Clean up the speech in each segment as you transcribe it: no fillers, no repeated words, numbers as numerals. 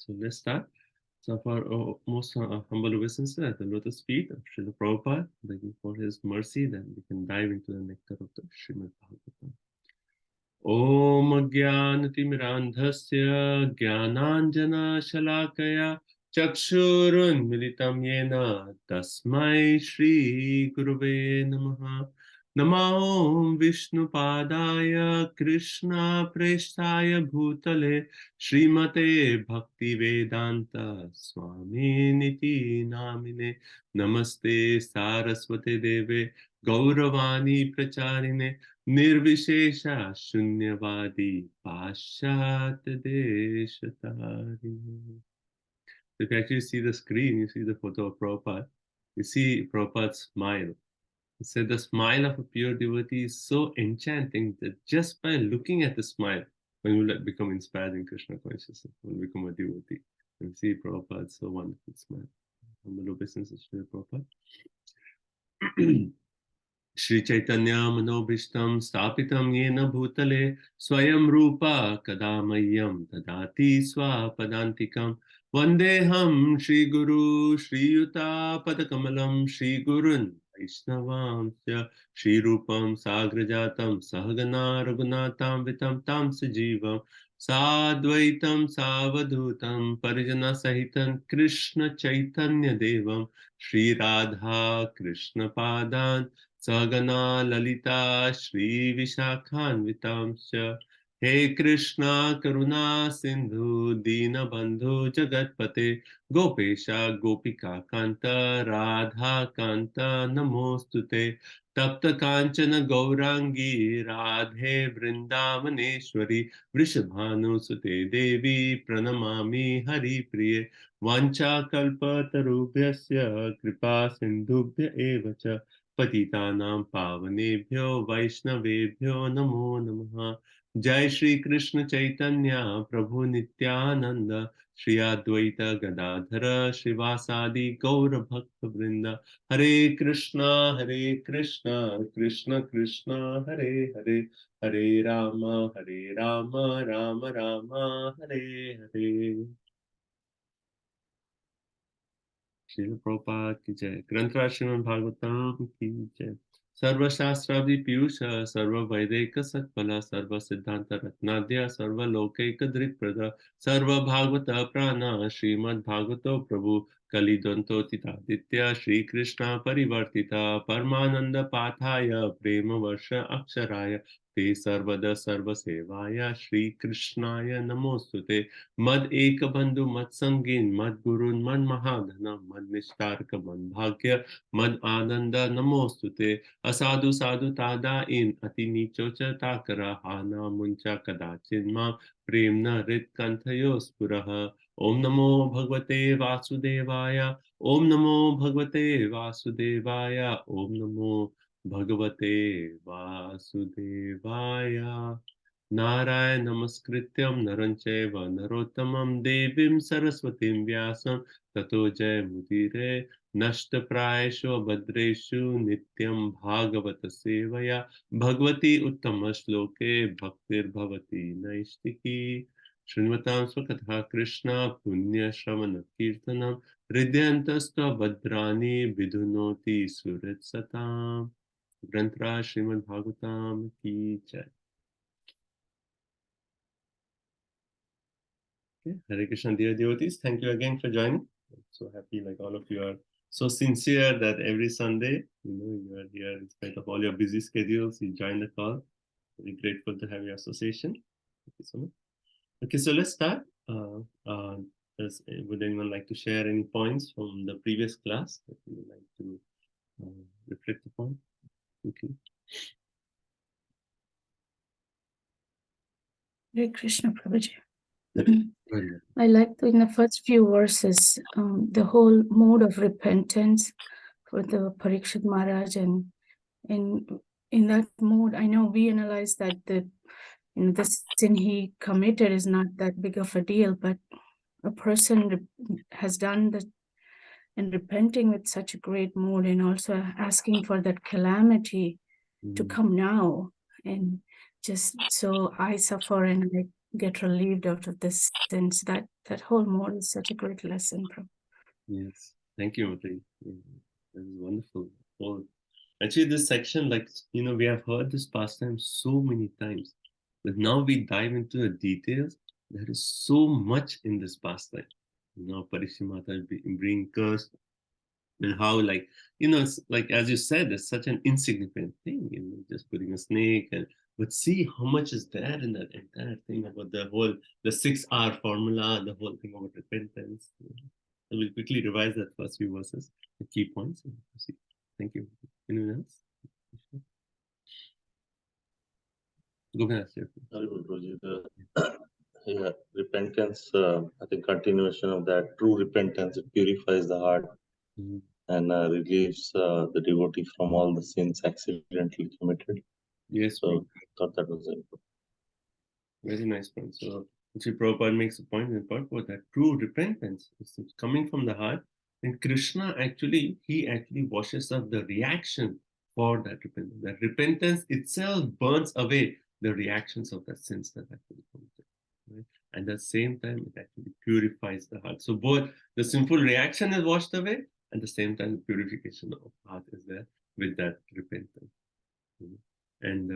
So let's start. So for most humble obeisances at the lotus feet of Srila Prabhupada, begging for his mercy, then we can dive into the nectar of the Srimad Bhagavatam. Om Jnanatimirandhasya Jnananjana Shalakaya Chakshurunmilitam Yena Tasmai Shri Gurave Namaha. Namo Vishnupadaya Krishna Prestaya Bhutale Srimate Bhaktivedanta Swami Niti Namine. Namaste Saraswate Deve Gauravani Pracharine Nirvishesha Shunyavadi Paschat Deshatari. If you actually see the screen, you see the photo of Prabhupada. You see Prabhupada's smile. He said the smile of a pure devotee is so enchanting that just by looking at the smile, one will become inspired in Krishna consciousness, one will become a devotee. And see Prabhupada's so wonderful smile. Humble obeisances to Prabhupada. Shri Chaitanya Manobhishtam Stapitam Yena Bhutale Swayam Rupa Kadamayam Tadati Swapadantikam Vandeham Shri Guru Shri Yuta Padakamalam Shri Gurun Vaishnavamsya Shri Rupam Sagrajatam Sahagana Raghunatam Vitam Tam Sajivam Sadvaitam Savadutam Parijana Sahitam Krishna Chaitanya Devam Shri Radha Krishna Padan Sagana Lalita Shri Vishakhanvitamsya He Krishna Karuna Sindhu Dina Bandhu Jagatpate Gopesha Gopika Kanta Radha Kanta Namostute Tapta Kanchana Gaurangi Radhe Vrindavaneshwari Vrishabhanu Sute Devi Pranamami Hari Priye Vancha Kalpa Tarubhyasya Kripa Sindhubhya Evacha पतितानां पावनेभ्यो वैष्णवेभ्यो नमो नमः। जय श्री कृष्ण चैतन्य प्रभु नित्यानंद श्री अद्वैत गदाधर श्रीवासादि गौर भक्त वृंद हरे कृष्णा कृष्ण कृष्ण हरे हरे हरे राम राम राम हरे हरे। श्रील प्रभुपाद की जय। ग्रंथराज श्रीमद् भागवतम की जय। सर्वशास्त्रादि पीयूष सर्व वैदिक सत्फल सर्व सिद्धांत रत्नाद्य सर्व लौकिक दृक्प्रद सर्व भागवत प्राण श्रीमद् भागवतो प्रभु कलिदंतोतितादित्य श्री कृष्ण परिवर्तिता परमानंद पाठाय प्रेम वर्ष अक्षराय ते सर्वदा सर्वसेवाय श्री कृष्णाय नमोस्तुते। मद एक बंधु मद संगीन मद गुरुन मन महाधन मद निष्ठार्क मन भाग्य मद आनंद नमोस्तुते। असाधु साधु तादा इन अति नीचो च ताकरा हाना मुंचा कदाचिन मां प्रेम न हृत कंथयो स्फुरः। ओम नमो भगवते वासुदेवाय ओम नमो भगवते वासुदेवाय ओम नमो भगवते वासुदेवाय। नारायण नमस्कृत्यं नरं चैव नरोत्तमं देवीं सरस्वतीं व्यासं ततो जयमुदीरये। नष्टप्रायेषु भद्रेषु नित्यं भागवत सेवया भगवती उत्तम श्लोके भक्तिर्भवति नैष्टिकी। शृण्वतां स्वकथा कृष्ण पुण्य श्रवण कीर्तनं हृदयन्तस्त्वभद्राणि विधुनोति सुहृत्सताम्। ग्रंथराज श्रीमद् भागवतम की जय। Hare Krishna, dear devotees. Thank you again for joining. I'm so happy, like all of you are so sincere that every Sunday, you are here in spite of all your busy schedules. You join the call. Very grateful to have your association. Thank you so much. Okay, so let's start. Would anyone like to share any points from the previous class that you would like to reflect upon? Okay. Hare Krishna, Prabhuji. I like in the first few verses the whole mode of repentance for the Parikshit Maharaj, and in that mode, I know we analyze that the sin he committed is not that big of a deal, but a person has done that and repenting with such a great mood, and also asking for that calamity to come now, and just so I suffer and I get relieved out of this sins. that whole mode is such a great lesson, Prabhu. Yes, thank you, Mati. That is wonderful. Well, actually, this section, like, we have heard this pastime so many times, but now we dive into the details. There is so much in this pastime. Parikshit Mata being cursed, and how, like, it's like, as you said, it's such an insignificant thing, just putting a snake, but see how much is there in that entire thing about the 6R formula, the whole thing about repentance. So we'll quickly revise that first few verses, the key points. Thank you. Anyone else? Go ahead, sir. Very good, Roji. Yeah, repentance, I think continuation of that true repentance, it purifies the heart and relieves the devotee from all the sins accidentally committed. Yes, So I thought that was important. very nice point. So Sri Prabhupada makes a point in purport that true repentance is coming from the heart, and Krishna he actually washes up the reaction for that repentance. That repentance itself burns away the reactions of the sins that actually committed. Right? And at the same time, it actually purifies the heart. So both the sinful reaction is washed away, and at the same time, the purification of heart is there with that repentance. And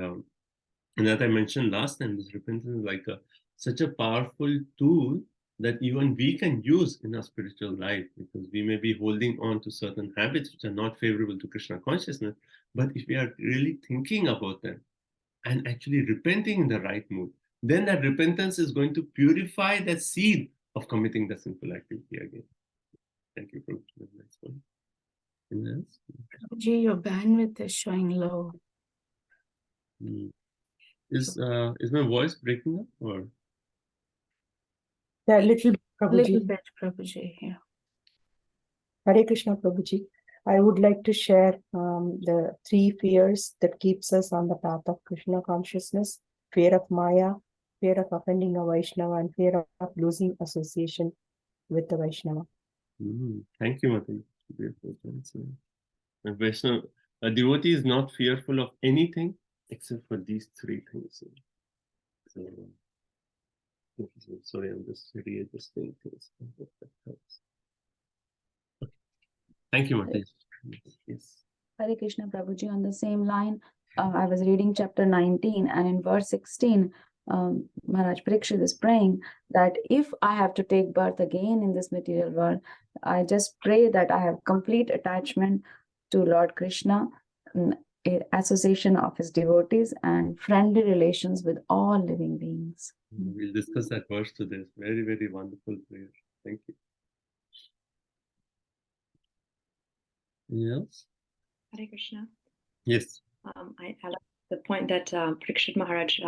as I mentioned last time, this repentance is like such a powerful tool that even we can use in our spiritual life, because we may be holding on to certain habits which are not favorable to Krishna consciousness, but if we are really thinking about them and actually repenting in the right mood, then that repentance is going to purify that seed of committing the sinful activity again. Thank you for the next one. Anyone else? Prabhuji, your bandwidth is showing low. Is my voice breaking up, or? Yeah, little bit, A Prabhuji. little bit, Prabhuji, yeah. Hare Krishna, Prabhuji. I would like to share the 3 fears that keeps us on the path of Krishna consciousness: fear of Maya, fear of offending a Vaishnava, and fear of losing association with the Vaishnava. Thank you, Mati. A devotee is not fearful of anything except for these 3 things. So, sorry, I'm just readjusting things. Thank you, Mati. Yes. Hare Krishna, Prabhuji. On the same line, I was reading chapter 19, and in verse 16, Maharaj Parikshit is praying that if I have to take birth again in this material world, I just pray that I have complete attachment to Lord Krishna, association of his devotees, and friendly relations with all living beings. We'll discuss that verse today. Very, very wonderful prayer. Thank you. Anything else? Hare Krishna. Yes. I like the point that Parikshit Maharaj,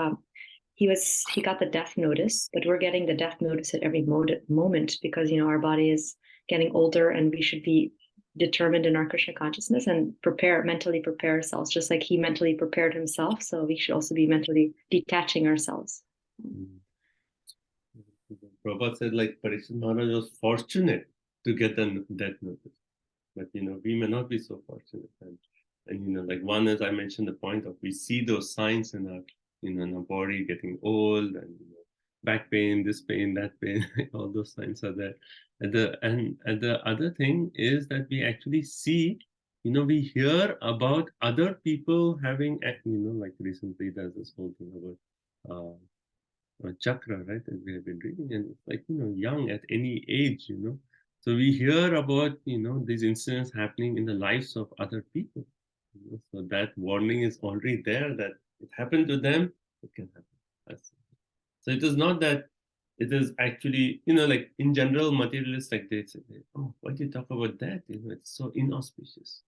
he got the death notice, but we're getting the death notice at every moment because our body is getting older, and we should be determined in our Krishna consciousness and mentally prepare ourselves, just like he mentally prepared himself. So we should also be mentally detaching ourselves. Prabhupada said, like, Parikshit Maharaj was fortunate to get the death notice, but we may not be so fortunate. And like one, as I mentioned, the point of we see those signs in our body getting old, and back pain, this pain, that pain, all those signs are there. And the other thing is that we actually see, we hear about other people having, like recently there's this whole thing about chakra, right? That we have been reading, and it's like, young at any age, So we hear about, these incidents happening in the lives of other people. So that warning is already there that it happened to them, it can happen. So it is not that it is actually, like in general, materialists, like they say, oh, why do you talk about that? It's so inauspicious.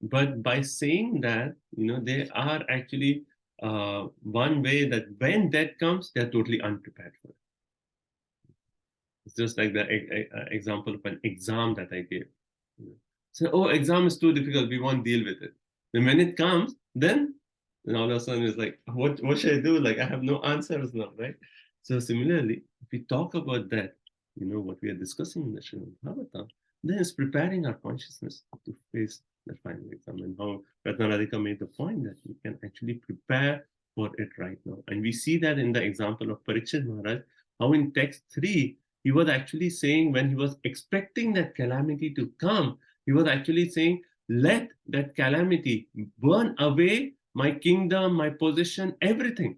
But by saying that, they are actually one way that when that comes, they're totally unprepared for it. It's just like the example of an exam that I gave. So, oh, exam is too difficult, we won't deal with it. Then when it comes, then all of a sudden it's like, what should I do? Like, I have no answers now, right? So similarly, if we talk about that, what we are discussing in the Srimad Bhagavatam, then it's preparing our consciousness to face the final exam, and how Ratnaradhika made the point that we can actually prepare for it right now. And we see that in the example of Parikshit Maharaj, how in text 3, he was actually saying, when he was expecting that calamity to come, he was actually saying, let that calamity burn away my kingdom, my position, everything.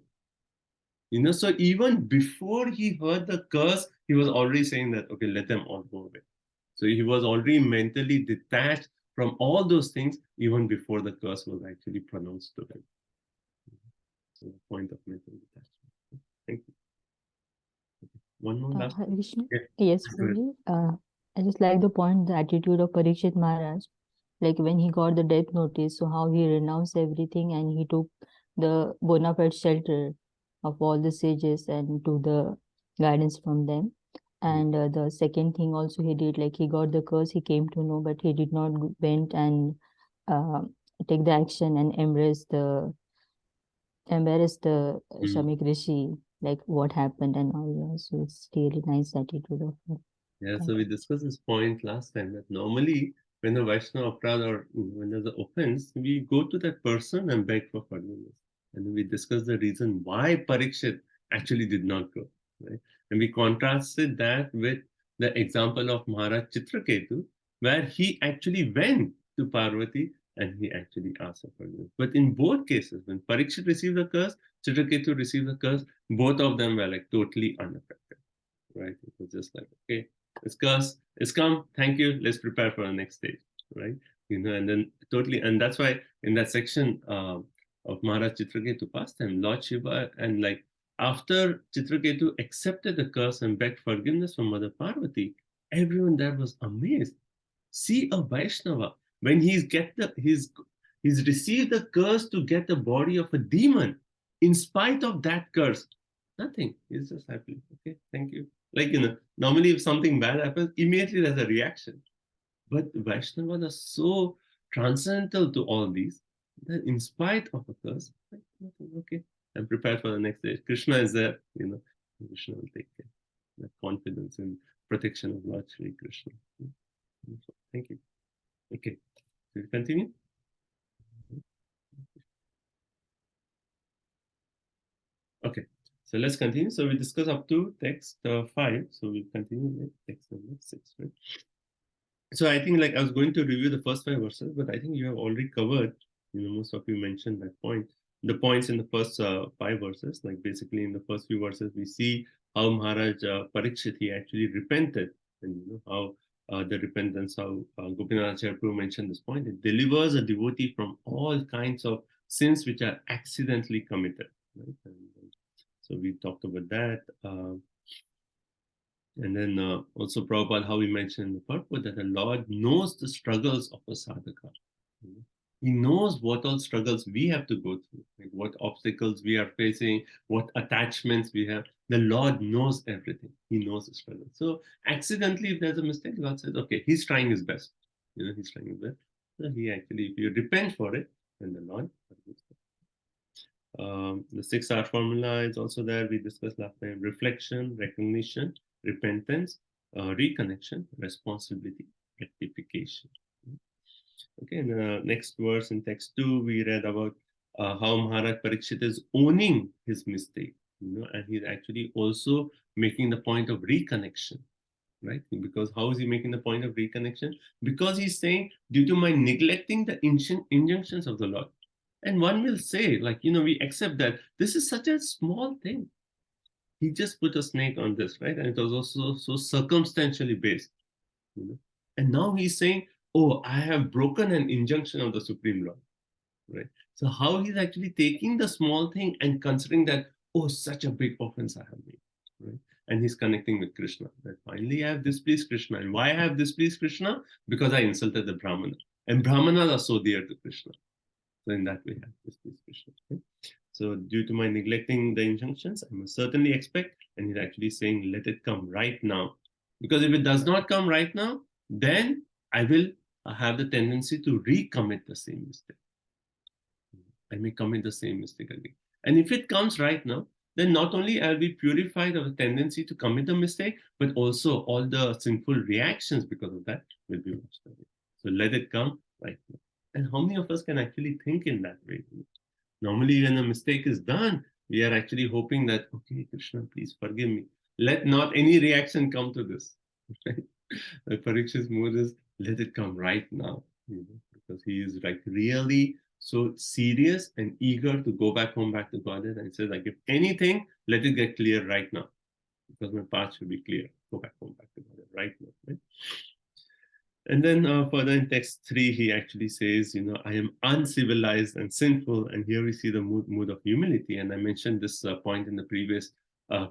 So even before he heard the curse, he was already saying that, okay, let them all go away. So he was already mentally detached from all those things even before the curse was actually pronounced to him. So the point of mental detachment. Thank you. Okay. One more last Hare one. Krishna. Yeah. Yes, Go ahead. Guruji. I just like the point, the attitude of Parikshit Maharaj, like when he got the death notice, so how he renounced everything and he took the bona fide shelter of all the sages and took the guidance from them. And the second thing also he did, like he got the curse, he came to know, but he did not went and uh, take the action and embrace the Shamik Rishi, like what happened and all. Yeah. So it's really nice attitude of him. Yeah, so we discussed this point last time that normally when a Vaishnava Aparad or when there's an offense, we go to that person and beg for forgiveness. And we discussed the reason why Parikshit actually did not go. Right? And we contrasted that with the example of Maharaj Chitraketu, where he actually went to Parvati and he actually asked for forgiveness. But in both cases, when Parikshit received the curse, Chitraketu received the curse, both of them were like totally unaffected. Right? It was just like, okay, it's cursed, it's come, thank you, let's prepare for the next stage, right? And then totally, and that's why in that section of Maharaj Chitraketu pastime, Lord Shiva, and like after Chitraketu accepted the curse and begged forgiveness from Mother Parvati, everyone there was amazed. See a Vaishnava, when he's received the curse to get the body of a demon, in spite of that curse, nothing, he's just happy. Okay, thank you. Like, normally if something bad happens, immediately there's a reaction. But Vaishnavas are so transcendental to all these that in spite of a curse, like, nothing, okay, I'm prepared for the next stage. Krishna is there, Krishna will take care. That confidence in protection of Lord Shri Krishna. Thank you. Okay, so we continue. Okay. So let's continue. So we discuss up to text 5. So we'll continue with text number 6. Right? So I think like I was going to review the first 5 verses, but I think you have already covered, most of you mentioned that point. The points in the first 5 verses, like basically in the first few verses, we see how Maharaj Parikshit, he actually repented, and how the repentance, how Gopinath Acharya Prabhu mentioned this point, it delivers a devotee from all kinds of sins which are accidentally committed. Right? So we talked about that. And then also Prabhupada, how we mentioned in the purport that the Lord knows the struggles of a sadhaka. He knows what all struggles we have to go through, like what obstacles we are facing, what attachments we have. The Lord knows everything. He knows the struggle. So accidentally, if there's a mistake, God says, okay, he's trying his best. He's trying his best. So he actually, if you repent for it, then the Lord forgives it. The 6R formula is also there. We discussed last time: reflection, recognition, repentance, reconnection, responsibility, rectification. Okay, in the next verse in text 2, we read about how Maharaj Parikshit is owning his mistake, and he's actually also making the point of reconnection, right? Because how is he making the point of reconnection? Because he's saying, due to my neglecting the injunctions of the Lord. And one will say, like, we accept that this is such a small thing. He just put a snake on this, right? And it was also so circumstantially based. And now he's saying, oh, I have broken an injunction of the Supreme Lord, right? So how he's actually taking the small thing and considering that, oh, such a big offense I have made, right? And he's connecting with Krishna. That finally I have displeased Krishna. And why I have displeased Krishna? Because I insulted the Brahmana. And Brahmanas are so dear to Krishna. So in that way, I have displeased Krishna. Okay? So due to my neglecting the injunctions, I must certainly expect, and he's actually saying, let it come right now. Because if it does not come right now, then I will have the tendency to recommit the same mistake. I may commit the same mistake again. And if it comes right now, then not only I'll be purified of the tendency to commit the mistake, but also all the sinful reactions because of that will be washed away. So let it come right now. And how many of us can actually think in that way? Normally, when a mistake is done, we are actually hoping that, okay, Krishna, please forgive me. let not any reaction come to this. Right? The Parikshit's mood is, let it come right now, because he is like really so serious and eager to go back home, back to Godhead. And he says, like, if anything, let it get clear right now, because my path should be clear. Go back home, back to Godhead right now. Right? And then further in text 3, he actually says, I am uncivilized and sinful. And here we see the mood of humility. And I mentioned this point in the previous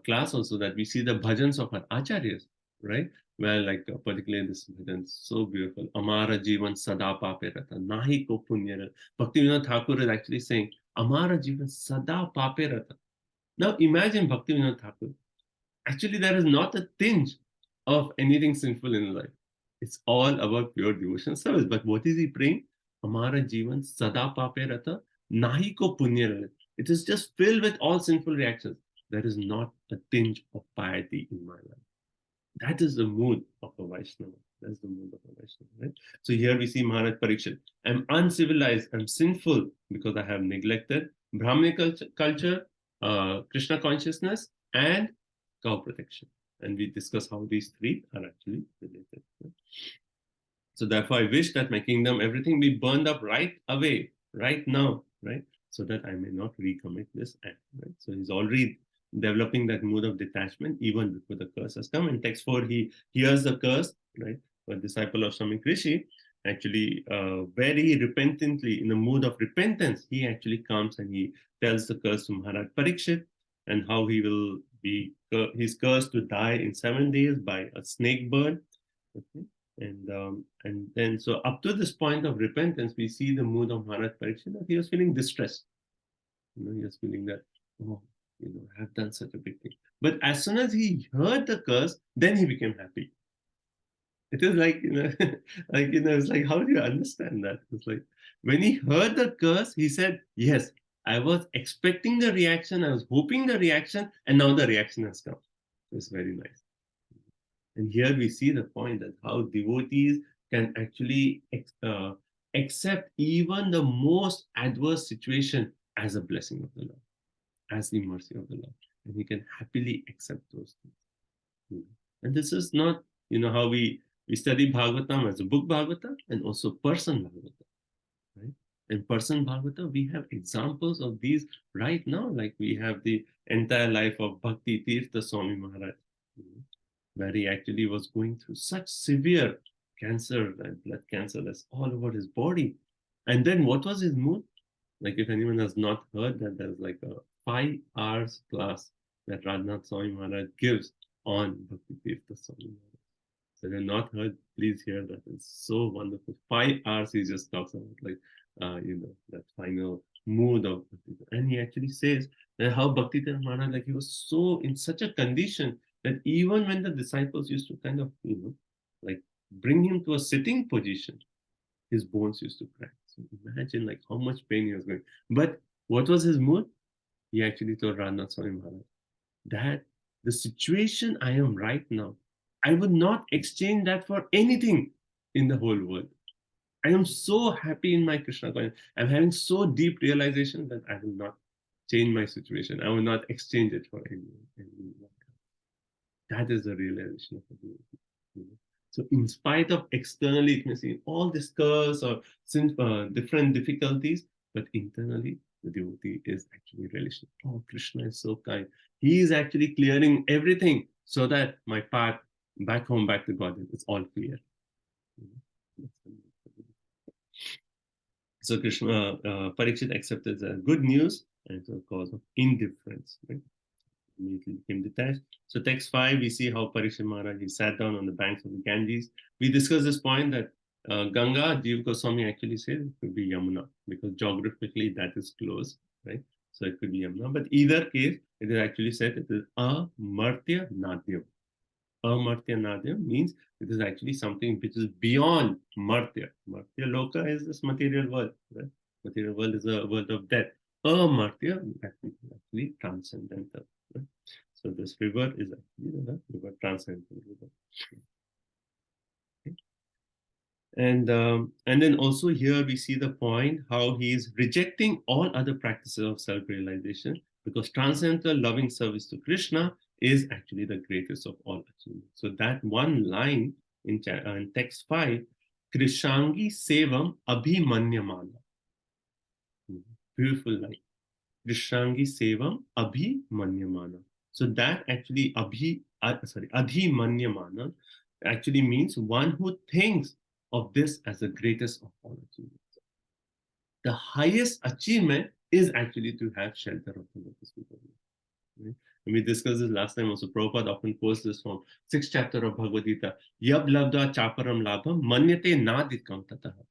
class also, that we see the bhajans of our acharyas, right? Where like particularly this bhajan is so beautiful. Amara jivan sada pape rata, nahi ko punya. Bhaktivinoda Thakur is actually saying, Amara jivan sada pape rata. Now imagine Bhaktivinoda Thakur. Actually, there is not a tinge of anything sinful in life. It's all about pure devotion service. But what is he praying? Amara jivan sada pape rata, nahi ko punya rata. It is just filled with all sinful reactions. There is not a tinge of piety in my life. That is the mood of a Vaishnava. That's the mood of a Vaishnava, right? So here we see Maharaj Parikshit. I'm uncivilized, I'm sinful because I have neglected Brahminic culture, Krishna consciousness, and cow protection. And we discuss how these three are actually related. Right? So therefore, I wish that my kingdom, everything be burned up right away, right now, right? So that I may not recommit this act, right? So he's already developing that mood of detachment even before the curse has come. In text 4, he hears the curse, right? A disciple of Swami Krishi, actually very repentantly, in the mood of repentance, he actually comes and he tells the curse to Maharaj Parikshit, and how he will be, he's cursed to die in 7 days by a snake bird. Okay? And then, so up to this point of repentance, we see the mood of Maharaj Parikshit, that he was feeling distressed. He was feeling that, oh, I have done such a big thing. But as soon as he heard the curse, then he became happy. It is like, it's like, how do you understand that? It's like, when he heard the curse, he said, yes, I was expecting the reaction, I was hoping the reaction, and now the reaction has come. It's very nice. And here we see the point that how devotees can actually accept even the most adverse situation as a blessing of the Lord, as the mercy of the Lord. And he can happily accept those things. And this is not, how we study Bhagavatam as a book Bhagavatam and also person Bhagavatam, right? In person Bhagavatam, we have examples of these right now, like we have the entire life of Bhakti Tirtha Swami Maharaj, where he actually was going through such severe cancer and blood cancer that's all over his body. And then what was his mood? Like, if anyone has not heard that, there's like a 5 hours class that Radhanath Swami Maharaj gives on Bhakti Tirtha Swami Maharaj. So if you've not heard, please hear that. It's so wonderful. 5 hours he just talks about, like, that final mood of Bhakti. And he actually says that how Bhakti Tirtha Maharaj, like, he was so in such a condition that even when the disciples used to kind of, like, bring him to a sitting position, his bones used to crack. So imagine like how much pain he was going. But what was his mood? He actually told Radhanath Swami Maharaj that the situation I am right now, I would not exchange that for anything in the whole world. I am so happy in my Krishna consciousness. I'm having so deep realization that I will not change my situation. I will not exchange it for anyone. That is the realization of the devotee. So in spite of externally, it may seem all this curse or different difficulties, but internally, the devotee is actually relational. Oh, Krishna is so kind. He is actually clearing everything so that my path back home, back to Godhead, is all clear. So Krishna, Parikshit accepted the good news and it's a cause of indifference. Right? Immediately became detached. So text 5, we see how Parikshit Maharaj, he sat down on the banks of the Ganges. We discussed this point that Ganga, Jiva Goswami actually said it could be Yamuna, because geographically that is close, right? So it could be Yamuna. But either case, it is actually said it is Amartya Nadyam. Amartya Nadyam means it is actually something which is beyond Martya. Martya Loka is this material world, right? Material world is a world of death. Amartya actually transcendental. Right? So this river is actually the river, transcendental river. Okay. And then also here we see the point how he is rejecting all other practices of self-realization, because transcendental loving service to Krishna is actually the greatest of all achievements. So that one line in text 5, Krishangi Sevam Abhimanyamana. Beautiful line. Krishangi Sevam Abhimanyamana. So that actually Adhimanyamana actually means one who thinks of this as the greatest of all achievements. The highest achievement is actually to have shelter of the lotus feet of Lord. Right? And we discussed this last time also. Prabhupada often quotes this from 6th chapter of Bhagavad Gita. Yab labda chaparam labham manyate nadikam tataha.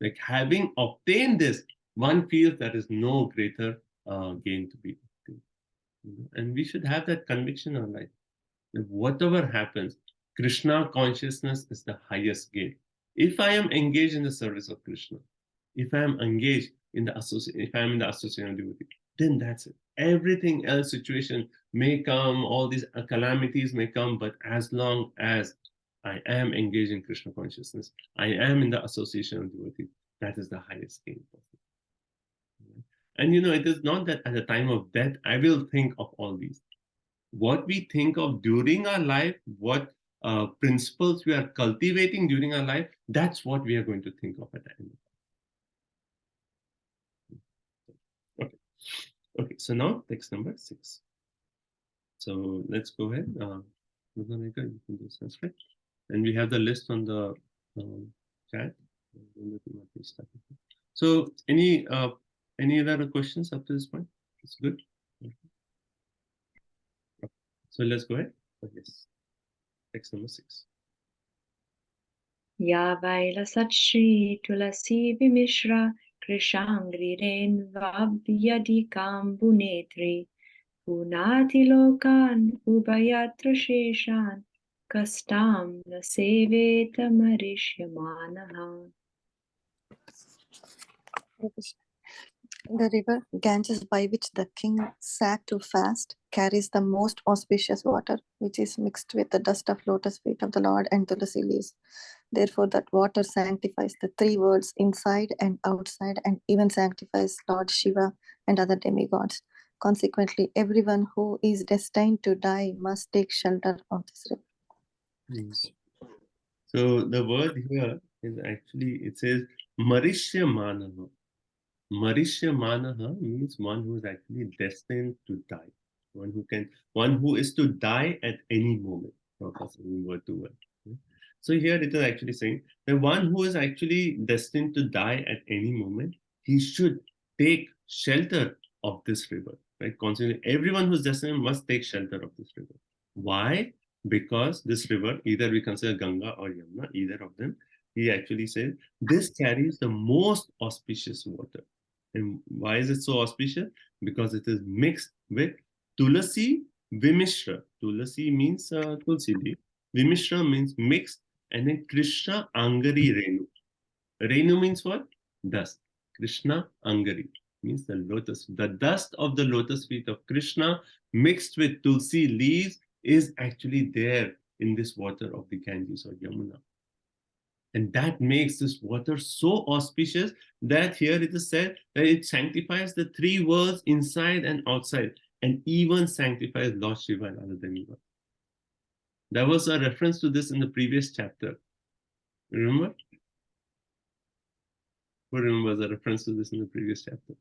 Like having obtained this, one feels there is no greater gain to be obtained. And we should have that conviction in our life. That whatever happens, Krishna consciousness is the highest gain. If I am engaged in the service of Krishna, if I am engaged in the association of devotee, then that's it. Everything else situation may come, all these calamities may come, but as long as I am engaged in Krishna consciousness, I am in the association of devotee, that is the highest gain. And it is not that at the time of death, I will think of all these. What we think of during our life, what principles we are cultivating during our life, that's what we are going to think of at the end. Okay, so now text number 6. So let's go ahead. You can do Sanskrit. And we have the list on the chat. So any other questions up to this point? It's good. Okay. So let's go ahead. Yes. Text number 6. Ya Vaila Satshri Tulasi Vimishra Krishangri Ren Vabyadikam Bunetri Punati Lokan Ubayatra Sheshan Kastam Naseveta Marishyamanaha. The river Ganges, by which the king sat to fast, carries the most auspicious water, which is mixed with the dust of lotus feet of the Lord and tulsi leaves. Therefore, that water sanctifies the 3 worlds inside and outside, and even sanctifies Lord Shiva and other demigods. Consequently, everyone who is destined to die must take shelter of this river. So the word here is actually, it says Marishyamanaha. Marishyamanaha means one who is actually destined to die. One who is to die at any moment. Word to word. So here it is actually saying that one who is actually destined to die at any moment, he should take shelter of this river. Right? Consequently, everyone who's destined must take shelter of this river. Why? Because this river, either we consider Ganga or Yamuna, either of them, he actually says, this carries the most auspicious water. And why is it so auspicious? Because it is mixed with Tulasi Vimishra. Tulasi means tulsi leaf. Vimishra means mixed. And then Krishna Angari Renu. Renu means what? Dust. Krishna Angari means the lotus. The dust of the lotus feet of Krishna mixed with tulsi leaves is actually there in this water of the Ganges or Yamuna. And that makes this water so auspicious that here it is said that it sanctifies the 3 worlds inside and outside, and even sanctifies Lord Shiva and other demigods. There was a reference to this in the previous chapter. Remember? Who remembers a reference to this in the previous chapter?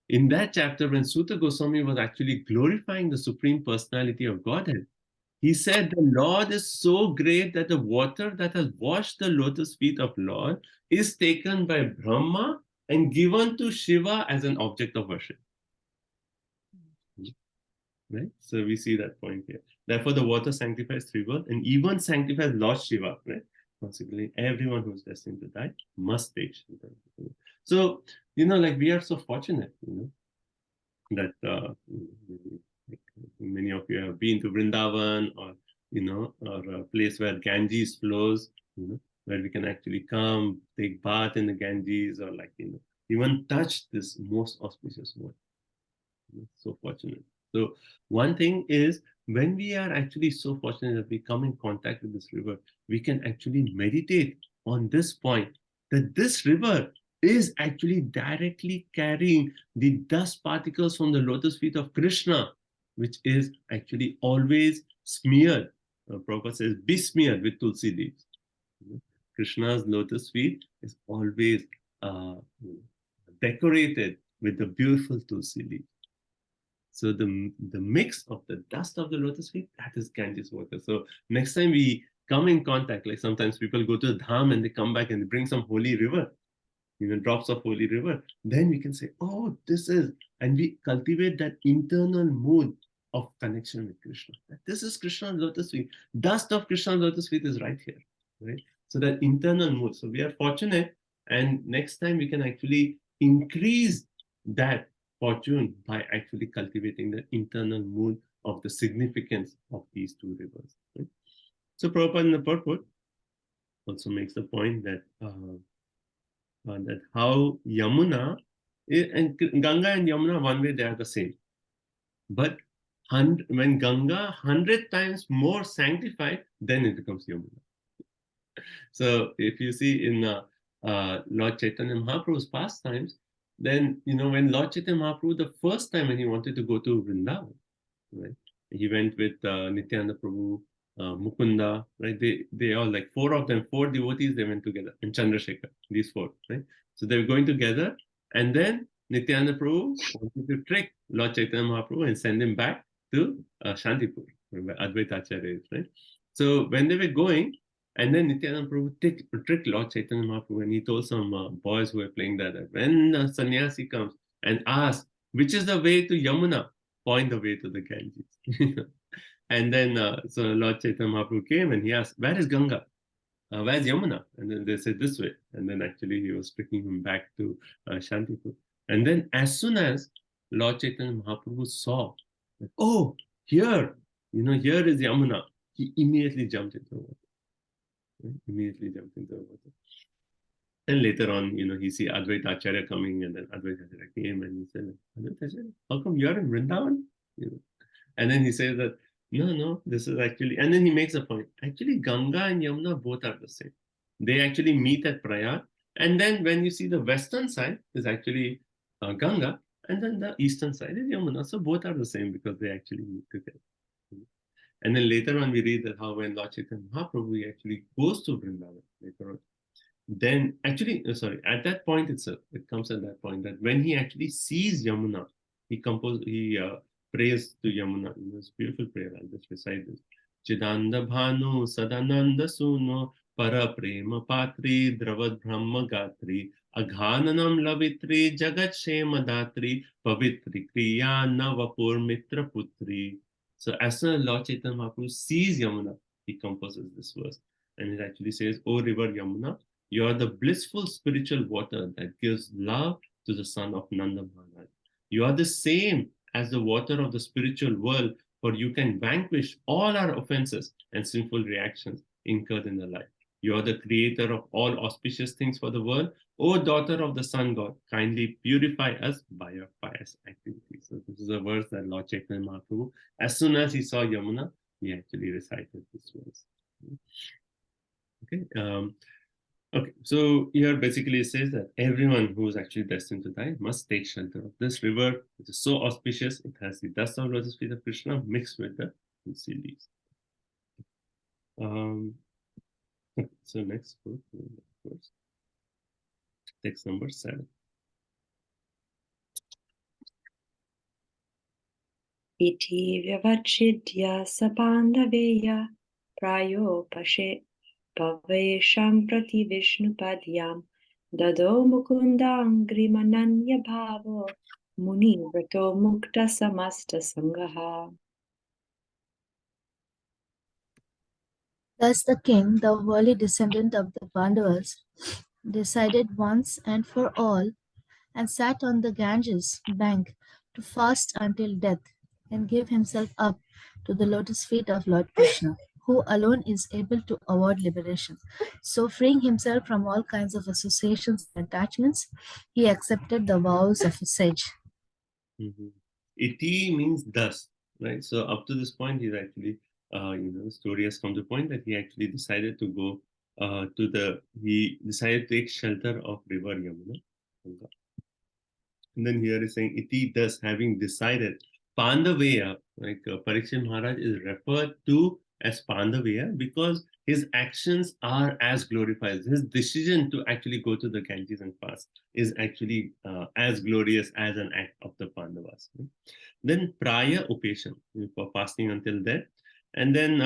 In that chapter, when Suta Goswami was actually glorifying the Supreme Personality of Godhead, he said the Lord is so great that the water that has washed the lotus feet of Lord is taken by Brahma and given to Shiva as an object of worship. Right? So we see that point here. Therefore, the water sanctifies 3 worlds and even sanctifies Lord Shiva. Right? Consequently, everyone who is destined to die must take shelter. So, like we are so fortunate, that many of you have been to Vrindavan, or or a place where Ganges flows, where we can actually come, take bath in the Ganges, or even touch this most auspicious water. So fortunate. So one thing is, when we are actually so fortunate that we come in contact with this river, we can actually meditate on this point, that this river is actually directly carrying the dust particles from the lotus feet of Krishna, which is actually always smeared. Prabhupada says, besmeared with tulsi leaves. Krishna's lotus feet is always decorated with the beautiful tulsi leaves. So the mix of the dust of the lotus feet, that is Ganges water. So next time we come in contact, like sometimes people go to the dham and they come back and they bring some holy river, drops of holy river, then we can say, oh, this is, and we cultivate that internal mood of connection with Krishna. This is Krishna's lotus feet. Dust of Krishna's lotus feet is right here, right? So that internal mood. So we are fortunate, and next time we can actually increase that fortune by actually cultivating the internal mood of the significance of these two rivers. Right? So Prabhupada in the purport also makes the point that that how Yamuna and Ganga and Yamuna, one way they are the same, but when Ganga 100 times more sanctified, then it becomes Yamuna. So if you see in Lord Chaitanya Mahaprabhu's pastimes, then when Lord Chaitanya Mahaprabhu, the first time when he wanted to go to Vrindavan, right, he went with Nityananda Prabhu, Mukunda, right? They all, like four of them, four devotees, they went together, and Chandrasekhar, these four, right? So they were going together, and then Nityananda Prabhu wanted to trick Lord Chaitanya Mahaprabhu and send him back to Shantipur, where Advaita Acharya is, right? So when they were going, and then Nityananda Prabhu tricked Lord Chaitanya Mahaprabhu, and he told some boys who were playing that when the sannyasi comes and asks, which is the way to Yamuna, point the way to the Ganges. And then, so Lord Chaitanya Mahaprabhu came and he asked, where is Ganga? Where's Yamuna? And then they said, this way. And then actually he was taking him back to Shantipur. And then as soon as Lord Chaitanya Mahaprabhu saw, that, oh, here is Yamuna, he immediately jumped into the water. Right? Immediately jumped into the water. And later on, he see Advaita Acharya coming, and then Advaita Acharya came and he said, Advaita Acharya, how come you are in Vrindavan? And then he says that, no, this is actually, and then he makes a point. Actually, Ganga and Yamuna both are the same. They actually meet at Prayag. And then when you see the western side is actually Ganga, and then the eastern side is Yamuna. So both are the same because they actually meet together. And then later on, we read that how when Lord Chaitanya Mahaprabhu he actually goes to Vrindavan later on, then actually, at that point itself, it comes at that point that when he actually sees Yamuna, he prays to Yamuna in this beautiful prayer. I'll just recite this. Chidanda Bhanu Sadananda Suno Para Prema Patri Dravad Brahma Gatri Aghananam Lavitri Jagat Shema Datri Pavitri Kriya Navapur Mitra Putri. So as soon as Lord Chaitanya Mahaprabhu sees Yamuna, he composes this verse. And it actually says, O river Yamuna, you are the blissful spiritual water that gives love to the son of Nanda Maharaj. You are the same as the water of the spiritual world, for you can vanquish all our offenses and sinful reactions incurred in the life. You are the creator of all auspicious things for the world. O daughter of the sun god, kindly purify us by your pious activities. So this is a verse that Lord Chaitanya Mahaprabhu, as soon as he saw Yamuna, he actually recited this verse. Okay. Okay, so here basically it says that everyone who is actually destined to die must take shelter of this river, which is so auspicious. It has the dust of lotus feet of Krishna mixed with the tulsi leaves. So next verse, text number 7. Iti vyavachidya sabandaveya prayo pashe pavesham prati vishnupadyam dado mukundam grimananya bhavo muni vrato mukta samasta sangaha. Thus the king, the worldly descendant of the Pandavas, decided once and for all and sat on the Ganges bank to fast until death and give himself up to the lotus feet of Lord Krishna, who alone is able to award liberation. So, freeing himself from all kinds of associations and attachments, he accepted the vows of a sage. Iti means thus, right? So up to this point, he's actually, the story has come to the point that he actually decided to go he decided to take shelter of river Yamuna. Ganga. And then here is saying, iti, thus having decided, Pandaveya, like Parikshit Maharaj is referred to as Pandaveya because his actions are as glorified. His decision to actually go to the Ganges and fast is actually as glorious as an act of the Pandavas. Then Praya Upeshan, for fasting until death. And then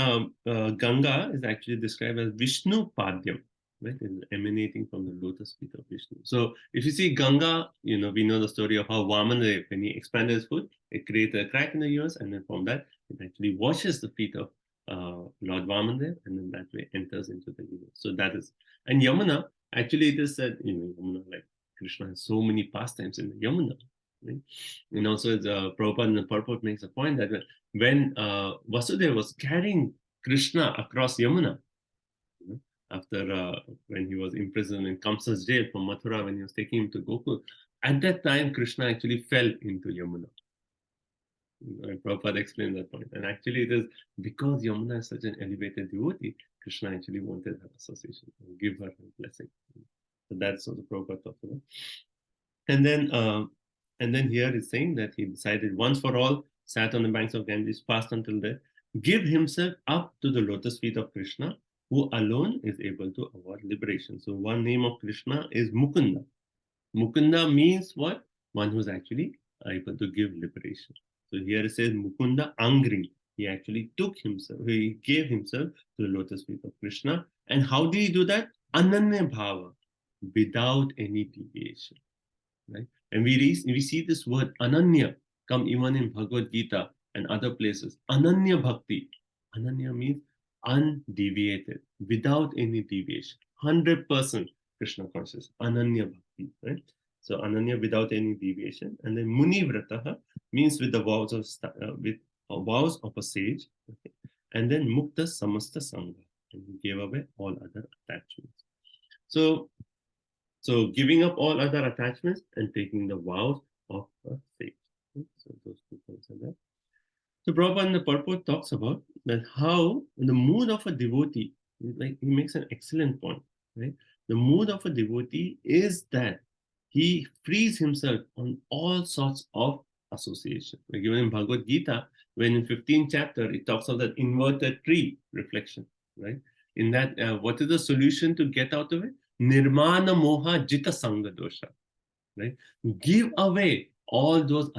Ganga is actually described as Vishnu Padyam, right? Is emanating from the lotus feet of Vishnu. So if you see Ganga, we know the story of how Vamana, when he expanded his foot, it created a crack in the ears, and then from that, it actually washes the feet of Lord Vamana, and then that way enters into the universe. So that is, and Yamuna, actually it is said, Yamuna, like Krishna has so many pastimes in the Yamuna. Right? And also, Prabhupada in the purport makes a point that when Vasudeva was carrying Krishna across Yamuna, after when he was imprisoned in Kamsa's jail from Mathura, when he was taking him to Gokul, at that time Krishna actually fell into Yamuna. And Prabhupada explained that point. And actually it is because Yamuna is such an elevated devotee, Krishna actually wanted her association, give her a blessing. So that's what the Prabhupada talked about. And then here is saying that he decided once for all, sat on the banks of Ganges, fast until death, give himself up to the lotus feet of Krishna, who alone is able to award liberation. So one name of Krishna is Mukunda. Mukunda means what? One who's actually able to give liberation. So here it says Mukunda Angri. He actually he gave himself to the lotus feet of Krishna. And how did he do that? Ananya Bhava, without any deviation. Right? And we see this word Ananya come even in Bhagavad Gita and other places. Ananya Bhakti. Ananya means undeviated, without any deviation. 100% Krishna conscious. Ananya Bhakti. Right? So Ananya without any deviation. And then Muni Vrataha means with the vows of a sage. Okay? And then Mukta Samasta Sangha. And he gave away all other attachments. So giving up all other attachments and taking the vows of a sage. So those 2 points are there. So Prabhupada in the purport talks about that how the mood of a devotee, like he makes an excellent point, right? The mood of a devotee is that he frees himself on all sorts of association. Like even in Bhagavad Gita, when in 15th chapter, it talks of that inverted tree reflection, right? In that, what is the solution to get out of it? Nirmana moha jita sangha dosha, right? Give away all those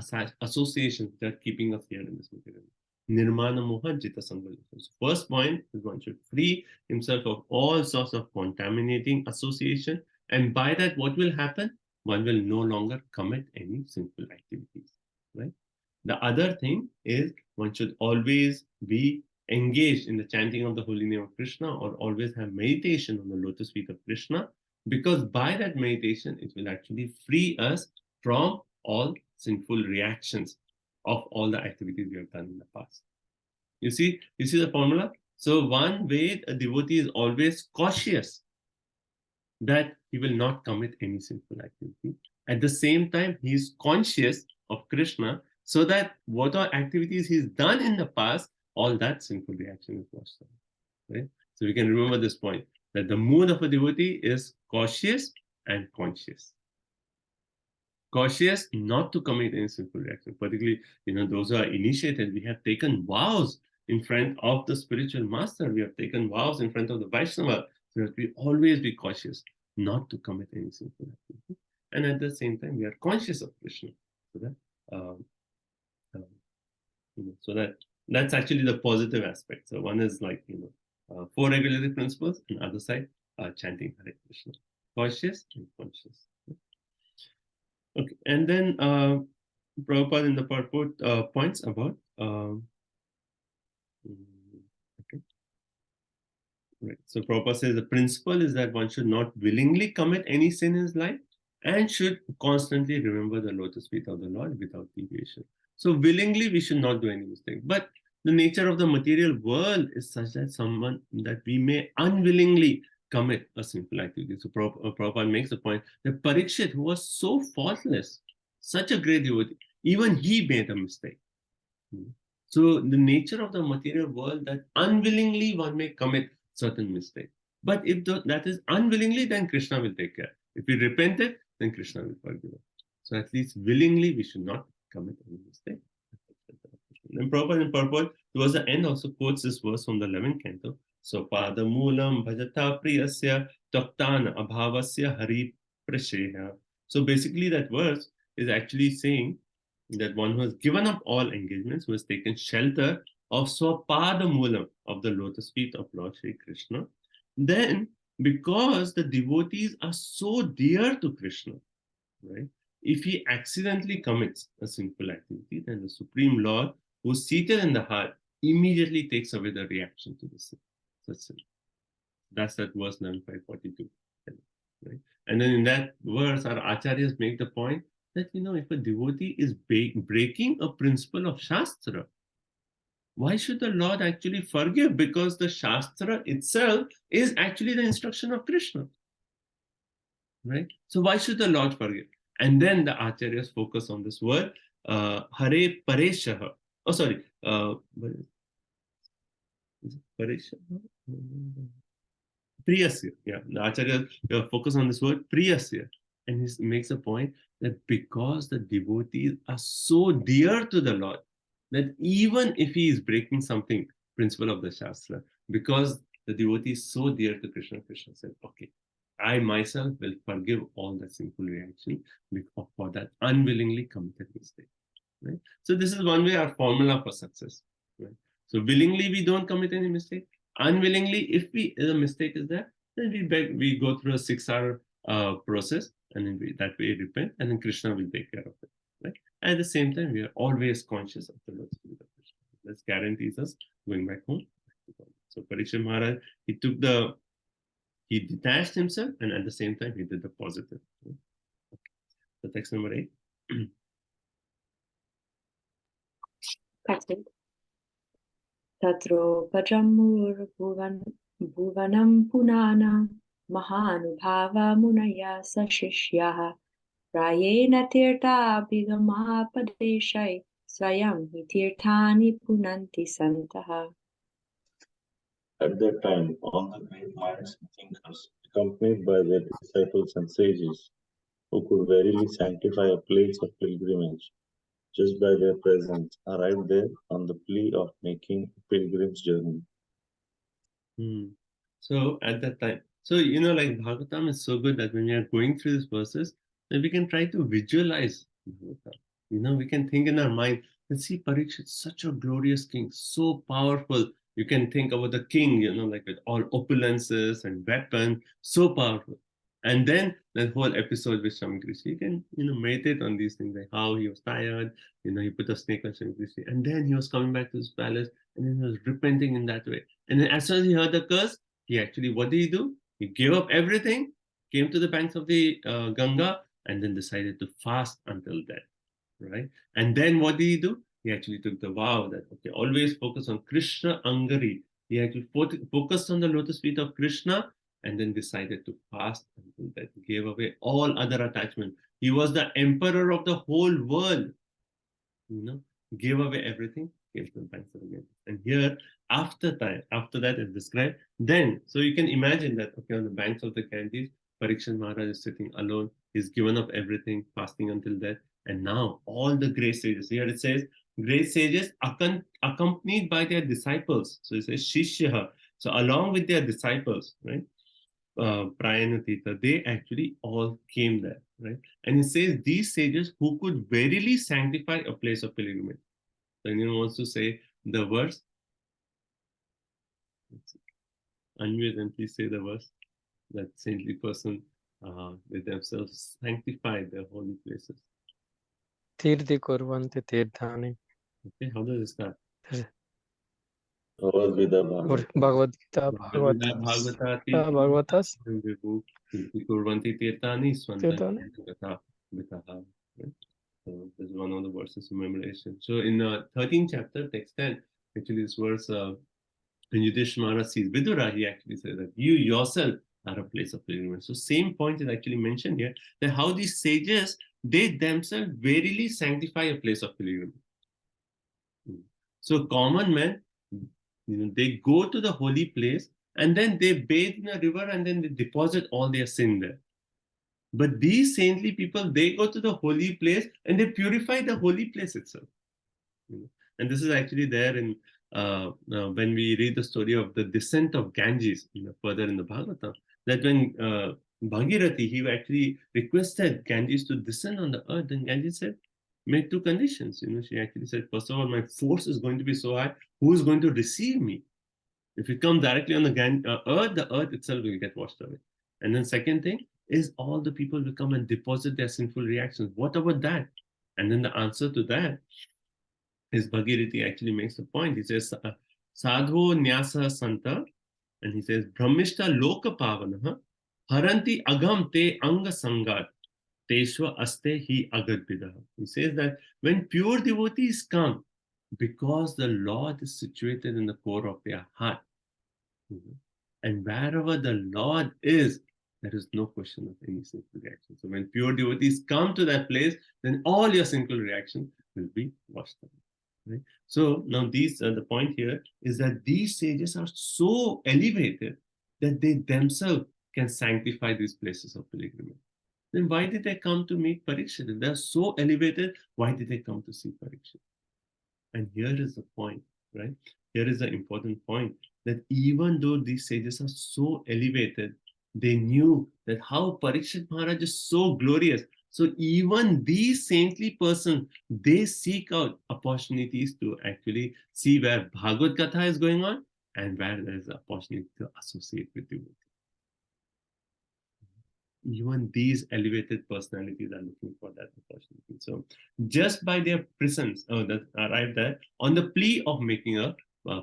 associations that are keeping us here in this material. Nirmana moha jita sangha dosha. So first point is one should free himself of all sorts of contaminating association, and by that, what will happen? One will no longer commit any sinful activities, right? The other thing is one should always be engaged in the chanting of the holy name of Krishna, or always have meditation on the lotus feet of Krishna, because by that meditation, it will actually free us from all sinful reactions of all the activities we have done in the past. You see the formula? So one way a devotee is always cautious that he will not commit any sinful activity. At the same time, he is conscious of Krishna, so that whatever activities he's done in the past, all that sinful reaction is washed away. Right? So we can remember this point, that the mood of a devotee is cautious and conscious. Cautious not to commit any sinful reaction. Particularly, those who are initiated, we have taken vows in front of the spiritual master. We have taken vows in front of the Vaishnava. So that we always be cautious not to commit any sinful activity. And at the same time, we are conscious of Krishna. So that's actually the positive aspect. So one is like, 4 regulatory principles, and other side, chanting Hare Krishna. Cautious and conscious. Okay, and then Prabhupada in the purport points about right. So Prabhupada says the principle is that one should not willingly commit any sin in his life, and should constantly remember the lotus feet of the Lord without deviation. So willingly we should not do any mistake. But the nature of the material world is such that we may unwillingly commit a sinful activity. So Prabhupada makes the point that Parikshit, who was so faultless, such a great devotee, even he made a mistake. So the nature of the material world, that unwillingly one may commit certain mistake. But if that is unwillingly, then Krishna will take care. If we repented, then Krishna will forgive us. So at least willingly, we should not commit any mistake. And Prabhupada in purport, towards the end, also quotes this verse from the 11th canto. So padamulam bhajata priyasya taktana abhavasya hari prasheha. So basically that verse is actually saying that one who has given up all engagements, who has taken shelter of Swapadamulam, of the lotus feet of Lord Shri Krishna, then because the devotees are so dear to Krishna, right? If he accidentally commits a sinful activity, then the Supreme Lord, who is seated in the heart, immediately takes away the reaction to the sin. That's that verse 9542. Right? And then in that verse, our acharyas make the point that, if a devotee is breaking a principle of Shastra, why should the Lord actually forgive? Because the Shastra itself is actually the instruction of Krishna. Right? So why should the Lord forgive? And then the acharyas focus on this word, Hare Pareshaha. Oh, sorry. Is it Pareshaha? Priyasya. Yeah, the acharya focus on this word Priyasya, and he makes a point that because the devotees are so dear to the Lord, that even if he is breaking something, principle of the Shastra, because the devotee is so dear to Krishna, Krishna said, okay, I myself will forgive all the sinful reaction for that unwillingly committed mistake. Right? So this is one way, our formula for success. Right? So willingly we don't commit any mistake. Unwillingly, if the mistake is there, then we go through a 6-hour process, and then that way repent, and then Krishna will take care of it. Right? At the same time, we are always conscious of the Lord's Spirit of Krishna. This guarantees us going back home. So Parikshit Maharaj, he detached himself, and at the same time he did the positive. Okay. So text number 8. Tatro pajamur bhuvanam punana mahanubhava munaya sashishyaha rayena tirtha bhigama padeshai swayam hi tirthani punanti santaha. At that time, all the great minds and thinkers, accompanied by their disciples and sages, who could verily sanctify a place of pilgrimage, just by their presence, arrived there on the plea of making a pilgrim's journey. So at that time, like Bhagavatam is so good that when we are going through these verses, then we can try to visualize Bhagavatam. We can think in our mind, let's see Parikshit, such a glorious king, so powerful. You can think about the king, like with all opulences and weapons, so powerful. And then that whole episode with Shamikrishi, you can, meditate on these things, like how he was tired, he put a snake on Shamikrishi, and then he was coming back to his palace, and then he was repenting in that way. And then as soon as he heard the curse, what did he do? He gave up everything, came to the banks of the Ganga, and then decided to fast until death, right? And then what did he do? He actually took the vow that, okay, always focus on Krishna Angari. He actually focused on the lotus feet of Krishna, and then decided to fast until death. He gave away all other attachment. He was the emperor of the whole world. Gave away everything, came to the banks of the Ganges. And here, after that is described. Then, so you can imagine that, okay, on the banks of the Ganges, Parikshit Maharaj is sitting alone. He's given up everything, fasting until death. And now all the great sages, here it says, great sages accompanied by their disciples. So it says Shishyaha. So along with their disciples, right? Prayanatita, they actually all came there, right? And it says these sages who could verily sanctify a place of pilgrimage. So anyone wants to say the verse? Unmute and please say the verse. That saintly person, they themselves sanctified their holy places. Tirthi kurvanti tirthani. Okay, how does it start? Bhagavad Gita, Bhagavad Gita, Bhagavatas. Kurvanti tirthani swantani gata vitaha. So this is one of the verses of memorization. So in the 13th chapter, text 10, actually this verse, when Yudhishthira Maharaj sees Vidura, he actually says that you yourself are a place of pilgrimage. So same point is actually mentioned here, that how these sages, they themselves verily sanctify a place of pilgrimage. So common men, they go to the holy place and then they bathe in a river and then they deposit all their sin there. But these saintly people, they go to the holy place and they purify the holy place itself. And this is actually there in when we read the story of the descent of Ganges, further in the Bhagavatam, that when Bhagirathi, he actually requested Ganges to descend on the earth, and Ganges said, make two conditions. She actually said, first of all, my force is going to be so high, who is going to receive me? If you come directly on the earth itself will get washed away. And then second thing is all the people will come and deposit their sinful reactions. What about that? And then the answer to that is Bhagirathi actually makes a point. He says, Sadho Nyasa Santa, and he says, Brahmishta Loka Pavanaha, Haranti Agam Te Anga Sangat, Teshva Aste Hi Agad Bidaha. He says that when pure devotees come, because the Lord is situated in the core of their heart, and wherever the Lord is, there is no question of any sinful reaction. So when pure devotees come to that place, then all your sinful reactions will be washed away. Right? So now the point here is that these sages are so elevated that they themselves can sanctify these places of pilgrimage. Then why did they come to meet Parikshit? If they are so elevated, why did they come to see Parikshit? And here is the point, right? Here is the important point, that even though these sages are so elevated, they knew that how Parikshit Maharaj is so glorious. So even these saintly persons, they seek out opportunities to actually see where Bhagavad Katha is going on and where there is an opportunity to associate with devotees. Even these elevated personalities are looking for that opportunity. So just by their presence that arrived there on the plea of making a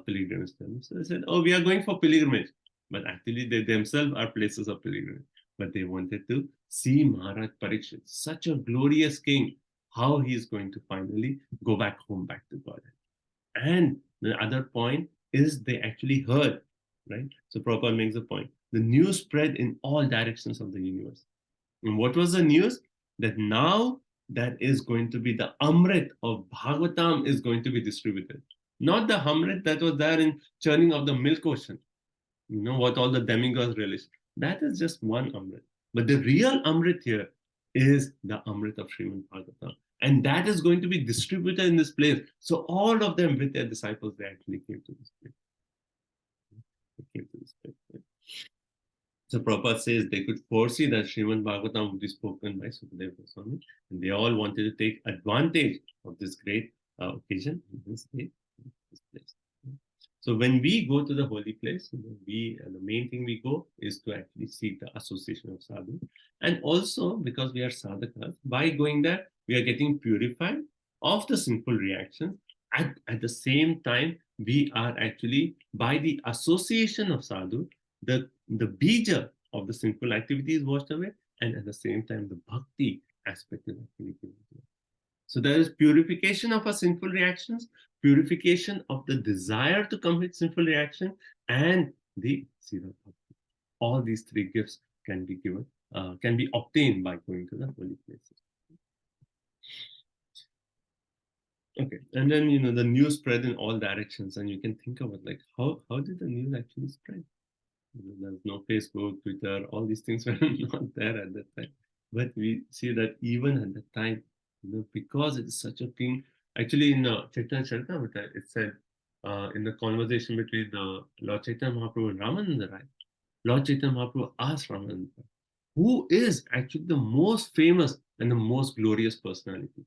pilgrimage. So they said, oh, we are going for pilgrimage. But actually they themselves are places of pilgrimage. But they wanted to see Maharaj Parikshit, such a glorious king, how he is going to finally go back home, back to Godhead. And the other point is they actually heard, right? So Prabhupada makes a point. The news spread in all directions of the universe. And what was the news? That now that is going to be the Amrit of Bhagavatam is going to be distributed. Not the Amrit that was there in churning of the milk ocean. What all the demigods relish. That is just one Amrit. But the real Amrit here is the Amrit of Srimad Bhagavatam. And that is going to be distributed in this place. So all of them with their disciples, they actually came to this place. So Prabhupada says they could foresee that Srimad Bhagavatam would be spoken by Sukadeva Goswami, and they all wanted to take advantage of this great occasion in this place. So when we go to the holy place, the main thing we go is to actually seek the association of sadhu. And also because we are sadhakas, by going there, we are getting purified of the sinful reactions. At the same time, we are actually, by the association of sadhu, the bija of the sinful activity is washed away, and at the same time, the bhakti aspect is actually given to us. So there is purification of our sinful reactions, purification of the desire to commit sinful reaction, and the Siddha Bhakti. All these three gifts can be given, can be obtained by going to the holy places. Okay, and then the news spread in all directions, and you can think about like how did the news actually spread? There's no Facebook, Twitter, all these things were not there at that time. But we see that even at that time, because it is such a king, actually in Chaitanya Charitamrita, it said in the conversation between Lord Chaitanya Mahaprabhu and Ramananda Rai, Lord Chaitanya Mahaprabhu asked Ramananda Rai, who is actually the most famous and the most glorious personality?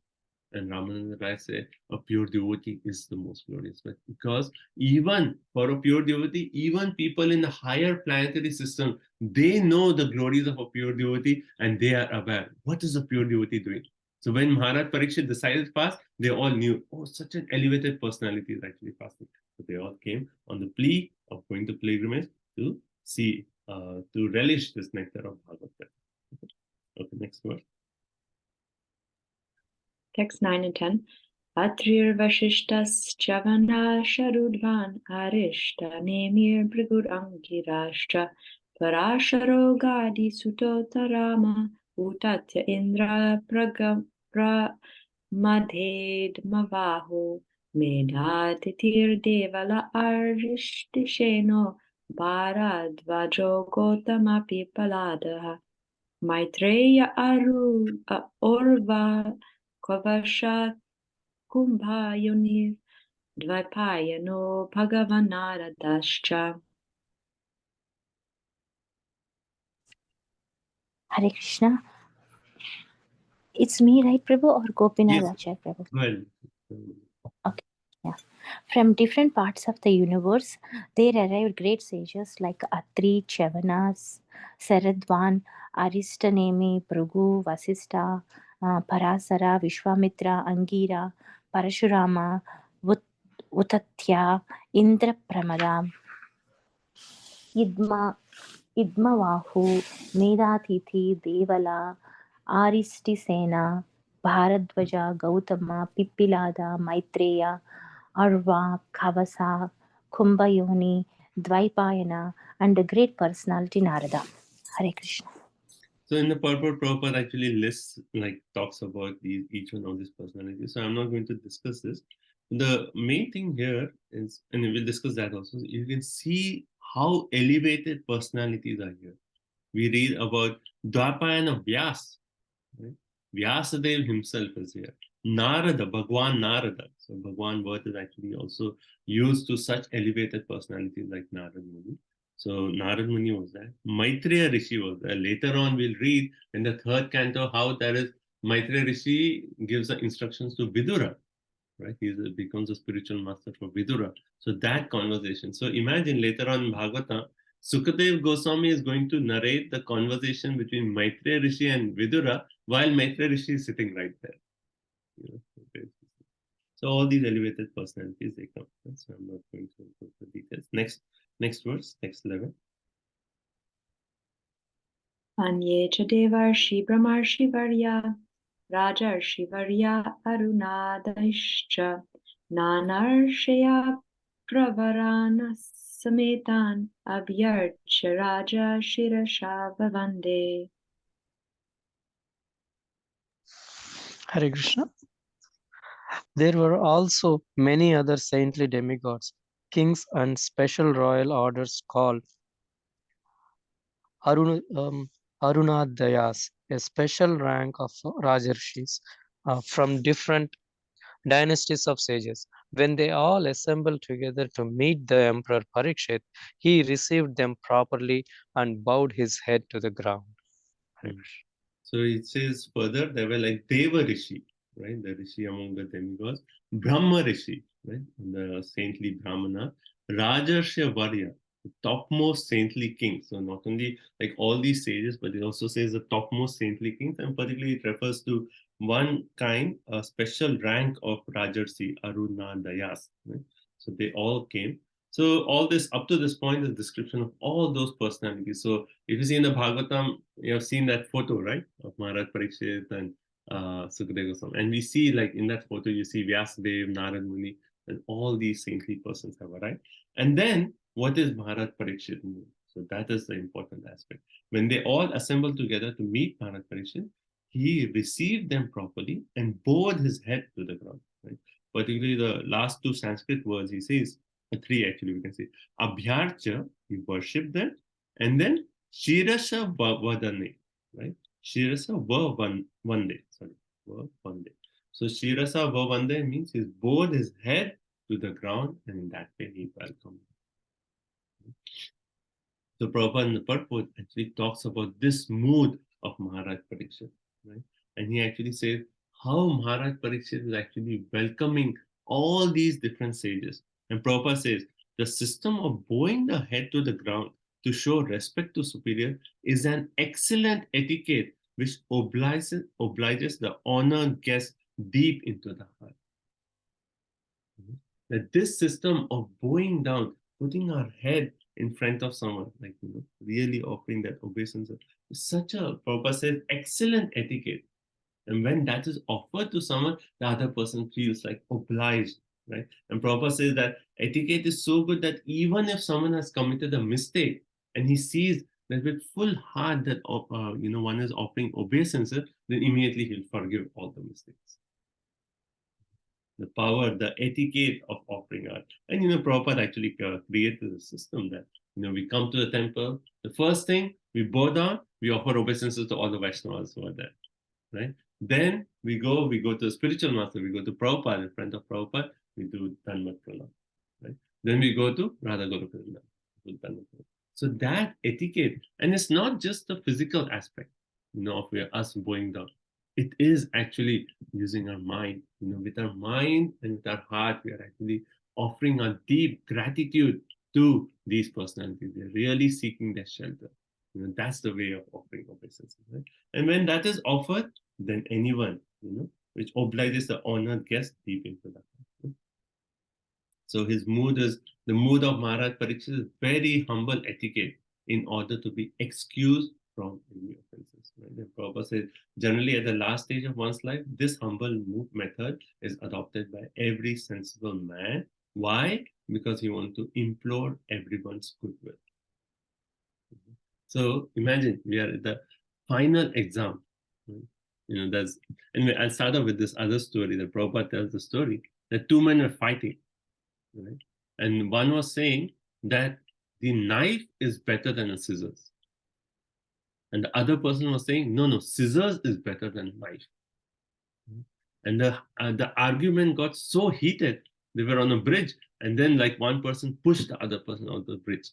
And Ramananda Rai said, a pure devotee is the most glorious. But because even for a pure devotee, even people in the higher planetary system, they know the glories of a pure devotee and they are aware. What is a pure devotee doing? So when Maharaj Parikshit decided to fast, they all knew, oh, such an elevated personality is actually fasting. So they all came on the plea of going to pilgrimage to see, to relish this nectar of Bhagavad. Okay, next verse. Text 9 and 10. Atrir Vashishtas Chavana Sharudvan Arishta Nemir Brigur Angirashtra Parasharo Gadi Sutotarama Utatya Indra Madhed Mavahu Medhatitir Devala Arishtisheno Bharadvajo Gotamapi Paladaha. Maitreya Orva Kvasha Kumbhayoni Dvaipayano Bhagavanara. Hare Krishna. It's me, right, Prabhu, or Gopinath Yes. Acharya, Prabhu? Well, Okay, yeah. From different parts of the universe, there arrived great sages like Atri, Chavanas, Saradvan, Aristanemi, Phrugu, Vasista, Parasara, Vishwamitra, Angira, Parashurama, Utatya, Indra Pramada, Idmavahu, Medatithi, Devala, Aristisena, Bharadwaja, Gautama, Pippilada, Maitreya, Arva, Kavasa, Kumbhayoni, Dvaipayana, and the great personality Narada. Hare Krishna. so in the purport, Prabhupada actually lists, talks about each one of these personalities. So I'm not going to discuss this. The main thing here is, and we'll discuss that also, you can see how elevated personalities are here. We read about Dwapayana Vyas, right? Vyasadeva himself is here. Narada, Bhagwan Narada. So Bhagwan word is actually also used to such elevated personalities like Narada Muni. So Narada Muni was there. Maitreya Rishi was there. Later on we'll read in the third canto how there is Maitreya Rishi gives the instructions to Vidura. Right? He becomes a spiritual master for Vidura. So that conversation. So imagine later on in Bhagavata, Sukadev Goswami is going to narrate the conversation between Maitreya Rishi and Vidura while Maitreya Rishi is sitting right there. So all these elevated personalities, they come. So I'm not going to go into details. Next verse, next level. Anye cha devarshi brahmarshi varya Rajarshi varya arunadaischa nanarshaya pravarana sametan abhyarcha raja shirasha vavande. Hare Krishna. There were also many other saintly demigods, kings, and special royal orders called Arunadayas, a special rank of Rajarshis from different dynasties of sages. When they all assembled together to meet the Emperor Parikshit, he received them properly and bowed his head to the ground. So it says further, they were like Deva Rishi, right? The Rishi among the demigods. Brahma Rishi, right? The saintly Brahmana. Rajarsha Varya, the topmost saintly king. So not only like all these sages, but it also says the topmost saintly kings, and particularly it refers to one kind, a special rank of Rajarsi, Arunadayas. Right? So they all came. So all this, up to this point, is a description of all those personalities. So if you see in the Bhagavatam, you have seen that photo, right, of Maharaj Parikshit and Sukadeva Goswami. And we see, like in that photo, you see Vyasadeva, Narad Muni, and all these saintly persons have arrived. And then, what is Maharaj Parikshit? So that is the important aspect. When they all assembled together to meet Maharaj Parikshit, he received them properly and bowed his head to the ground. Right? Particularly the last two Sanskrit words, he says, three actually, we can say. Abhyarcha, he worshipped them, and then Shirasa Vadane, right? Shirasa Vande, sorry, Vande. So Shirasa Vande means he bowed his head to the ground, and in that way he welcomed. So Prabhupada in the purport actually talks about this mood of Maharaj Parikshit, right? And he actually says how Maharaj Parikshit is actually welcoming all these different sages. And Prabhupada says the system of bowing the head to the ground to show respect to superior is an excellent etiquette which obliges the honored guest deep into the heart. That this system of bowing down, putting our head in front of someone, like, really offering that obeisance, is such a, Prabhupada says, excellent etiquette. And when that is offered to someone, the other person feels like obliged, right? And Prabhupada says that etiquette is so good that even if someone has committed a mistake and he sees that with full heart that one is offering obeisance, then immediately he'll forgive all the mistakes. The power, the etiquette of offering art. And Prabhupada actually created a system that we come to the temple. The first thing, We bow down, we offer obeisances to all the Vaishnavas who are there, right? Then we go to the spiritual master, we go to Prabhupada, in front of Prabhupada, we do Dhanmat Pranam, right? Then we go to Radha Gopinda. So that etiquette, and it's not just the physical aspect, of us bowing down. It is actually using our mind, with our mind and with our heart, we are actually offering a deep gratitude to these personalities. They're really seeking their shelter. That's the way of offering obeisances, right? And when that is offered, then anyone, which obliges the honored guest deep into that. So his mood is, the mood of Maharaj Parikshit is very humble etiquette in order to be excused from any offenses. Right? The Prabhupada says, generally at the last stage of one's life, this humble mood method is adopted by every sensible man. Why? Because he wants to implore everyone's goodwill. So imagine we are at the final exam. Right? Anyway, I'll start off with this other story. The Prabhupada tells the story that two men were fighting. Right? And one was saying that the knife is better than a scissors. And the other person was saying, no, scissors is better than a knife. And the argument got so heated, they were on a bridge, and then like one person pushed the other person out the bridge.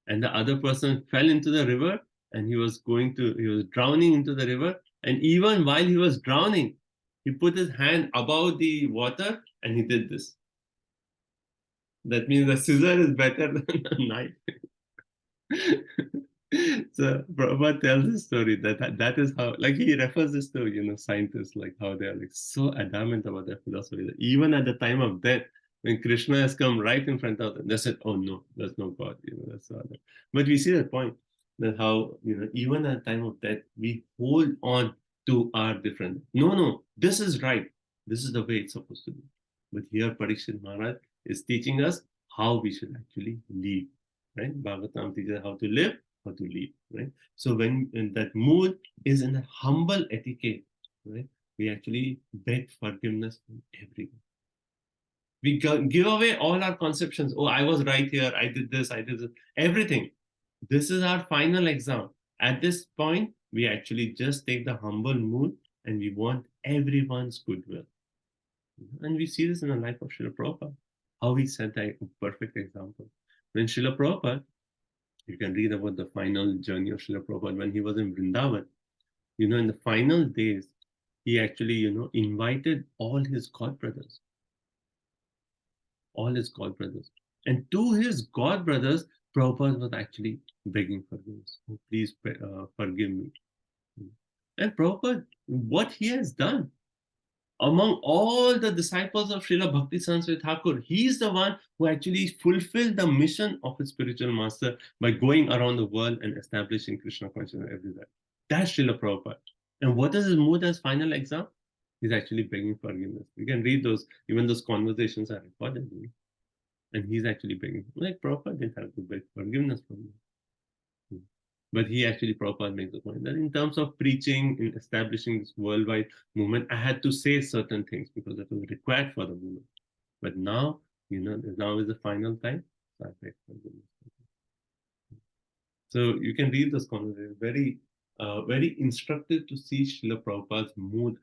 And the other person fell into the river, and he was drowning into the river. And even while he was drowning, he put his hand above the water and he did this. That means the scissor is better than a knife. So Prabhupada tells this story that is how, like he refers this to, scientists, like how they are like so adamant about their philosophy that even at the time of death, when Krishna has come right in front of them, they said, oh no, there's no God, that's the other. But we see that point, that how, even at the time of death, we hold on to our different, no, this is right. This is the way it's supposed to be. But here Parikshit Maharaj is teaching us how we should actually live, right? Bhagavatam teaches how to live, how to live, right? So when in that mood is in a humble etiquette, right? We actually beg forgiveness from everyone. We give away all our conceptions. Oh, I was right here. I did this. Everything. This is our final exam. At this point, we actually just take the humble mood and we want everyone's goodwill. And we see this in the life of Srila Prabhupada, how he set a perfect example. When Srila Prabhupada, you can read about the final journey of Srila Prabhupada when he was in Vrindavan. In the final days, he actually, invited all his god brothers. And to his god brothers, Prabhupada was actually begging forgiveness. Oh, please forgive me. And Prabhupada, what he has done, among all the disciples of Srila Bhakti Saraswati Thakur, he is the one who actually fulfilled the mission of his spiritual master by going around the world and establishing Krishna consciousness everywhere. That's Srila Prabhupada. And what is his mood as final exam? He's actually begging forgiveness. You can read those, even those conversations are recorded. And he's actually begging. Like Prabhupada didn't have to beg forgiveness from him. But he actually, Prabhupada makes the point that in terms of preaching, in establishing this worldwide movement, I had to say certain things because that was required for the movement. But now, now is the final time, so I beg forgiveness. So you can read this conversation. Very, very instructive to see Srila Prabhupada's mood,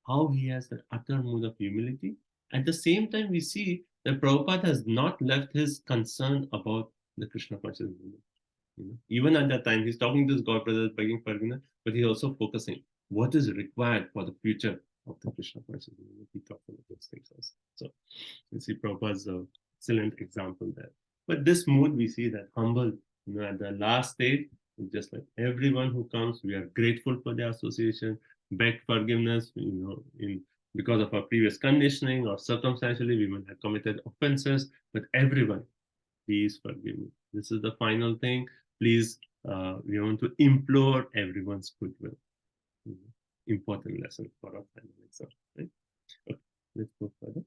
how he has that utter mood of humility. At the same time, we see that Prabhupada has not left his concern about the Krishna consciousness movement. Even at that time, he's talking to his god brothers, begging forgiveness, but he's also focusing what is required for the future of the Krishna consciousness movement. He talks about those things also. So you see Prabhupada's excellent example there. But this mood, we see that humble, at the last stage, just like everyone who comes, we are grateful for their association, beg forgiveness, because of our previous conditioning or circumstantially, we might have committed offenses, but everyone, please forgive me. This is the final thing. Please, we want to implore everyone's goodwill. Important lesson for our final exam, right? Okay, let's go further.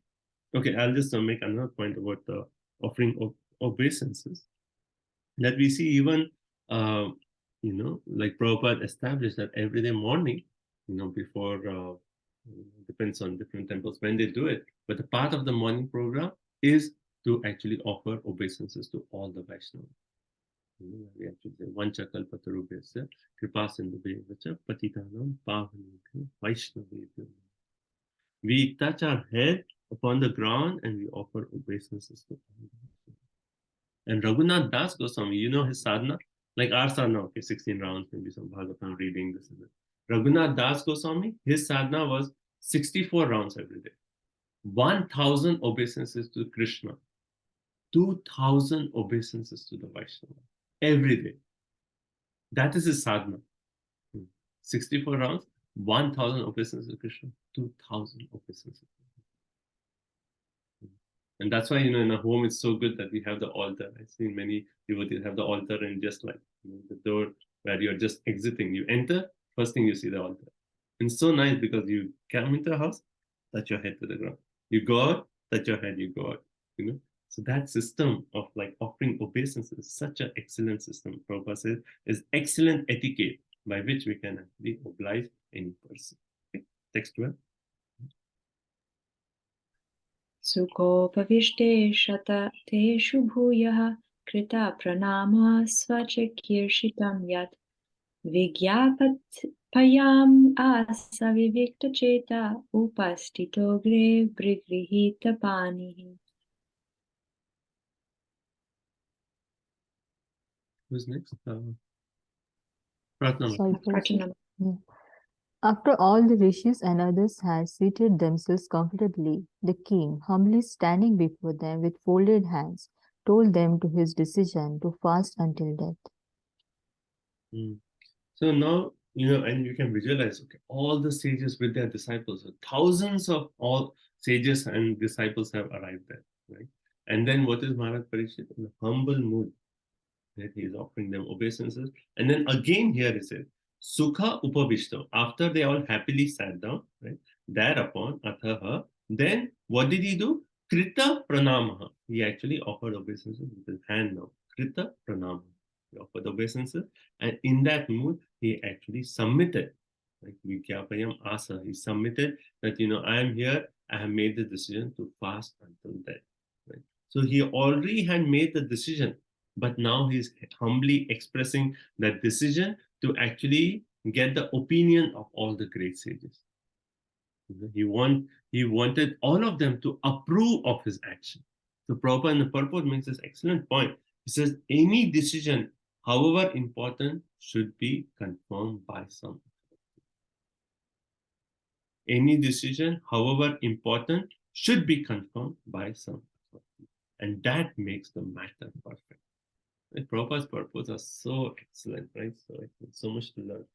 Okay, I'll just make another point about the offering of obeisances. That we see even, like Prabhupada established that every day morning, before, depends on different temples when they do it, but the part of the morning program is to actually offer obeisances to all the Vaishnavas. We actually say Vancha kalpatarubhyasya kripa sindhubheva patitanam pavanebhyo vaishnavebhyo. We touch our head upon the ground and we offer obeisances to Allah. And Raghunath Das Goswami, you know his sadhana? Like our sadhana, okay, 16 rounds, maybe some Bhagavatam reading, this and that. Raghunath Das Goswami, his sadhana was 64 rounds every day. 1,000 obeisances to Krishna. 2,000 obeisances to the Vaishnava. Every day. That is his sadhana. 64 rounds, 1,000 obeisances to Krishna, 2,000 obeisances. And that's why, in a home, it's so good that we have the altar. I've seen many devotees have the altar and just like the door where you're just exiting. You enter, first thing you see the altar. And it's so nice because you come into a house, touch your head to the ground. You go out, touch your head, you go out. So that system of like offering obeisance is such an excellent system. Prabhupada says is excellent etiquette by which we can actually oblige any person. Okay. Text 12. Sukopavishte shata teshu bhuyah krita pranama svachakirshitam yat vigyapat payam asa vivikta cheta upastito gre brigrihita panihi. Who's next? Pratnama. Sorry, Pratnama. Yeah. After all the rishis and others had seated themselves comfortably, the king, humbly standing before them with folded hands, told them to his decision to fast until death. So now, and you can visualize, okay, all the sages with their disciples, so thousands of all sages and disciples have arrived there, right? And then what is Maharaj Parikshit? In a humble mood, that he is offering them obeisances. And then again here he says, Sukha upavishto. After they all happily sat down, right? Thereupon, athaha, then what did he do? Krita pranamaha. He actually offered obeisances with his hand now. Krita pranamaha. He offered obeisances. And in that mood, he actually submitted. Like Vikyapayam asa. He submitted that, I am here. I have made the decision to fast until death. Right? So he already had made the decision. But now he's humbly expressing that decision to actually get the opinion of all the great sages. He wanted all of them to approve of his action. So Prabhupada in the purport makes this excellent point. He says, any decision, however important, should be confirmed by some. Any decision, however important, should be confirmed by some. And that makes the matter perfect. And Prabhupada's purpose are so excellent, right? So much to learn.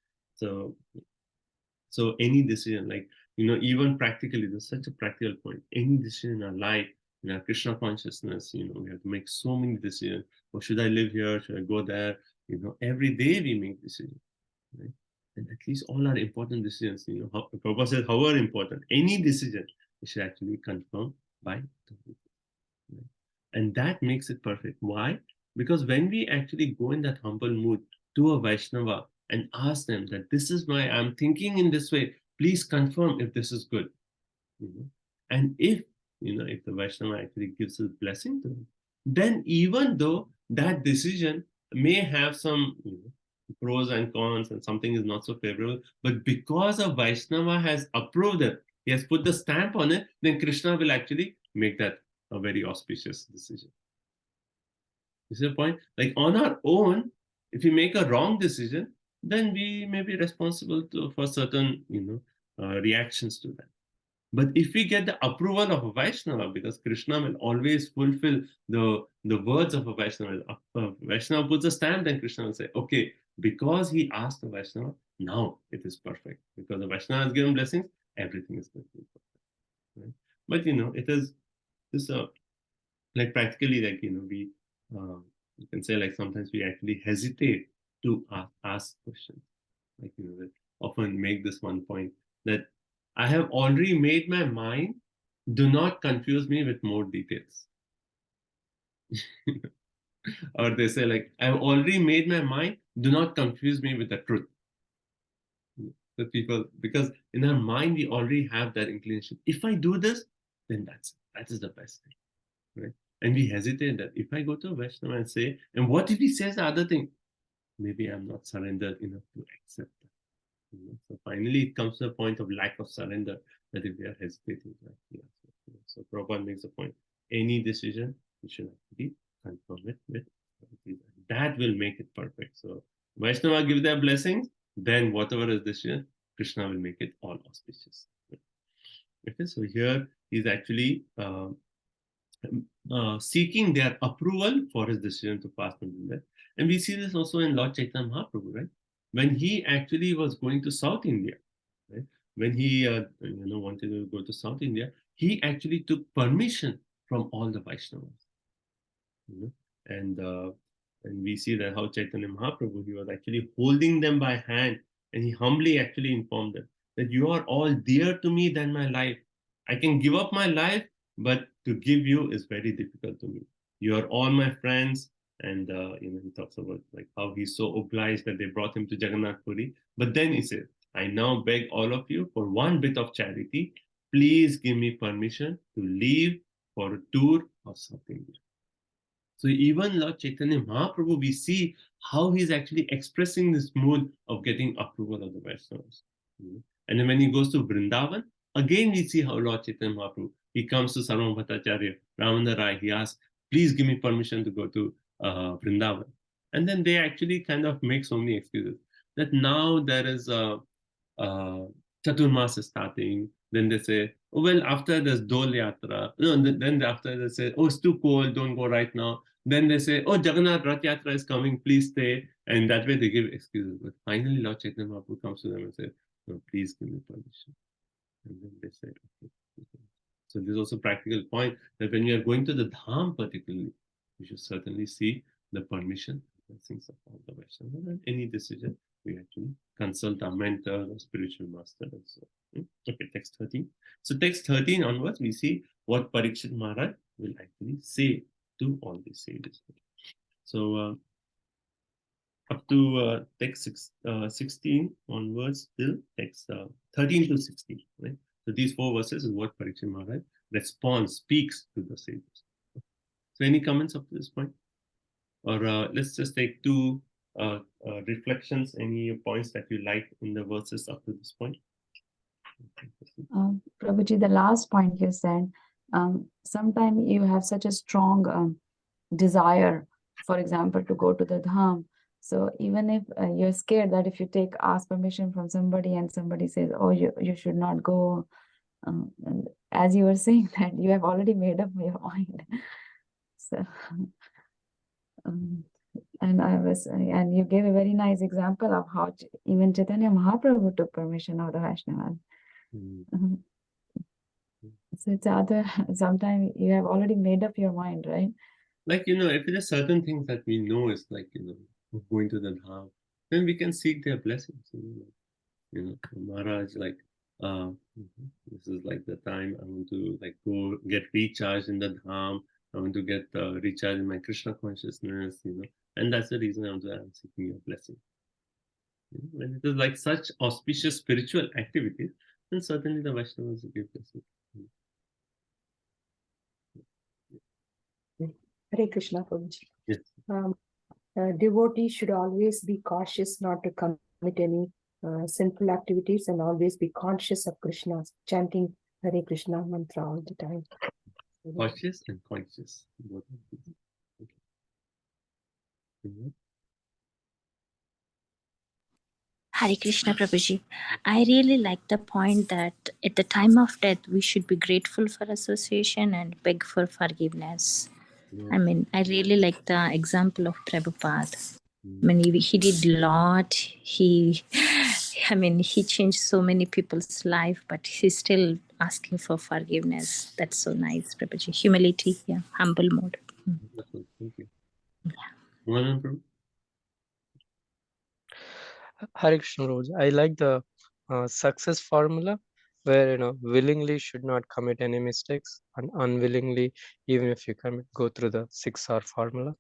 So any decision, like, even practically, there's such a practical point. Any decision in our life, in our Krishna consciousness, we have to make so many decisions. Or should I live here? Should I go there? Every day we make decisions, right? And at least all our important decisions, Prabhupada says, however important, any decision, we should actually confirm by the Guru. Right? And that makes it perfect. Why? Because when we actually go in that humble mood to a Vaishnava and ask them that this is why I'm thinking in this way, please confirm if this is good. And if the Vaishnava actually gives his blessing to him, then even though that decision may have some pros and cons and something is not so favorable, but because a Vaishnava has approved it, he has put the stamp on it, then Krishna will actually make that a very auspicious decision. You see the point? Like on our own, if we make a wrong decision, then we may be responsible for certain, reactions to that. But if we get the approval of a Vaishnava, because Krishna will always fulfill the words of a Vaishnava. Vaishnava puts a stamp, then Krishna will say, okay, because he asked the Vaishnava, now it is perfect. Because the Vaishnava has given blessings, everything is going to be perfect. Right? But it is this like practically, like we you can say, like sometimes we actually hesitate to ask questions. Like they often make this one point that I have already made my mind. Do not confuse me with more details. Or they say, like, I have already made my mind. Do not confuse me with the truth. The people, because in our mind we already have that inclination. If I do this, then that is the best thing, right? And we hesitate that if I go to a Vaishnava and say, and what if he says the other thing? Maybe I'm not surrendered enough to accept that. So finally, it comes to a point of lack of surrender that if we are hesitating, right? So Prabhupada makes a point. Any decision, you should actually confirm it with that will make it perfect. So Vaishnava give their blessings, then whatever is decision, Krishna will make it all auspicious. Okay, so here he's actually seeking their approval for his decision to fast and do that. And we see this also in Lord Chaitanya Mahaprabhu, right? When he actually was going to South India, right? When he wanted to go to South India, he actually took permission from all the Vaishnavas. And we see that how Chaitanya Mahaprabhu, he was actually holding them by hand, and he humbly actually informed them that you are all dear to me than my life. I can give up my life, but to give you is very difficult to me. You are all my friends. And he talks about like how he's so obliged that they brought him to Jagannath Puri. But then he says, I now beg all of you for one bit of charity. Please give me permission to leave for a tour of South India. So even Lord Chaitanya Mahaprabhu, we see how he's actually expressing this mood of getting approval of the Vaishnavas. And then when he goes to Vrindavan, again we see how Lord Chaitanya Mahaprabhu, he comes to Sarvabhauma Bhattacharya, Ramana Rai, he asks, please give me permission to go to Vrindavan. And then they actually kind of make so many excuses that now there is Chaturmas is starting. Then they say, oh, well, after there's Dol Yatra. Then after they say, oh, it's too cold, don't go right now. Then they say, oh, Jagannath Rath Yatra is coming, please stay. And that way they give excuses. But finally, Lord Chaitanya Mahaprabhu comes to them and says, no, please give me permission. And then they say, okay. So there's also a practical point that when you are going to the Dham particularly, you should certainly see the permission, blessings of all the Vaishnavas, and any decision we actually consult our mentor or spiritual master and so on. Okay, text 13. So text 13 onwards, we see what Parikshit Maharaj will actually say to all these sages. So up to text 16 onwards till text 13 to 16, right? So these 4 verses is what Parikshit Maharaj responds, speaks to the sages. So any comments up to this point? Or let's just take 2 reflections, any points that you like in the verses up to this point? Prabhuji, the last point you said, sometimes you have such a strong desire, for example, to go to the Dham. So even if you're scared that if you ask permission from somebody and somebody says, oh, you should not go, and as you were saying that you have already made up your mind. So, and you gave a very nice example of how even Chaitanya Mahaprabhu took permission of the Vaishnavas. So it's sometimes you have already made up your mind, right? Like, if it is certain things that we know is like, going to the Dham, then we can seek their blessings. Maharaj, like, this is like the time I want to like go get recharged in the Dham. I want to get recharged in my Krishna consciousness, and that's the reason I'm seeking your blessing. When it is like such auspicious spiritual activities, then certainly the Vaishnavas will give blessing. Hare Krishna, Prabhuji. Yes. Devotee should always be cautious not to commit any sinful activities and always be conscious of Krishna, chanting Hare Krishna mantra all the time. Cautious and conscious. Okay. Hare Krishna, Prabhuji. I really like the point that at the time of death, we should be grateful for association and beg for forgiveness. I mean, I really like the example of Prabhupada. I mean, he did a lot. He changed so many people's life, but he's still asking for forgiveness. That's so nice, Prabhuji. Humility, humble mode. Thank you. Yeah. Hare Krishna, Prabhuji. I like the success formula where willingly should not commit any mistakes, and unwillingly, even if you go through the 6R formula,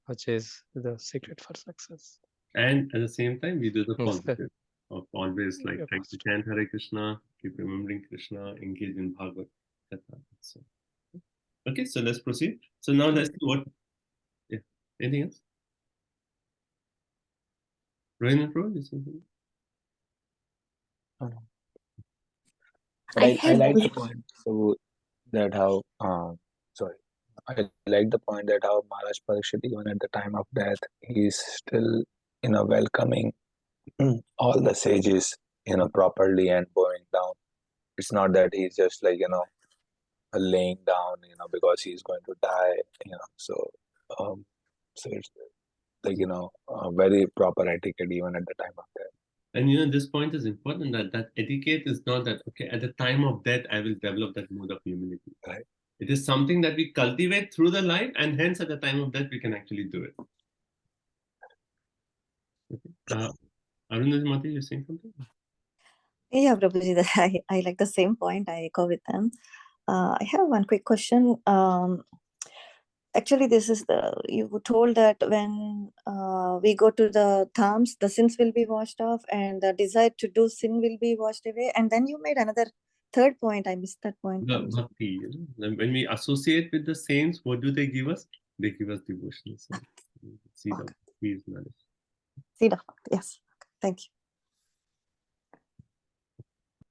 which is the secret for success. And at the same time, we do the positive of always like trying to chant Hare Krishna, keep remembering Krishna, engage in Bhagavad Gita. So, Okay, so let's proceed. So now let's see what, yeah, anything else? Rohini Pro, you something? But I like the point so that how sorry, I like the point that how Maharaj Parikshit, even at the time of death, he is still welcoming all the sages properly and bowing down. It's not that he's just like laying down because he's going to die. So so it's like a very proper etiquette even at the time of death. And this point is important, that etiquette is not that, okay, at the time of death, I will develop that mode of humility. Right. It is something that we cultivate through the life, and hence at the time of death, we can actually do it. Okay. Arundhati Mati, you're saying something? Yeah, Prabhuji, I like the same point. I echo with them. I have one quick question. Actually, this is you told that when we go to the dhams, the sins will be washed off and the desire to do sin will be washed away. And then you made another third point. I missed that point. The bhakti. When we associate with the saints, what do they give us? They give us devotion. So, seed of peace, knowledge. Seed of bhakti, yes. Thank you.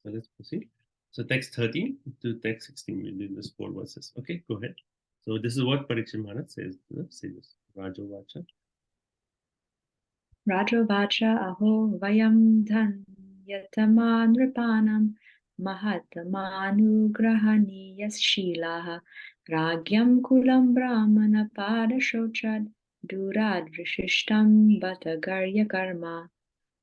So let's proceed. So text 13 to text 16, we'll do this 4 verses. Okay, go ahead. So this is what Parikshit Maharaj says to the sages. Rajo Vacha. Rajo Vacha aho vayam dhan yataman nripanam mahatamanu grahaniya shilaha ragyam kulam brahmana pada shochad durad vrishishtam batagarya karma.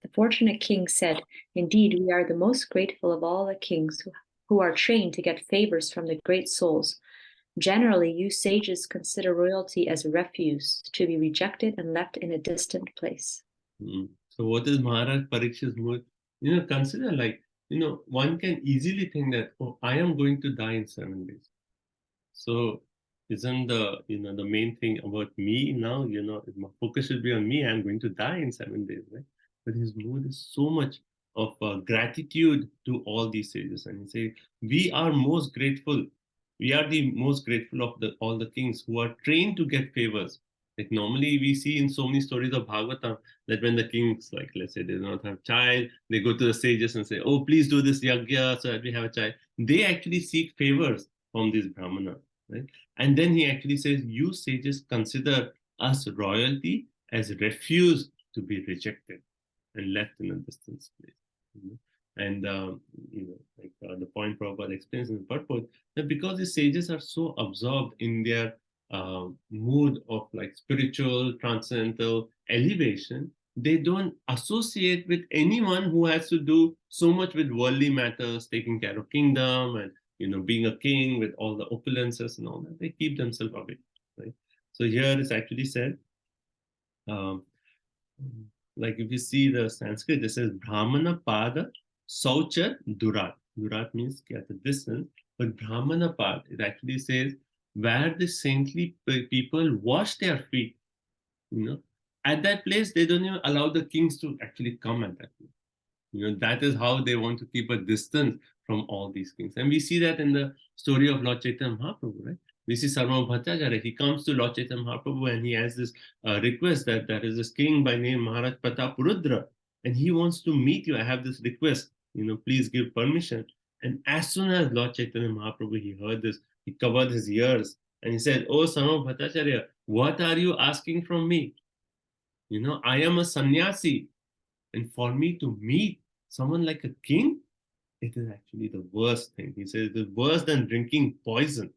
The fortunate king said, "Indeed, we are the most grateful of all the kings who are trained to get favors from the great souls. Generally, you sages consider royalty as refuse, to be rejected and left in a distant place." So what is Maharaj Parikshit's mood? Consider like, one can easily think that, oh, I am going to die in 7 days. So isn't the main thing about me now, my focus should be on me. I'm going to die in 7 days, right? But his mood is so much of gratitude to all these sages. And he says, we are most grateful. We are the most grateful of all the kings who are trained to get favors. Like normally we see in so many stories of Bhagavatam that when the kings, like let's say they do not have child, they go to the sages and say, oh, please do this yagya so that we have a child. They actually seek favors from these brahmanas, right? And then he actually says, you sages consider us royalty as refuse to be rejected and left in a distant place. And the point Prabhupada explains in the purport, that because the sages are so absorbed in their mood of like spiritual, transcendental elevation, they don't associate with anyone who has to do so much with worldly matters, taking care of kingdom and being a king with all the opulences and all that. They keep themselves away, right? So here it's actually said, like if you see the Sanskrit, it says Brahmana Pada Saucha Durat. Durat means at a distance, but Brahmana Pad, it actually says where the saintly people wash their feet. At that place, they don't even allow the kings to actually come at that place. That is how they want to keep a distance from all these kings. And we see that in the story of Lord Chaitanya Mahaprabhu, right? We see Sarvabhauma Bhattacharya, he comes to Lord Chaitanya Mahaprabhu and he has this request that there is this king by name Maharaj Pratapurudra, and he wants to meet you. I have this request, please give permission. And as soon as Lord Chaitanya Mahaprabhu, he heard this, he covered his ears and he said, oh, Sarvabhauma Bhattacharya, what are you asking from me? I am a sannyasi, and for me to meet someone like a king, it is actually the worst thing. He says it's worse than drinking poison.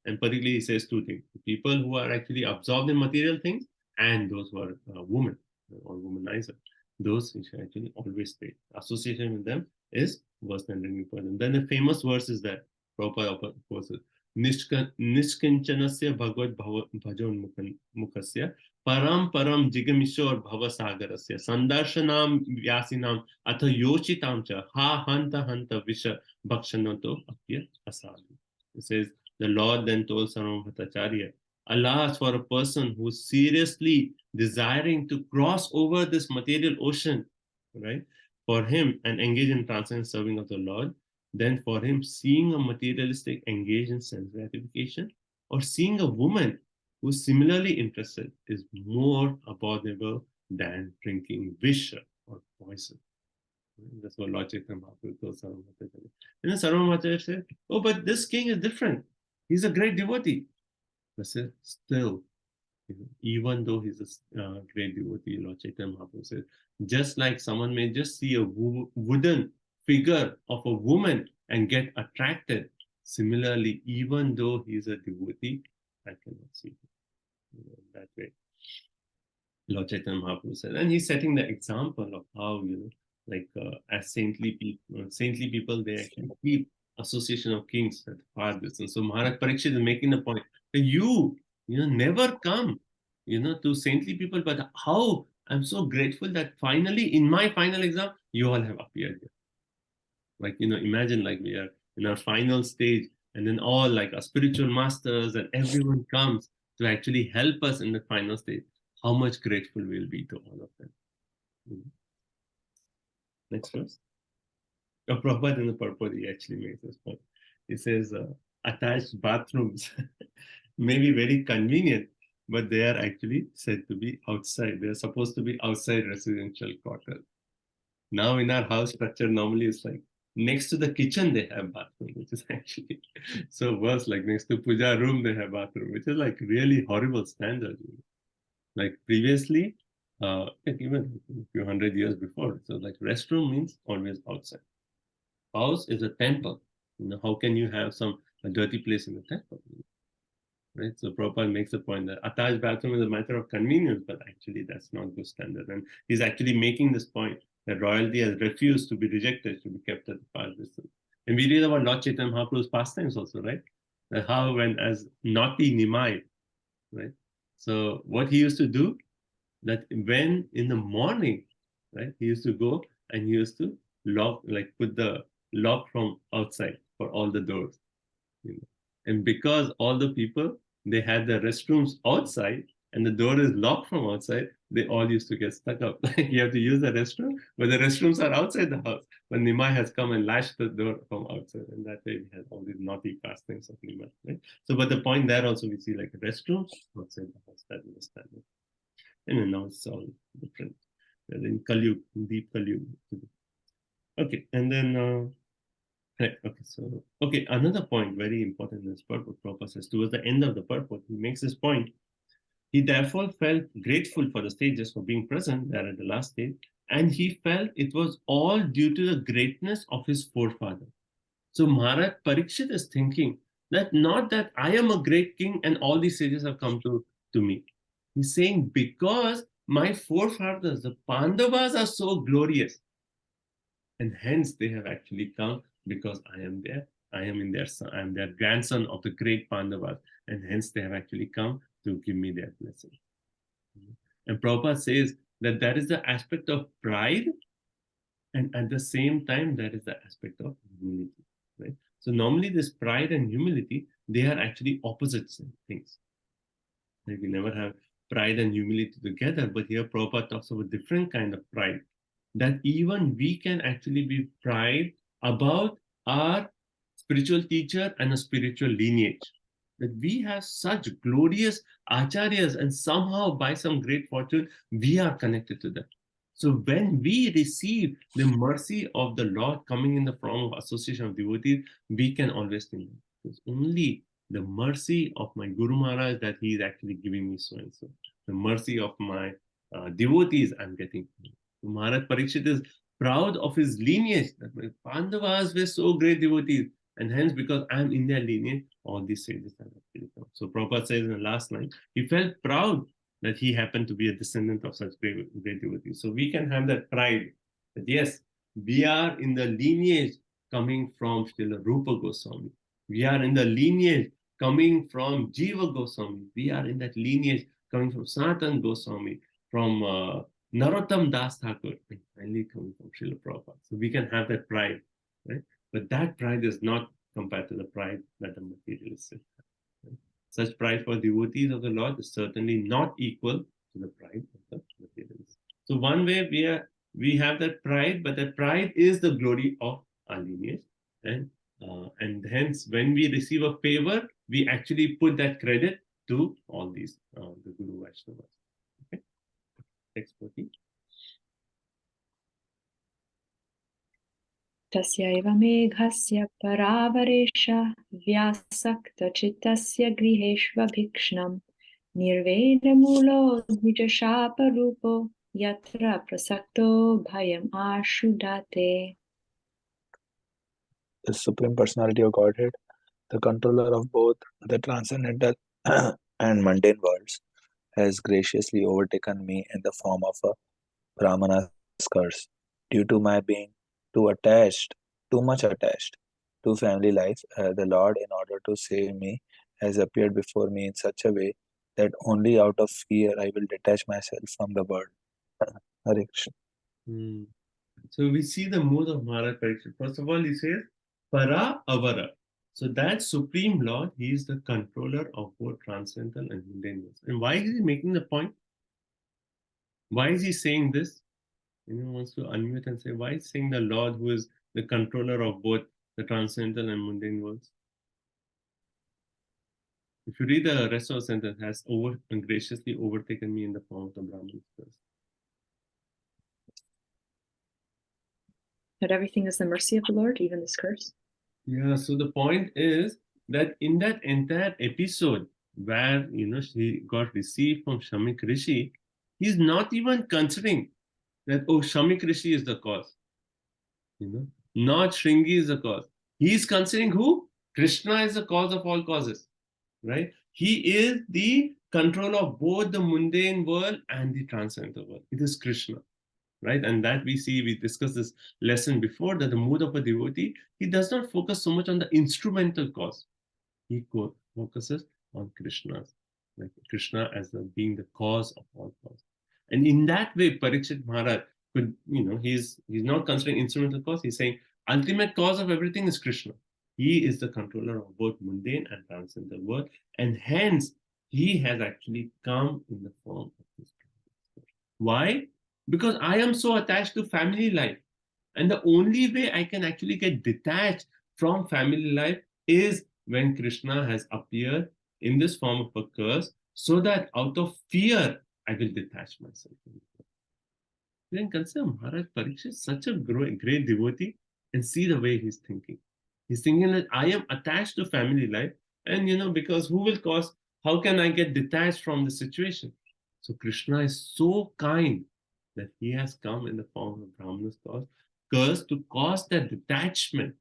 And particularly he says 2 things: people who are actually absorbed in material things and those who are women or womanizer. Those which actually always stay. Association with them is worse than drinking poison. Then the famous verse is that Prabhupada quotes, Nishkinchanasya bhagavad bhajon mukhasya param param jigamishor bhavasagarasya sandarshanam vyasinam atha yoshitam cha ha hanta hanta visha bhakshanato apya asadu. It says, the Lord then told Sarvabhauma Bhattacharya, alas, for a person who is seriously desiring to cross over this material ocean, right? For him and engage in transcendent serving of the Lord, then for him, seeing a materialistic engaged in sense gratification or seeing a woman who's similarly interested is more abominable than drinking visha or poison. That's what Lord Chaitanya Mahaprabhu told Sarvabhauma. And then Sarvabhauma said, oh, but this king is different. He's a great devotee. But still, even though he's a great devotee, Lord Chaitanya Mahaprabhu said, just like someone may just see a wooden figure of a woman and get attracted, similarly, even though he's a devotee, I cannot see him that way. Lord Chaitanya Mahaprabhu said, and he's setting the example of how, as saintly people, they actually keep association of kings at far distance. So Maharaj Parikshit is making the point that you never come, to saintly people, but how I'm so grateful that finally, in my final exam, you all have appeared here. Imagine we are in our final stage, and then all our spiritual masters and everyone comes to actually help us in the final stage. How much grateful we'll be to all of them. Next verse. Prabhupada in the purport, he actually makes this point. He says, attached bathrooms may be very convenient, but they are actually said to be outside. They are supposed to be outside residential quarters. Now in our house structure, normally it's next to the kitchen they have bathroom, which is actually so worse. Next to puja room they have bathroom, which is really horrible standard. Previously, even a few hundred years before, so restroom means always outside. House is a temple. How can you have a dirty place in the temple? Right? So Prabhupada makes the point that attached bathroom is a matter of convenience, but actually that's not the standard. And he's actually making this point that royalty has refused to be rejected, to be kept at the far distance. And we read about Lord Chaitanya Mahaprabhu's pastimes also, right? That how when as naughty Nimai, right? So what he used to do, that when in the morning, right, he used to go and he used to lock, put the lock from outside for all the doors. And because all the people, they had the restrooms outside and the door is locked from outside, they all used to get stuck up. You have to use the restroom, but the restrooms are outside the house. But Nimai has come and lashed the door from outside, and that way we had all these naughty pastimes of Nimai. Right? So, but the point there also we see restrooms outside the house. That is the standard. And now it's all different. And in Kali, deep Kali. Okay, and then another point very important in this purport. Prabhupada says towards the end of the purport, he makes this point. He therefore felt grateful for the stages for being present there at the last stage, and he felt it was all due to the greatness of his forefather. So Maharaj Parikshit is thinking that not that I am a great king and all these sages have come to me. He's saying because my forefathers, the Pandavas, are so glorious, and hence they have actually come because I am there. I am their grandson of the great Pandavas, and hence they have actually come to give me their blessing. And Prabhupada says that is the aspect of pride, and at the same time, that is the aspect of humility. Right? So normally this pride and humility, they are actually opposite things. We never have pride and humility together, but here Prabhupada talks of a different kind of pride, that even we can actually be proud about our spiritual teacher and a spiritual lineage. That we have such glorious acharyas, and somehow by some great fortune, we are connected to them. So when we receive the mercy of the Lord coming in the form of association of devotees, we can always think, it's only the mercy of my Guru Maharaj that he is actually giving me so and so. The mercy of my devotees I'm getting. Maharaj Parikshit is proud of his lineage, that my Pandavas were so great devotees, and hence because I'm in their lineage, all these sages have actually come. So Prabhupada says in the last line, he felt proud that he happened to be a descendant of such great devotees. So we can have that pride that yes, we are in the lineage coming from Srila Rupa Goswami. We are in the lineage coming from Jiva Goswami. We are in that lineage coming from Sanatan Goswami, from Narottam Das Thakur, and finally coming from Srila Prabhupada. So we can have that pride, right? But that pride is not compared to the pride that the materialists have. Right? Such pride for devotees of the Lord is certainly not equal to the pride of the materialists. So one way we have that pride, but that pride is the glory of our lineage. And hence, when we receive a favor, we actually put that credit to all these, the Guru Vaishnavas. Okay, next 14. Tasyaiva meghasya paravaresha vyasakta chittasya griheshva bhikshnam nirvedamulo dvijashapa rupo yatra prasakto bhayam ashudate. The Supreme Personality of Godhead, the controller of both the transcendental and mundane worlds, has graciously overtaken me in the form of a Brahmana's curse. Due to my being too much attached to family life, the Lord, in order to save me, has appeared before me in such a way that only out of fear I will detach myself from the world. Hare Krishna. So we see the mood of Maharaj Parikshit. First of all, he says, Para Avara. So that Supreme Lord, he is the controller of both transcendental and mundane worlds. And why is he making the point? Why is he saying this? Anyone wants to unmute and say, why is he saying the Lord who is the controller of both the transcendental and mundane worlds? If you read the rest of the sentence, has graciously overtaken me in the form of the Brahman's curse. That everything is the mercy of the Lord, even this curse. Yeah, so the point is that in that entire episode where, she got received from Shamik Rishi, he's not even considering that, oh, Shamik Rishi is the cause. Not Shringi is the cause. He's considering who? Krishna is the cause of all causes, right? He is the controller of both the mundane world and the transcendental world. It is Krishna. Right, and that we discussed this lesson before, that the mood of a devotee, he does not focus so much on the instrumental cause. He focuses on Krishna's, like Krishna as being the cause of all cause. And in that way, Parikshit Maharaj could, he's not considering instrumental cause. He's saying ultimate cause of everything is Krishna. He is the controller of both mundane and transcendental world, and hence he has actually come in the form of this. Why? Because I am so attached to family life. And the only way I can actually get detached from family life is when Krishna has appeared in this form of a curse, so that out of fear, I will detach myself. You can consider Maharaj Parikshit such a great devotee and see the way he's thinking. He's thinking that I am attached to family life, and because who will cause, how can I get detached from the situation? So Krishna is so kind that he has come in the form of Brahmana's curse to cause that detachment,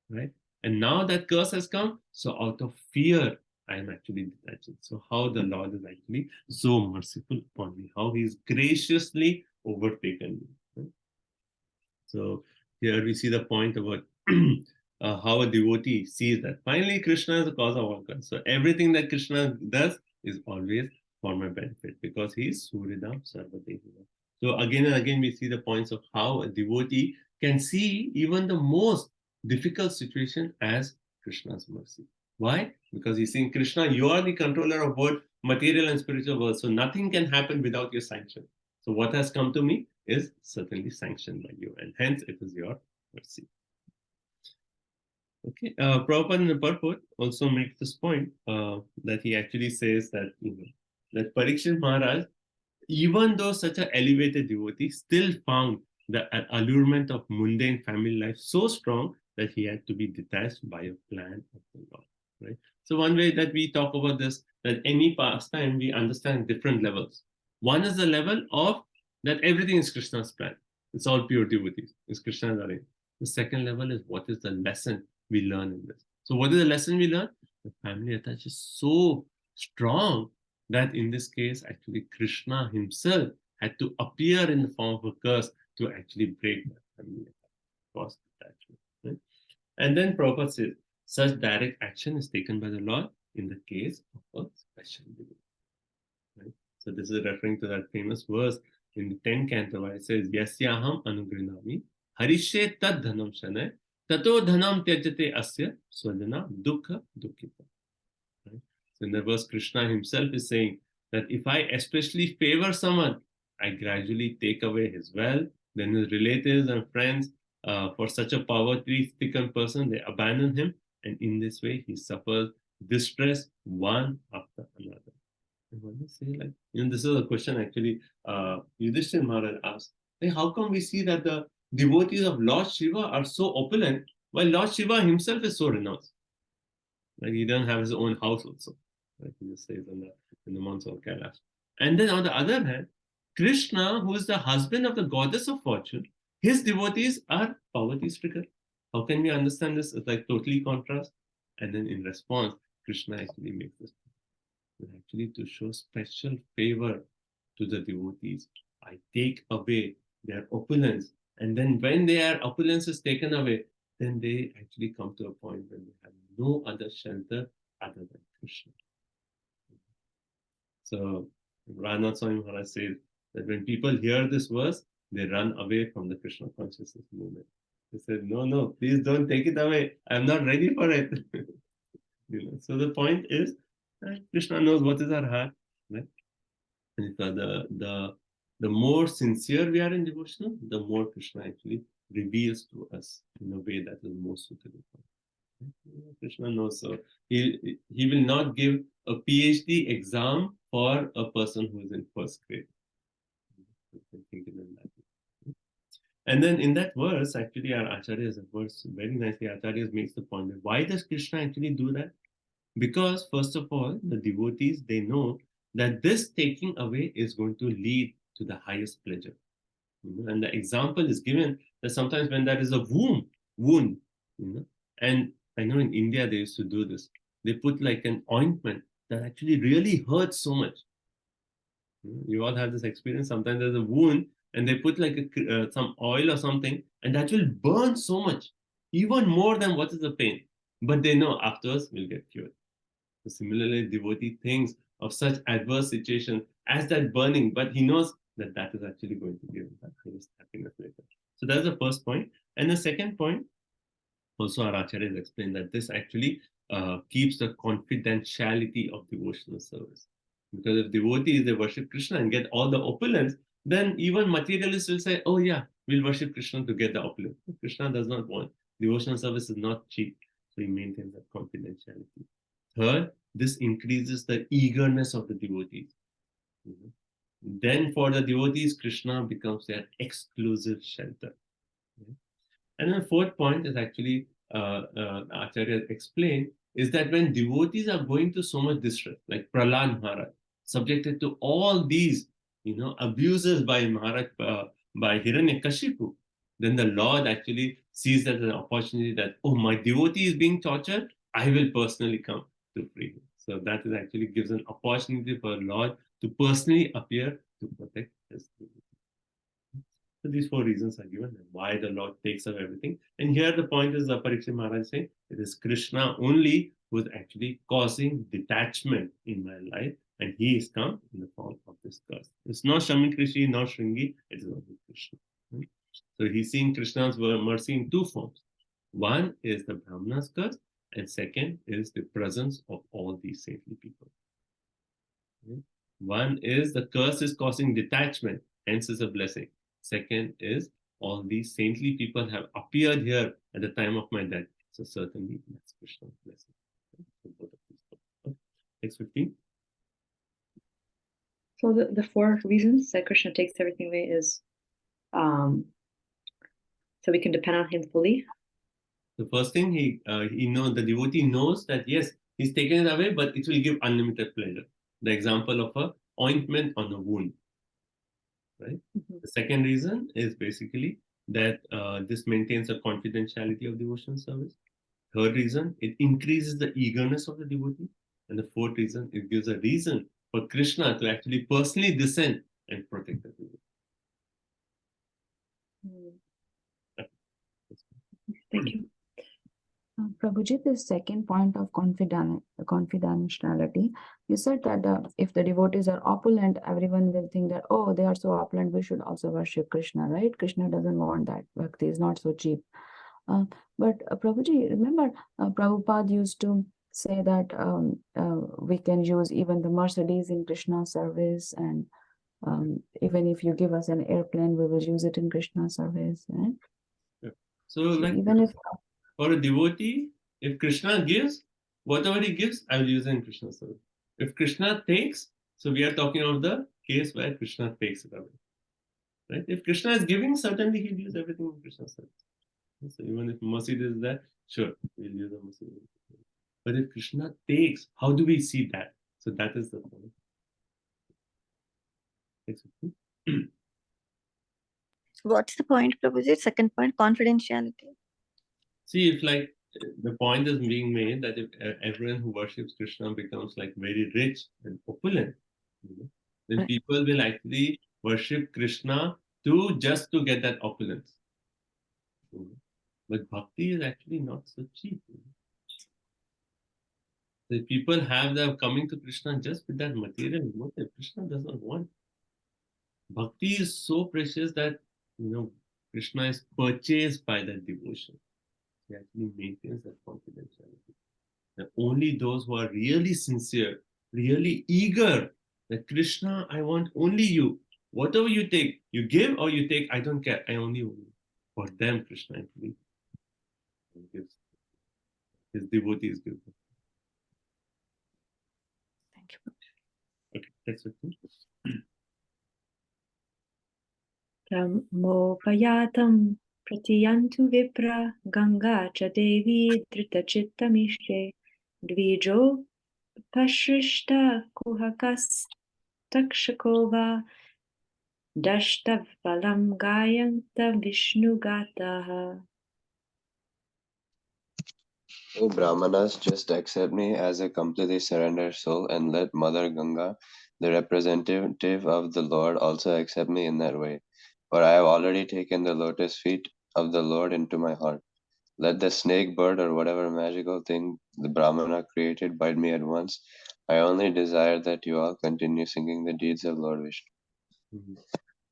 right? And now that curse has come, so out of fear, I am actually detaching. So how the Lord is actually so merciful upon me, how he's graciously overtaken me. Right? So here we see the point about how a devotee sees that finally Krishna is the cause of all curse. So everything that Krishna does is always for my benefit, because he is Suridam Sarvadehi. So again and again, we see the points of how a devotee can see even the most difficult situation as Krishna's mercy. Why? Because he's saying, Krishna, you are the controller of both material and spiritual world, so nothing can happen without your sanction. So what has come to me is certainly sanctioned by you, and hence it is your mercy. Okay, Prabhupada in the purport also makes this point that he actually says that, that Parikshit Maharaj, even though such an elevated devotee, still found the allurement of mundane family life so strong that he had to be detached by a plan of the Lord. Right? So one way that we talk about this, that any pastime we understand different levels. One is the level of that everything is Krishna's plan. It's all pure devotees. It's Krishna's arrangement. The second level is what is the lesson we learn in this. So what is the lesson we learn? The family attachment is so strong that in this case, actually Krishna himself had to appear in the form of a curse to actually break that family attachment. Right? And then Prabhupada says, such direct action is taken by the Lord in the case of a special devotee. Right? So this is referring to that famous verse in the 10th canto where it says, Yasyaham anugrinami harishe tad dhanam shanay tato dhanam tyajate asya swajana dukkha dukkita. Right? So in the verse, Krishna himself is saying that if I especially favor someone, I gradually take away his wealth, then his relatives and friends for such a poverty-stricken person, they abandon him, and in this way, he suffers distress one after another. I want to say, like, this is a question actually Yudhishthira Maharaj asked. Like, how come we see that the devotees of Lord Shiva are so opulent, while Lord Shiva himself is so renounced? Like, he doesn't have his own house also. Like he just says in the months of Kailash. And then on the other hand, Krishna, who is the husband of the goddess of fortune, his devotees are poverty-stricken. How can we understand this? It's like totally contrast. And then in response, Krishna actually makes this actually to show special favor to the devotees. I take away their opulence, and then when their opulence is taken away, then they actually come to a point when they have no other shelter other than Krishna. So Radhanath Swami Maharaj says that when people hear this verse, they run away from the Krishna consciousness movement. They said, no, please don't take it away. I'm not ready for it. So the point is that Krishna knows what is our heart, right? And the more sincere we are in devotion, the more Krishna actually reveals to us in a way that is more suitable for us. Krishna knows, so he will not give a PhD exam for a person who is in first grade. And then in that verse, actually, our Acharyas, verse very nicely, Acharyas makes the point that why does Krishna actually do that? Because first of all, the devotees, they know that this taking away is going to lead to the highest pleasure. And the example is given that sometimes when there is a wound, and I know in India they used to do this. They put like an ointment that actually really hurts so much. You all have this experience. Sometimes there's a wound and they put like some oil or something, and that will burn so much, even more than what is the pain. But they know afterwards we'll get cured. So similarly, devotee thinks of such adverse situation as that burning, but he knows that that is actually going to give him that highest happiness later. So that's the first point. And the second point, also our Acharyas explained that this actually keeps the confidentiality of devotional service. Because if devotees, they worship Krishna and get all the opulence, then even materialists will say, oh yeah, we'll worship Krishna to get the opulence. Krishna does not want. Devotional service is not cheap. So he maintains that confidentiality. Third, this increases the eagerness of the devotees. Then for the devotees, Krishna becomes their exclusive shelter. And the fourth point is actually, Acharya explained, is that when devotees are going through so much distress, like Prahlad Maharaj, subjected to all these, abuses by Maharaj, by Hiranyakashipu, then the Lord actually sees that as an opportunity that, oh, my devotee is being tortured, I will personally come to free him. So that is actually gives an opportunity for Lord to personally appear to protect his devotee. So these four reasons are given why the Lord takes away everything. And here the point is Parikshit Maharaj saying it is Krishna only who is actually causing detachment in my life, and he is come in the form of this curse. It's not Shamikrishi, not Shringi, it is only Krishna. So he's seeing Krishna's mercy in two forms. One is the Brahmana's curse, and second is the presence of all these saintly people. One is the curse is causing detachment, hence is a blessing. Second is all these saintly people have appeared here at the time of my death. So certainly that's Krishna's blessing. So both of these. Okay. Next 15. So the four reasons that Krishna takes everything away is so we can depend on him fully. The first thing he knows, the devotee knows that yes, he's taken it away, but it will give unlimited pleasure. The example of a ointment on a wound. Right. The second reason is basically that this maintains a confidentiality of devotional service. Third reason, it increases the eagerness of the devotee. And the fourth reason, it gives a reason for Krishna to actually personally descend and protect the devotee. Thank you. Prabhuji, the second point of confidentiality, you said that if the devotees are opulent, everyone will think that, oh, they are so opulent, we should also worship Krishna, right? Krishna doesn't want that. Bhakti is not so cheap. But Prabhuji, remember, Prabhupada used to say that we can use even the Mercedes in Krishna service, and even if you give us an airplane, we will use it in Krishna service, right? So like even if for a devotee, if Krishna gives, whatever he gives, I will use it in Krishna's service. If Krishna takes, so we are talking of the case where Krishna takes it away. Right? If Krishna is giving, certainly he'll use everything in Krishna's service. So even if mercy is there, sure, we'll use the mercy. But if Krishna takes, how do we see that? So that is the point. What's the point, Prabhuji? Second point, confidentiality. See, if like the point is being made that if everyone who worships Krishna becomes like very rich and opulent, then Right. people will actually worship Krishna just to get that opulence. But bhakti is actually not so cheap. The people have them coming to Krishna just with that material motive. Krishna does not want. Bhakti is so precious that Krishna is purchased by that devotion. He actually maintains that confidentiality. And only those who are really sincere, really eager, that Krishna, I want only you. Whatever you take, you give or you take, I don't care. I only want you. For them, Krishna actually gives. His devotees give. Thank you. Okay, that's it. Mopayatam pratiyantu vipra ganga cha devi dhritachittamishe dvijo pashrishta kuhakas takshakova dashta valam gayanta vishnu gataha. O Brahmanas, just accept me as a completely surrendered soul and let Mother Ganga, the representative of the Lord, also accept me in that way. For I have already taken the lotus feet of the Lord into my heart. Let the snake, bird, or whatever magical thing the Brahmana created bite me at once. I only desire that you all continue singing the deeds of Lord Vishnu.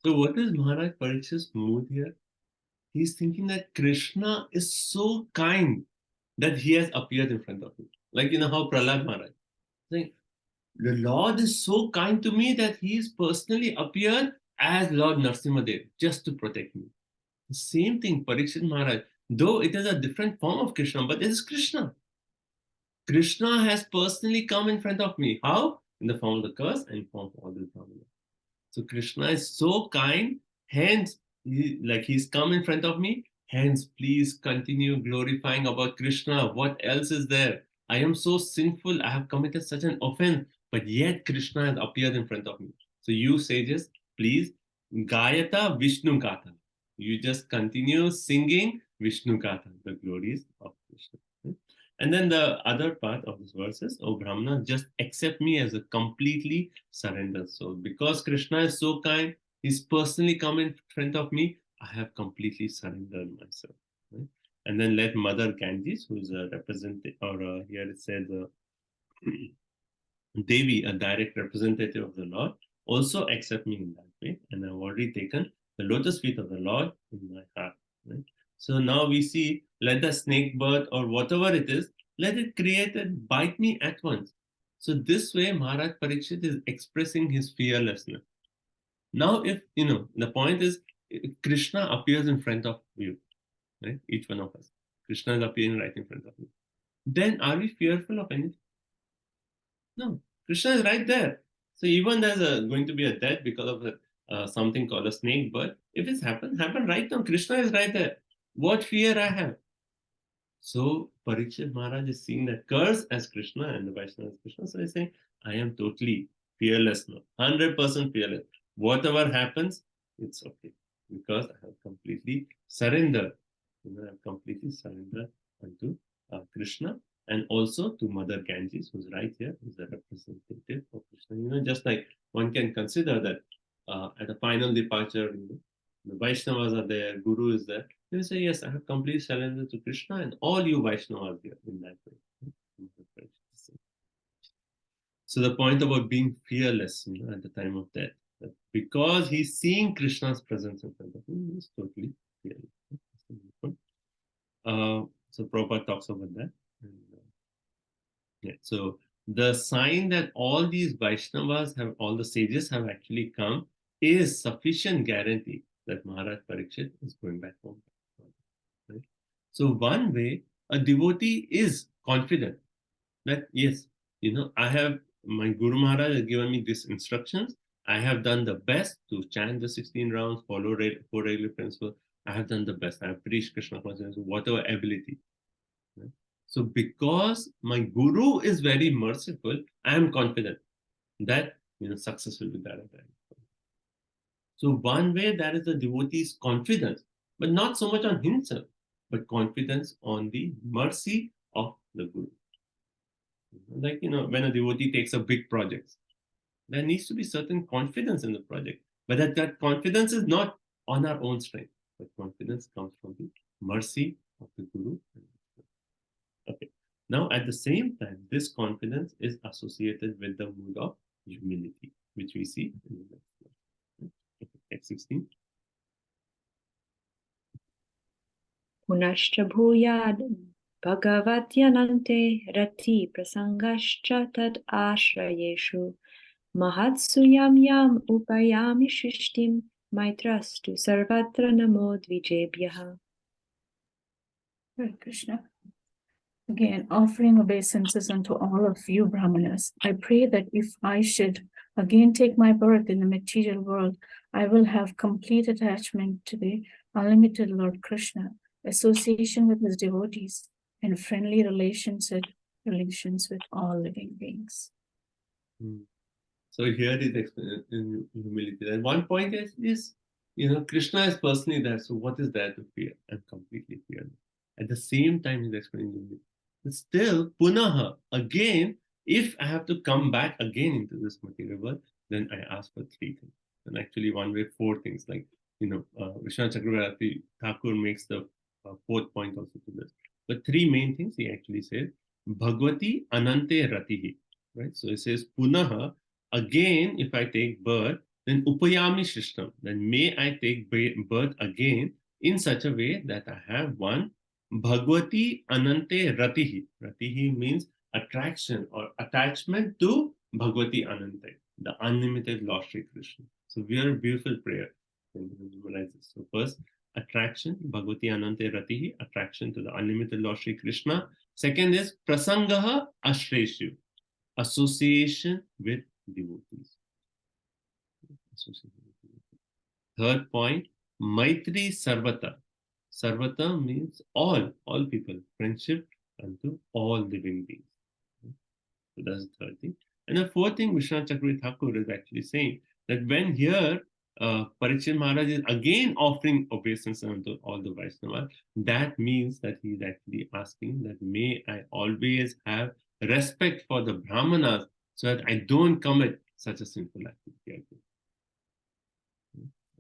So what is Maharaj Parikshit's mood here? He's thinking that Krishna is so kind that he has appeared in front of him. Like how Prahlad Maharaj saying, the Lord is so kind to me that he is personally appeared as Lord Narasimhadev just to protect me. The same thing, Parikshit Maharaj, though it is a different form of Krishna, but it is Krishna. Krishna has personally come in front of me. How? In the form of the curse and in form of all the Brahmanas. So Krishna is so kind, hence, he's come in front of me, hence please continue glorifying about Krishna. What else is there? I am so sinful, I have committed such an offense, but yet Krishna has appeared in front of me. So you sages, please, Gayata Vishnu Gatha. You just continue singing Vishnu Gatha, the glories of Krishna. And then the other part of this verse is, oh Brahmana, just accept me as a completely surrendered soul. Because Krishna is so kind, he's personally come in front of me, I have completely surrendered myself. Right? And then let Mother Ganges, who is a representative, or here it says Devi, a direct representative of the Lord, also accept me in that way. And I've already taken the lotus feet of the Lord in my heart. Right? So now we see, let the snake bird or whatever it is, let it create and bite me at once. So this way, Maharaj Parikshit is expressing his fearlessness. Now, if, the point is, Krishna appears in front of you, right? Each one of us. Krishna is appearing right in front of you. Then are we fearful of anything? No, Krishna is right there. So even there's going to be a death because of something called a snake bird, if it's happened right now. Krishna is right there. What fear I have? So Parikshit Maharaj is seeing the curse as Krishna and the Vaishnava as Krishna. So he's saying, I am totally fearless now, 100% fearless. Whatever happens, it's okay. Because I have completely surrendered. I have completely surrendered unto Krishna and also to Mother Ganges, who's right here, who's the representative of Krishna. Just like one can consider that at the final departure, the Vaishnavas are there, Guru is there. They will say, yes, I have complete surrender to Krishna and all you Vaishnavas here in that way. So the point about being fearless at the time of death, that because he's seeing Krishna's presence in front of him, he's totally fearless. So Prabhupada talks about that. And, so the sign that all these Vaishnavas have, all the sages have actually come is sufficient guarantee that Maharaj Parikshit is going back home. Right? So one way a devotee is confident that yes, I have, my Guru Maharaj has given me these instructions. I have done the best to chant the 16 rounds, follow four regular principles. I have done the best. I have preached Krishna consciousness, whatever ability. Right? So because my Guru is very merciful, I am confident that success will be there at the end. So one way that is the devotee's confidence, but not so much on himself, but confidence on the mercy of the Guru. Like, when a devotee takes a big project, there needs to be certain confidence in the project, but that confidence is not on our own strength, but confidence comes from the mercy of the Guru. Okay. Now, at the same time, this confidence is associated with the mood of humility, which we see in the next one. Okay, text 16. Punashcha bhuyad bhagavatyanante rati prasangascha tad ashrayeshu mahatsu yam yam upayami shishtim maitrastu sarvatra namo dvijebhyaha. Hare Krishna. Again, offering obeisances unto all of you Brahmanas, I pray that if I should again take my birth in the material world, I will have complete attachment to the unlimited Lord Krishna, association with his devotees, and friendly relations with all living beings. So here is in humility. And one point is Krishna is personally there. So what is there to fear? I'm completely fearless. At the same time, he's explaining humility. But still, punaha, again, if I have to come back again into this material world, then I ask for three things. And actually, one way, four things. Like, Vishwanath Chakravarti Thakur makes the fourth point also to this. But three main things he actually says. Bhagwati Anante Ratihi. Right? So he says, punaha, again, if I take birth, then upayami shishtam. Then may I take birth again in such a way that I have one Bhagwati Anante Ratihi. Ratihi means attraction or attachment to Bhagwati Anante, the unlimited Lord Sri Krishna. So very beautiful prayer. So first, attraction, Bhagwati Anante Ratihi, attraction to the unlimited Lord Sri Krishna. Second is Prasangaha Ashreshu, association with devotees. Third point, Maitri Sarvata. Sarvata means all people, friendship unto all living beings. So that's the third thing. And the fourth thing, Vishwanath Chakravarti Thakur is actually saying that when here Parikshit Maharaj is again offering obeisance unto all the Vaishnavas, that means that he is actually asking that may I always have respect for the Brahmanas so that I don't commit such a sinful activity.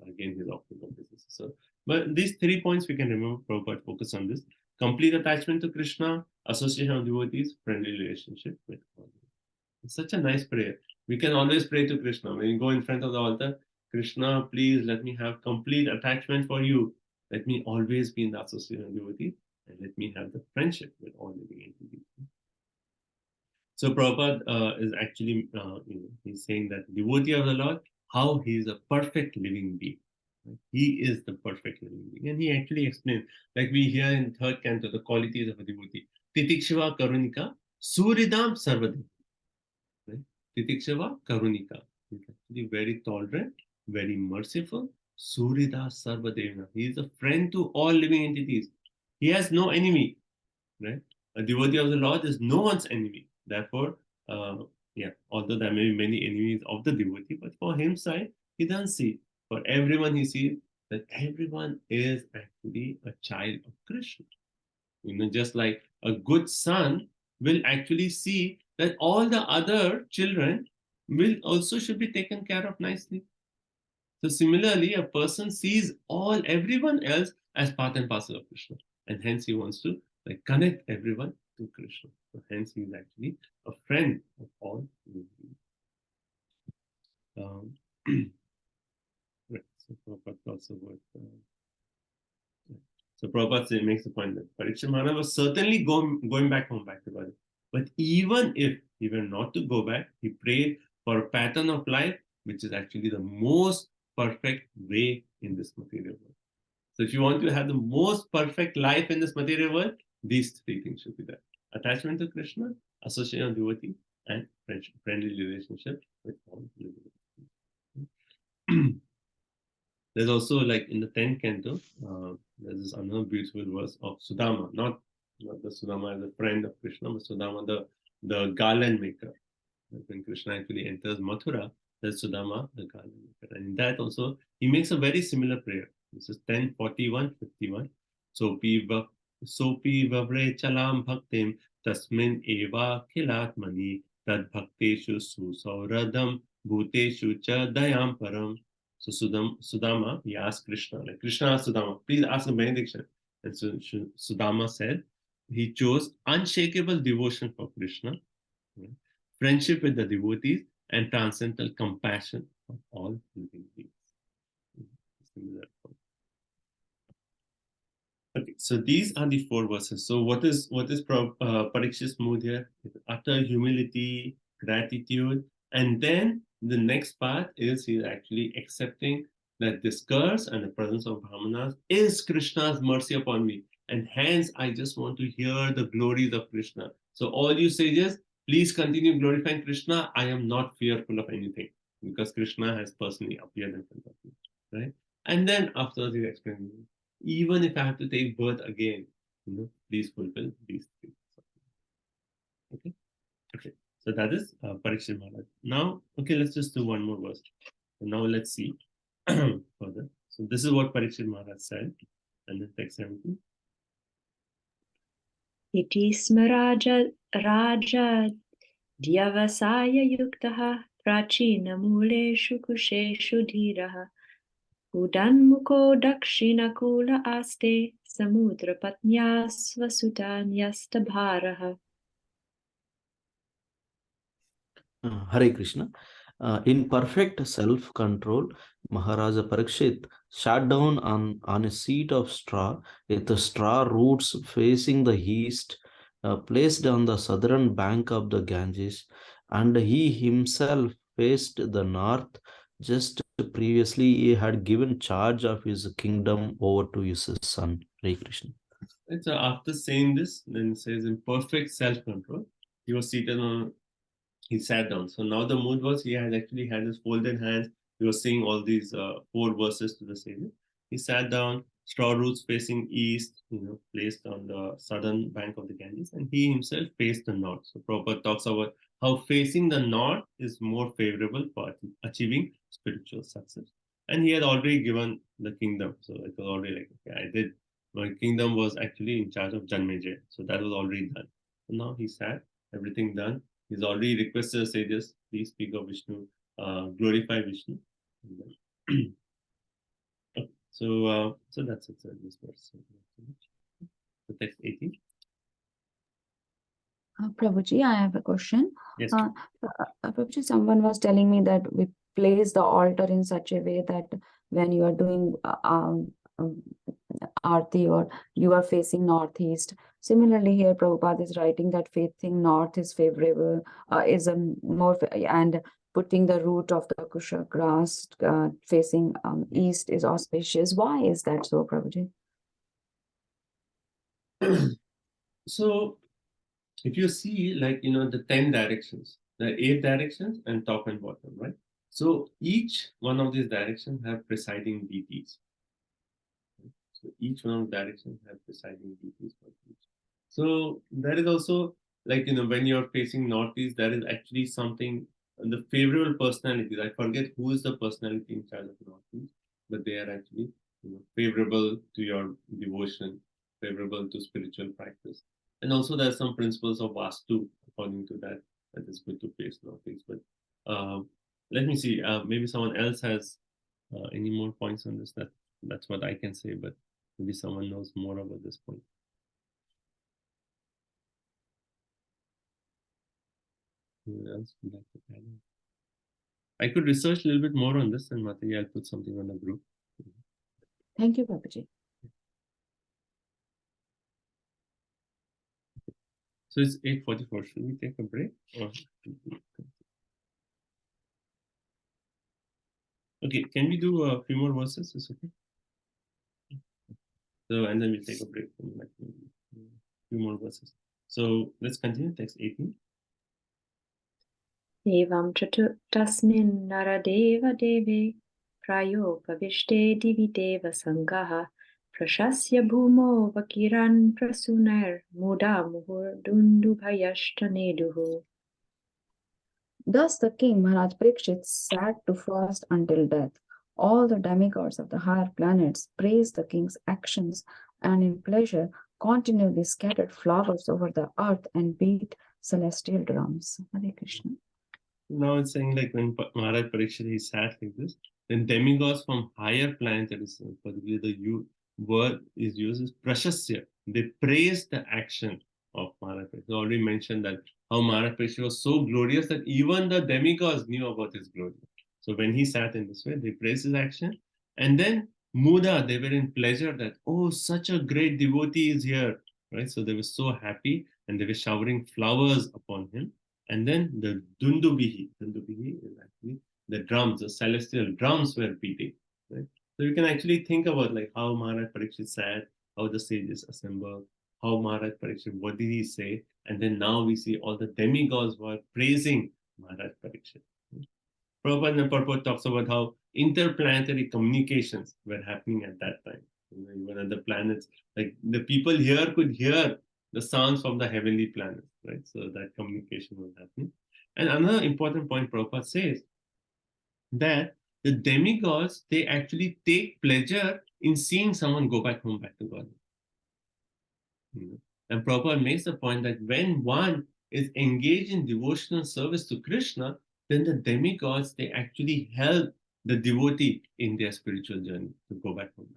Again, he's offering obeisance. So, but these 3 points we can remember. Prabhupada focus on this: complete attachment to Krishna, association of devotees, friendly relationship with God. It's such a nice prayer. We can always pray to Krishna. When you go in front of the altar, Krishna, please let me have complete attachment for you. Let me always be in the association of devotees, and let me have the friendship with all living entities. So Prabhupada is actually, he's saying that devotee of the Lord, how he is a perfect living being. Right? He is the perfect living being. And he actually explains, like we hear in third canto, the qualities of a devotee. Titikshava Karunika, Suridam Sarvadhi. Right? Titikshava Karunika. He's actually very tolerant, very merciful. Surida Sarvadevna. He is a friend to all living entities. He has no enemy. Right? A devotee of the Lord is no one's enemy. Therefore, although there may be many enemies of the devotee, but for him side, he doesn't see. For everyone, he sees that everyone is actually a child of Krishna. Just like a good son will actually see that all the other children will also should be taken care of nicely. So similarly, a person sees everyone else as part and parcel of Krishna, and hence he wants to connect everyone to Krishna. So hence he is actually a friend of all living beings. Right. So Prabhupada also so Prabhupada makes the point that Parikshit Maharaj was certainly going back home back to God. But even if he were not to go back, he prayed for a pattern of life which is actually the most perfect way in this material world. So if you want to have the most perfect life in this material world, these three things should be there. Attachment to Krishna, association of devotee, and friendship, friendly relationship with all living. There's also, like in the 10th canto, there's this another beautiful verse of Sudama, not the Sudama as a friend of Krishna, but Sudama, the garland maker. When Krishna actually enters Mathura, there's Sudama, the garland maker. And in that also, he makes a very similar prayer. This is 10:41-51. Sopi vavre chalam bhaktim tasmin eva khilatmani tad bhakteshu susauradam bhuteshu cha dayam param. So Sudama, he asked Krishna, like Krishna asked Sudama, please ask a benediction. And so Sudama said, he chose unshakable devotion for Krishna, friendship with the devotees, and transcendental compassion of all living beings. Okay, so these are the 4 verses. So what is Parikshit's mood here? Utter humility, gratitude, and then the next part is he's actually accepting that this curse and the presence of Brahmanas is Krishna's mercy upon me, and hence I just want to hear the glories of Krishna. So all you sages, please continue glorifying Krishna. I am not fearful of anything because Krishna has personally appeared in front of me, right? And then after he explains, even if I have to take birth again, please fulfill these things. Okay. Okay. So that is Parikshit Maharaj. Now, okay, let's just do one more verse. So now let's see further. So this is what Parikshit Maharaj said, and then text 17. Iti smaraja raja dyavasaya yuktaha prachina muleshu kusheshu dhiraha udanmuko dakshina kula aste samudra patnyas vasutanyastabharaha. Hare Krishna. In perfect self-control, Maharaja Parikshit sat down on a seat of straw with the straw roots facing the east, placed on the southern bank of the Ganges, and he himself faced the north. Just previously, he had given charge of his kingdom over to his son, Hare Krishna. And so after saying this, then it says in perfect self-control, he was seated on. He sat down. So now the mood was he had actually had his folded hands. He was saying all these 4 verses to the Savior. He sat down, straw roots facing east, placed on the southern bank of the Ganges, and he himself faced the north. So Prabhupada talks about how facing the north is more favorable for achieving spiritual success. And he had already given the kingdom. So it was already like, okay, my kingdom was actually in charge of Janmejaya. So that was already done. So now he sat, everything done. He's already requested the sages, please speak of Vishnu, glorify Vishnu. So that's it, this verse. The text 18. Prabhuji, I have a question. Yes. Prabhuji, someone was telling me that we place the altar in such a way that when you are doing Aarti or you are facing northeast. Similarly, here Prabhupada is writing that facing north is favorable, and putting the root of the kusha grass facing east is auspicious. Why is that so, Prabhuji? So, if you see, like, the 10 directions, the 8 directions and top and bottom, right? So each one of these directions have presiding deities. So each one of the directions have presiding deities for each. So there is also, like, when you're facing northeast, there is actually something, the favorable personalities. I forget who is the personality in charge of northeast, but they are actually favorable to your devotion, favorable to spiritual practice. And also there are some principles of Vastu according to that is good to face northeast. But let me see, maybe someone else has any more points on this. That's what I can say, but maybe someone knows more about this point. Anyone else would like to add? I could research a little bit more on this, and Mataji, I'll put something on the group. Thank you, Prabhuji. So it's 8:44. Should we take a break? Okay, can we do a few more verses? Is okay? So, and then we'll take a break from like a few more verses. So let's continue text 18. Evam tasmin naradeva deve prayopavishte divideva sangaha prashasya bhumo vakiran prasuner muda muhur dundubhayashtaneduhu. Thus the king Maharaj Parikshit sat to fast until death. All the demigods of the higher planets praised the king's actions, and in pleasure continually scattered flowers over the earth and beat celestial drums. Hare Krishna. Now it's saying like when Maharaj Parikshit he sat like this, then demigods from higher planets, that is particularly the word is used as prashasya. They praised the action of Maharaj Parikshit. I already mentioned that how Maharaj Parikshit was so glorious that even the demigods knew about his glory. So when he sat in this way, they praised his action. And then Muda, they were in pleasure that, oh, such a great devotee is here, right? So they were so happy and they were showering flowers upon him. And then the Dundubihi is actually the drums, the celestial drums were beating, right? So you can actually think about like how Maharaj Parikshit sat, how the sages assembled, how Maharaj Parikshit, what did he say? And then now we see all the demigods were praising Maharaj Parikshit. Prabhupada Purport talks about how interplanetary communications were happening at that time. Even at the planets, like the people here could hear the sounds from the heavenly planets, right? So that communication was happening. And another important point Prabhupada says that the demigods, they actually take pleasure in seeing someone go back home, back to God. And Prabhupada makes the point that when one is engaged in devotional service to Krishna, then the demigods, they actually help the devotee in their spiritual journey to go back home.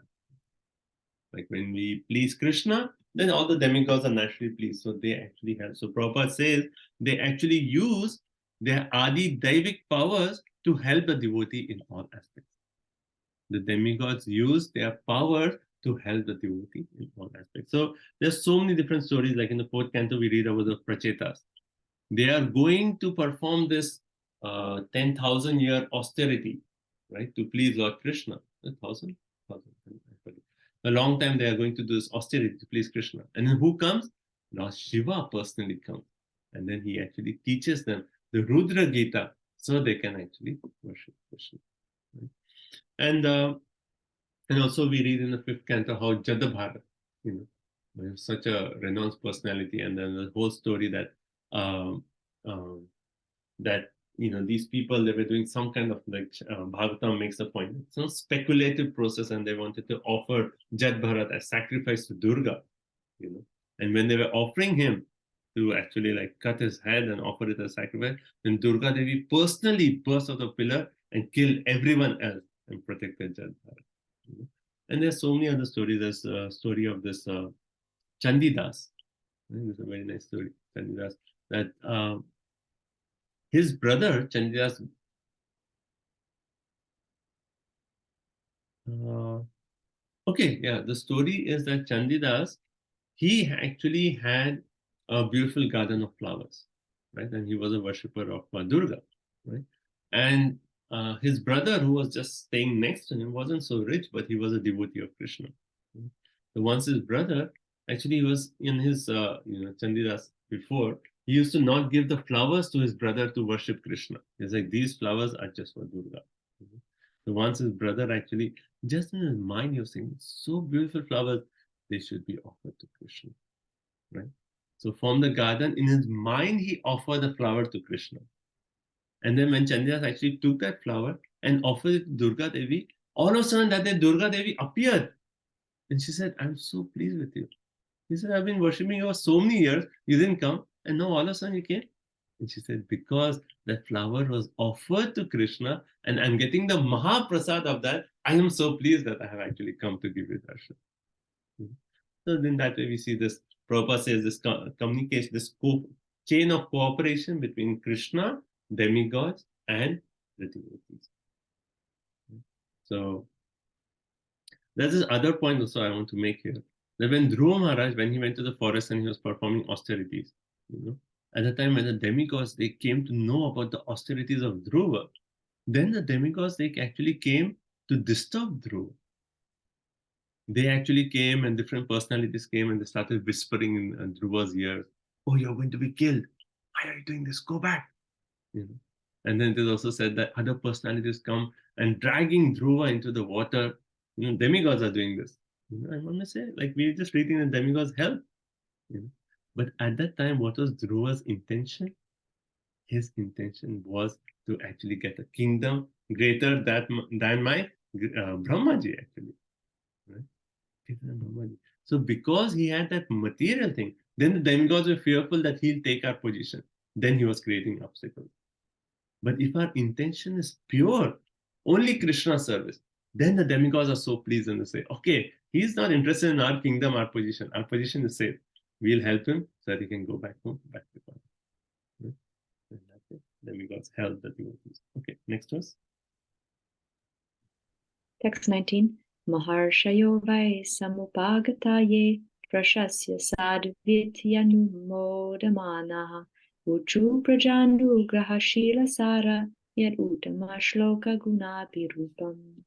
Like when we please Krishna, then all the demigods are naturally pleased. So they actually help. So Prabhupada says they actually use their Adi Daivik powers to help the devotee in all aspects. The demigods use their power to help the devotee in all aspects. So there's so many different stories. Like in the 4th canto, we read about the Prachetas. They are going to perform this 10,000-year austerity, right, to please Lord Krishna. 1,000? A long time they are going to do this austerity to please Krishna. And then who comes? Lord Shiva personally comes. And then he actually teaches them the Rudra Gita so they can actually worship Krishna. Right? And also we read in the 5th canto how Jadabharat, such a renounced personality, and then the whole story that these people, they were doing some kind of like Bhagavatam makes a point, some speculative process, and they wanted to offer Jadabharat as sacrifice to Durga, and when they were offering him to actually like cut his head and offer it as sacrifice, then Durga Devi personally burst out of the pillar and killed everyone else and protected Jadabharat. And there's so many other stories. There's a story of this Chandidas. It's a very nice story, Chandidas, that his brother Chandidas, the story is that Chandidas, he actually had a beautiful garden of flowers, right? And he was a worshipper of Durga, right? And his brother, who was just staying next to him, wasn't so rich, but he was a devotee of Krishna. So once his brother, actually, was in his, Chandidas before, he used to not give the flowers to his brother to worship Krishna. He's like, these flowers are just for Durga. So once his brother actually, just in his mind, he was saying, so beautiful flowers, they should be offered to Krishna, right? So from the garden, in his mind, he offered the flower to Krishna. And then when Chandidas actually took that flower and offered it to Durga Devi, all of a sudden that day Durga Devi appeared. And she said, I'm so pleased with you. He said, I've been worshipping you for so many years. You didn't come. And now all of a sudden you came. And she said, because that flower was offered to Krishna and I'm getting the Mahaprasad of that, I am so pleased that I have actually come to give you darshan. So then that way we see this, Prabhupada says this communication, this chain of cooperation between Krishna, demigods, and the devotees. So there's this other point also I want to make here. That when Dhruva Maharaj, when he went to the forest and he was performing austerities, at the time when the demigods, they came to know about the austerities of Dhruva, then the demigods, they actually came to disturb Dhruva. they actually came and different personalities came and they started whispering in Dhruva's ear, "Oh, you're going to be killed. Why are you doing this? Go back." You know? And then it also said that other personalities come and dragging Dhruva into the water. You know, demigods are doing this. You know, I want to say, like, we're just reading the demigods help. You know? But at that time, what was Dhruva's intention? His intention was to actually get a kingdom greater than my Brahmaji, actually. Right? Greater than Brahmaji. So because he had that material thing, then the demigods were fearful that he'll take our position. Then he was creating obstacles. But if our intention is pure, only Krishna service, then the demigods are so pleased and they say, okay, he's not interested in our kingdom, our position. Our position is safe. We'll help him so that he can go back home, back to God. Right? And that's it. Demigods help the devotees. Okay, next verse. Text 19. Maharshayo vai samupagataye prashasya sadvityanumodamanaha uchu prajanugraha shila sara yad uttama shloka gunabhirupam.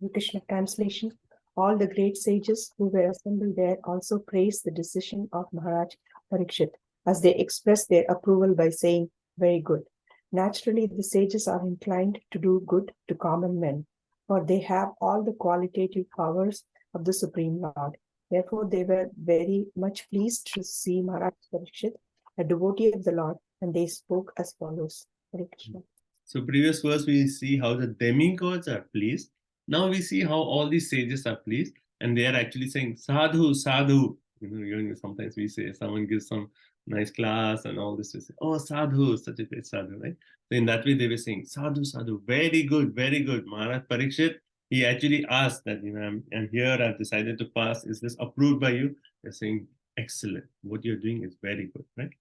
Hare Krishna translation. All the great sages who were assembled there also praised the decision of Maharaj Parikshit as they expressed their approval by saying, "Very good." Naturally, the sages are inclined to do good to common men, for they have all the qualitative powers of the Supreme Lord. Therefore, they were very much pleased to see Maharaj Parikshit, a devotee of the Lord, and they spoke as follows. Hare Krishna. So previous verse, we see how the demigods are pleased. Now we see how all these sages are pleased, and they are actually saying, "Sadhu, sadhu." You know, sometimes we say, someone gives some nice class and all this, we say, "Oh, sadhu, such a great sadhu," right? So in that way, they were saying, "Sadhu, sadhu, very good, very good." Maharaj Parikshit, he actually asked that, you know, I'm here, I've decided to pass. Is this approved by you? They're saying, "Excellent. What you're doing is very good," right?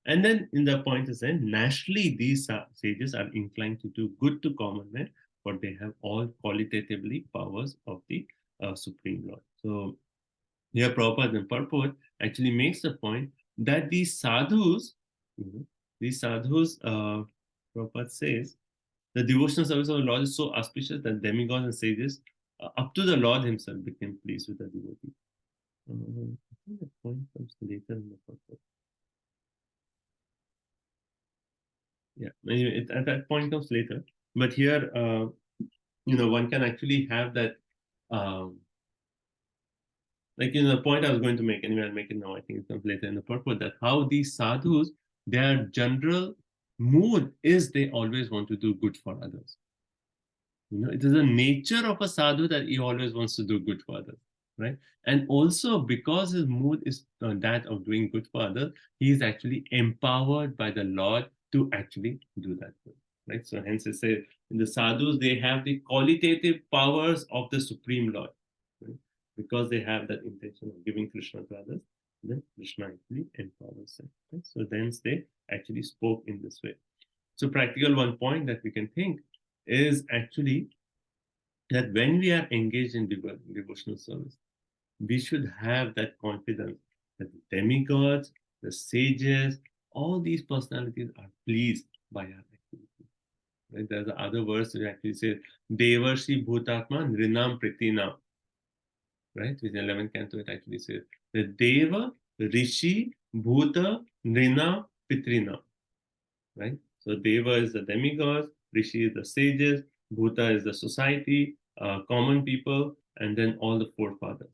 And then in the point is that naturally these sages are inclined to do good to common men, but they have all qualitatively powers of the Supreme Lord. So here Prabhupada and Purport actually makes the point that these sadhus, Prabhupada says, the devotional service of the Lord is so auspicious that demigods and sages, up to the Lord himself, became pleased with the devotee. I think the point comes later in the purport. Yeah, anyway, at that point comes later. But here, you know, one can actually have that, like, you know, the point I was going to make, anyway, I'll make it now. I think it comes later in the purport, that how these sadhus, their general mood is they always want to do good for others. You know, it is the nature of a sadhu that he always wants to do good for others, right? And also because his mood is that of doing good for others, he is actually empowered by the Lord to actually do that good, right? So hence it says, in the sadhus, they have the qualitative powers of the Supreme Lord, right? Because they have that intention of giving Krishna to others, then Krishna actually empowers them, right? So thence they actually spoke in this way. So practical one point that we can think is actually that when we are engaged in devotional service, we should have that confidence that the demigods, the sages, all these personalities are pleased by our activity. Right? There's the other verse that actually says, Devarshi Bhutatma Nrinam Pritina. Right? Which 11th canto, it actually says, the Deva, Rishi, Bhuta, Nrina, Pitrina. Right? So Deva is the demigods, Rishi is the sages, Bhuta is the society, common people, and then all the forefathers.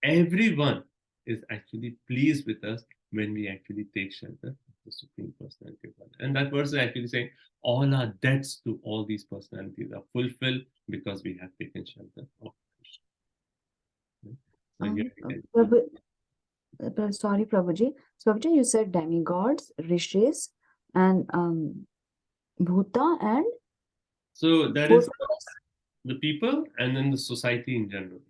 Everyone is actually pleased with us when we actually take shelter of the Supreme Personality of God. And that verse is actually saying all our debts to all these personalities are fulfilled because we have taken shelter of Krishna. Sorry, Prabhuji. So, Prabhuji, you said demigods, rishis, and Bhuta, and so that is the people, and then the society in general.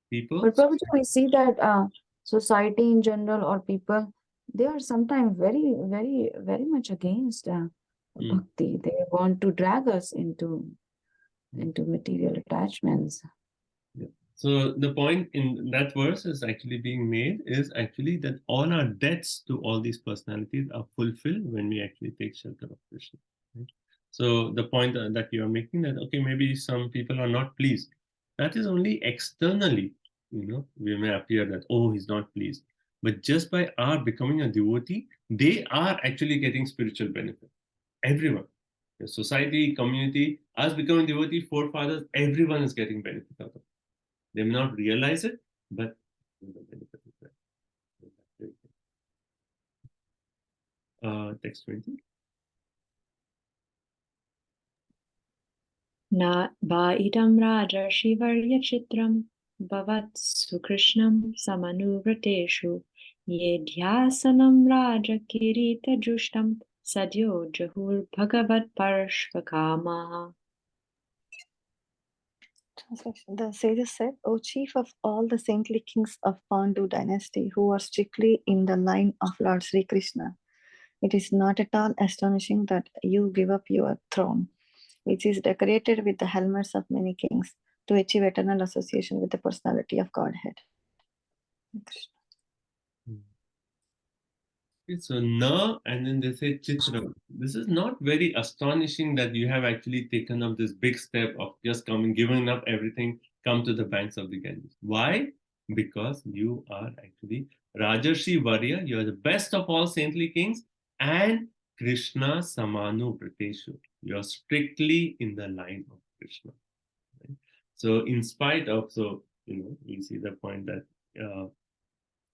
People. But Prabhuji, we see that society in general or people, they are sometimes very, very, very much against bhakti. They want to drag us into material attachments. Yeah. So the point in that verse is actually being made is actually that all our debts to all these personalities are fulfilled when we actually take shelter of Krishna. Right? So the point that you are making, that okay, maybe some people are not pleased, that is only externally, we may appear that, oh, he's not pleased. But just by our becoming a devotee, they are actually getting spiritual benefit. Everyone. The society, community, us becoming devotee, forefathers, everyone is getting benefit out of it. They may not realize it, but the benefit is there. Text 20. Na ba'idam rajarshi chitram bhavat sukrishnam samanuvrateshu ye dhyasanam raja kirita jushtam sadyo jahur bhagavat parshvakamaha. Translation. The sages said, O chief of all the saintly kings of Pandu dynasty who are strictly in the line of Lord Sri Krishna, it is not at all astonishing that you give up your throne, which is decorated with the helmets of many kings, to achieve eternal association with the personality of Godhead. So na, and then they say chitra. This is not very astonishing that you have actually taken up this big step of just coming, giving up everything, come to the banks of the Ganges. Why? Because you are actually Rajarshi Varya, you are the best of all saintly kings, and Krishna Samanu Prateshu. You are strictly in the line of Krishna. Right? So in spite of, we see the point that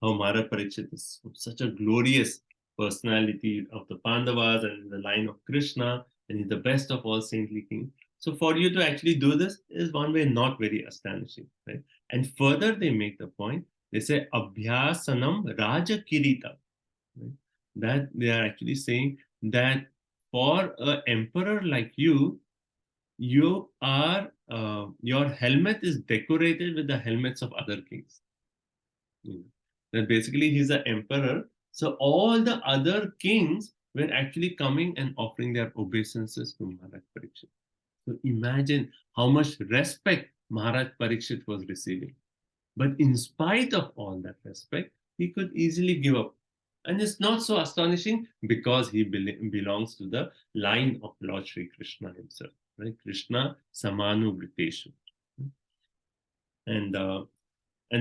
how Maharaj Parikshit is such a glorious personality of the Pandavas and in the line of Krishna, and he's the best of all saintly kings. So for you to actually do this is one way not very astonishing, right? And further they make the point, they say Abhyasanam Raja Kirita, right? That they are actually saying that for an emperor like you are, your helmet is decorated with the helmets of other kings. That basically he's an emperor, so all the other kings were actually coming and offering their obeisances to Maharaj Parikshit. So imagine how much respect Maharaj Parikshit was receiving. But in spite of all that respect, he could easily give up. And it's not so astonishing because he belongs to the line of Lord Sri Krishna himself, right? Krishna Samanu Vriteshu. And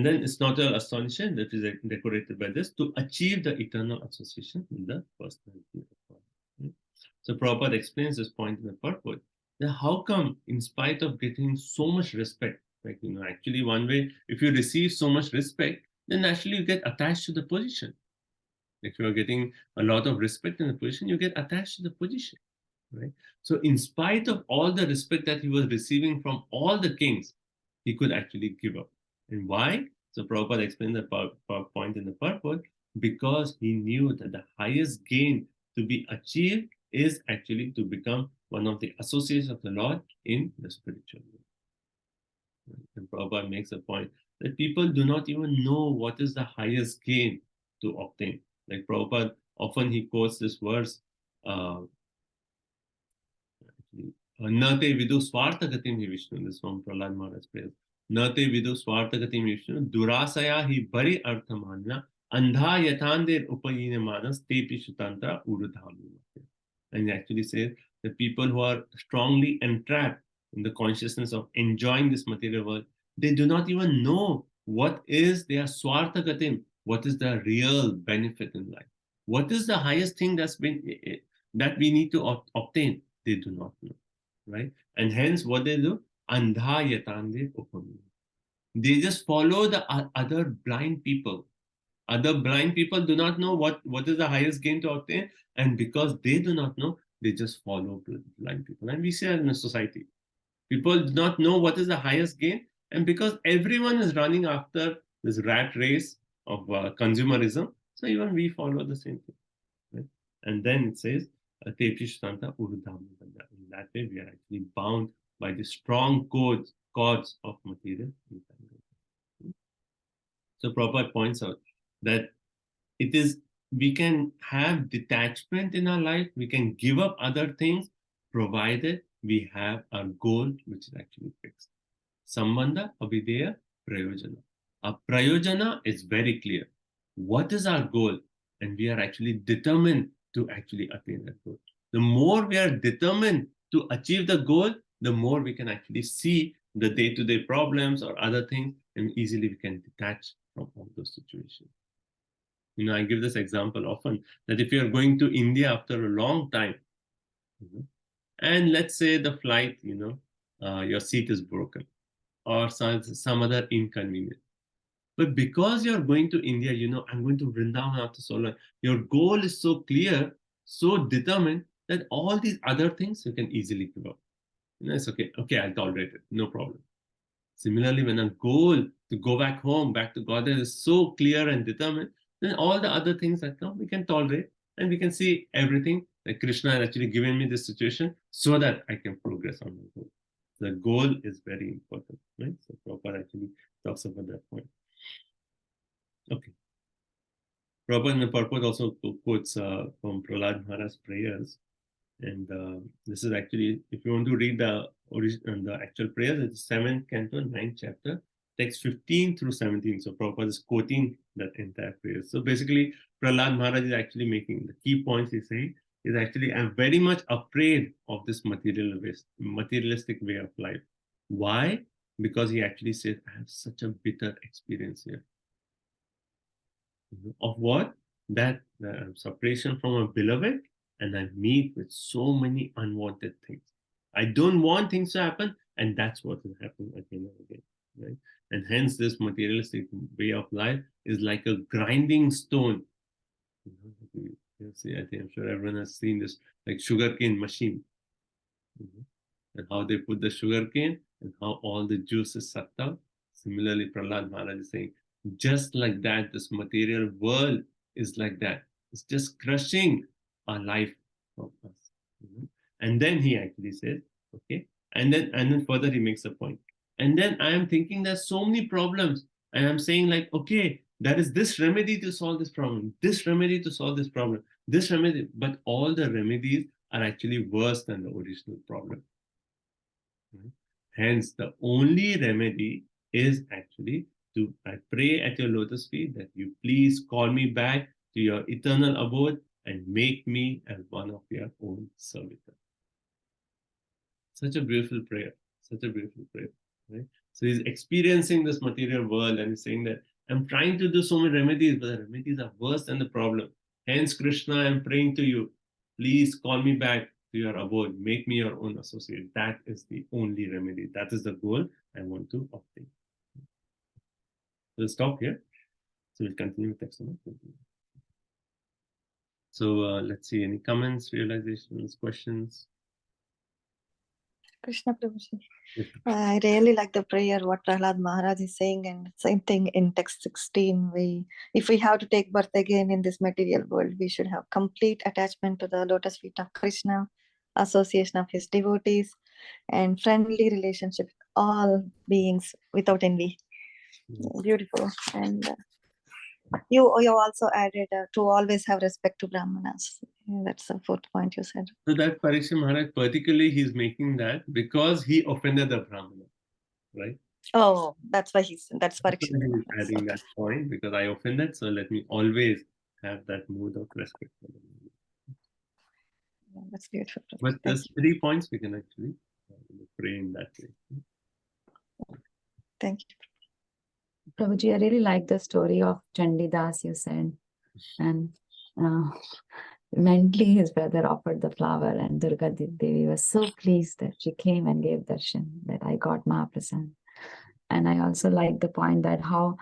then it's not all astonishing that is decorated by this to achieve the eternal association with the personality of God. So Prabhupada explains this point in the purport. That how come, in spite of getting so much respect, like actually one way, if you receive so much respect, then naturally you get attached to the position. If you are getting a lot of respect in the position, you get attached to the position, right? So in spite of all the respect that he was receiving from all the kings, he could actually give up. And why? So Prabhupada explained the point in the purport, because he knew that the highest gain to be achieved is actually to become one of the associates of the Lord in the spiritual world. And Prabhupada makes a point that people do not even know what is the highest gain to obtain. Like Prabhupada, often he quotes this verse, Nate vidu swartha gatim hi Vishnu. This is from Prahlad Maharaj prayers. Nate vidu swartha gatim hi Vishnu. Durasaya hi bari arthamanya. Andha yathandir upayine manas tepi shutantra urudhamu. And he actually says that people who are strongly entrapped in the consciousness of enjoying this material world, they do not even know what is their swartha gatim, what is the real benefit in life. What is the highest thing that we need to obtain? They do not know, right? And hence what they do, andha yatande upami. They just follow the other blind people. Other blind people do not know what is the highest gain to obtain, and because they do not know, they just follow blind people. And we see that in a society. People do not know what is the highest gain, and because everyone is running after this rat race of consumerism, so even we follow the same thing. Right? And then it says, in that way, we are actually bound by the strong cords of material. So Prabhupada points out that we can have detachment in our life, we can give up other things, provided we have our goal, which is actually fixed. Sambandha, avideya, prayojana. Our prayojana is very clear. What is our goal? And we are actually determined to actually attain that goal. The more we are determined to achieve the goal, the more we can actually see the day-to-day problems or other things, and easily we can detach from all those situations. I give this example often, that if you're going to India after a long time, and let's say the flight, your seat is broken or some other inconvenience. But because you're going to India, I'm going to Vrindavan after so long, your goal is so clear, so determined, that all these other things you can easily give up. It's okay, I'll tolerate it, no problem. Similarly, when a goal to go back home, back to God, is so clear and determined, then all the other things that come, we can tolerate, and we can see everything that Krishna has actually given me this situation so that I can progress on my goal. The goal is very important, right? So Prabhupada actually talks about that point. Okay. Prabhupada in the purport also quotes from Prahlad Maharaj's prayers. And this is actually, if you want to read the actual prayers, it's 7th canto, 9th chapter, text 15 through 17. So Prabhupada is quoting that entire prayer. So basically, Prahlad Maharaj is actually making the key points he's saying is actually, I'm very much afraid of this materialistic way of life. Why? Because he actually says, I have such a bitter experience here. Of what? That separation from a beloved, and I meet with so many unwanted things. I don't want things to happen, and that's what will happen again and again, right? And hence this materialistic way of life is like a grinding stone. See, I think I'm sure everyone has seen this, like sugarcane machine, and how they put the sugarcane and how all the juice is sucked out. Similarly, Prahlad Maharaj is saying, just like that, this material world is like that. It's just crushing our life from us. And then he actually says, okay, and then further he makes a point. And then I am thinking there's so many problems, and I'm saying like, okay, there is this remedy to solve this problem, this remedy to solve this problem, this remedy, but all the remedies are actually worse than the original problem. Hence, the only remedy is actually I pray at your lotus feet that you please call me back to your eternal abode and make me as one of your own servitors. Such a beautiful prayer, right? So he's experiencing this material world and he's saying that I'm trying to do so many remedies, but the remedies are worse than the problem. Hence, Krishna, I'm praying to you, please call me back to your abode, make me your own associate. That is the only remedy. That is the goal I want to obtain. We'll stop here. So we'll continue with text number 20. So let's see, any comments, realizations, questions? Krishna Prabhuji. I really like the prayer what Prahlad Maharaj is saying, and same thing in text 16. If we have to take birth again in this material world, we should have complete attachment to the lotus feet of Krishna, association of his devotees, and friendly relationship with all beings without envy. Beautiful. And you also added to always have respect to Brahmanas. That's the 4th point you said. So that Parikshit Maharaj, particularly he's making that because he offended the Brahmana, right? Oh, that's why that's Parikshit. He's adding that point, because I offended, so let me always have that mood of respect for them. Yeah, that's beautiful. But there's 3 points we can actually pray in that way. Thank you. Prabhuji, I really like the story of Chandidas you said. And mentally his brother offered the flower, and Durga Devi was so pleased that she came and gave darshan, that I got Mahaprasad. And I also like the point that how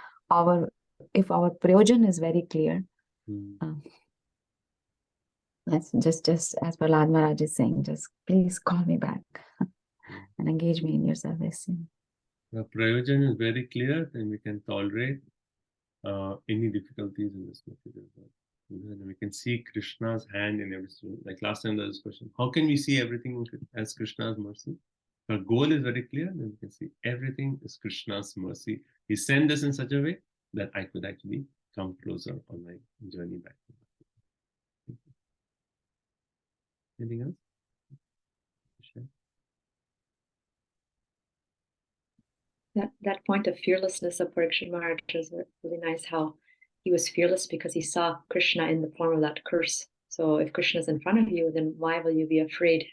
if our prayojan is very clear, let's just as Prahlad Maharaj is saying, just please call me back and engage me in your service. The prayojan is very clear, and we can tolerate any difficulties in this material world. And we can see Krishna's hand in everything. Like last time there was a question, how can we see everything as Krishna's mercy? Our goal is very clear, and we can see everything is Krishna's mercy. He sent us in such a way that I could actually come closer on my journey back. Anything else? Sure. That point of fearlessness of Parikshit Maharaj is really nice, how he was fearless because he saw Krishna in the form of that curse. So if Krishna is in front of you, then why will you be afraid?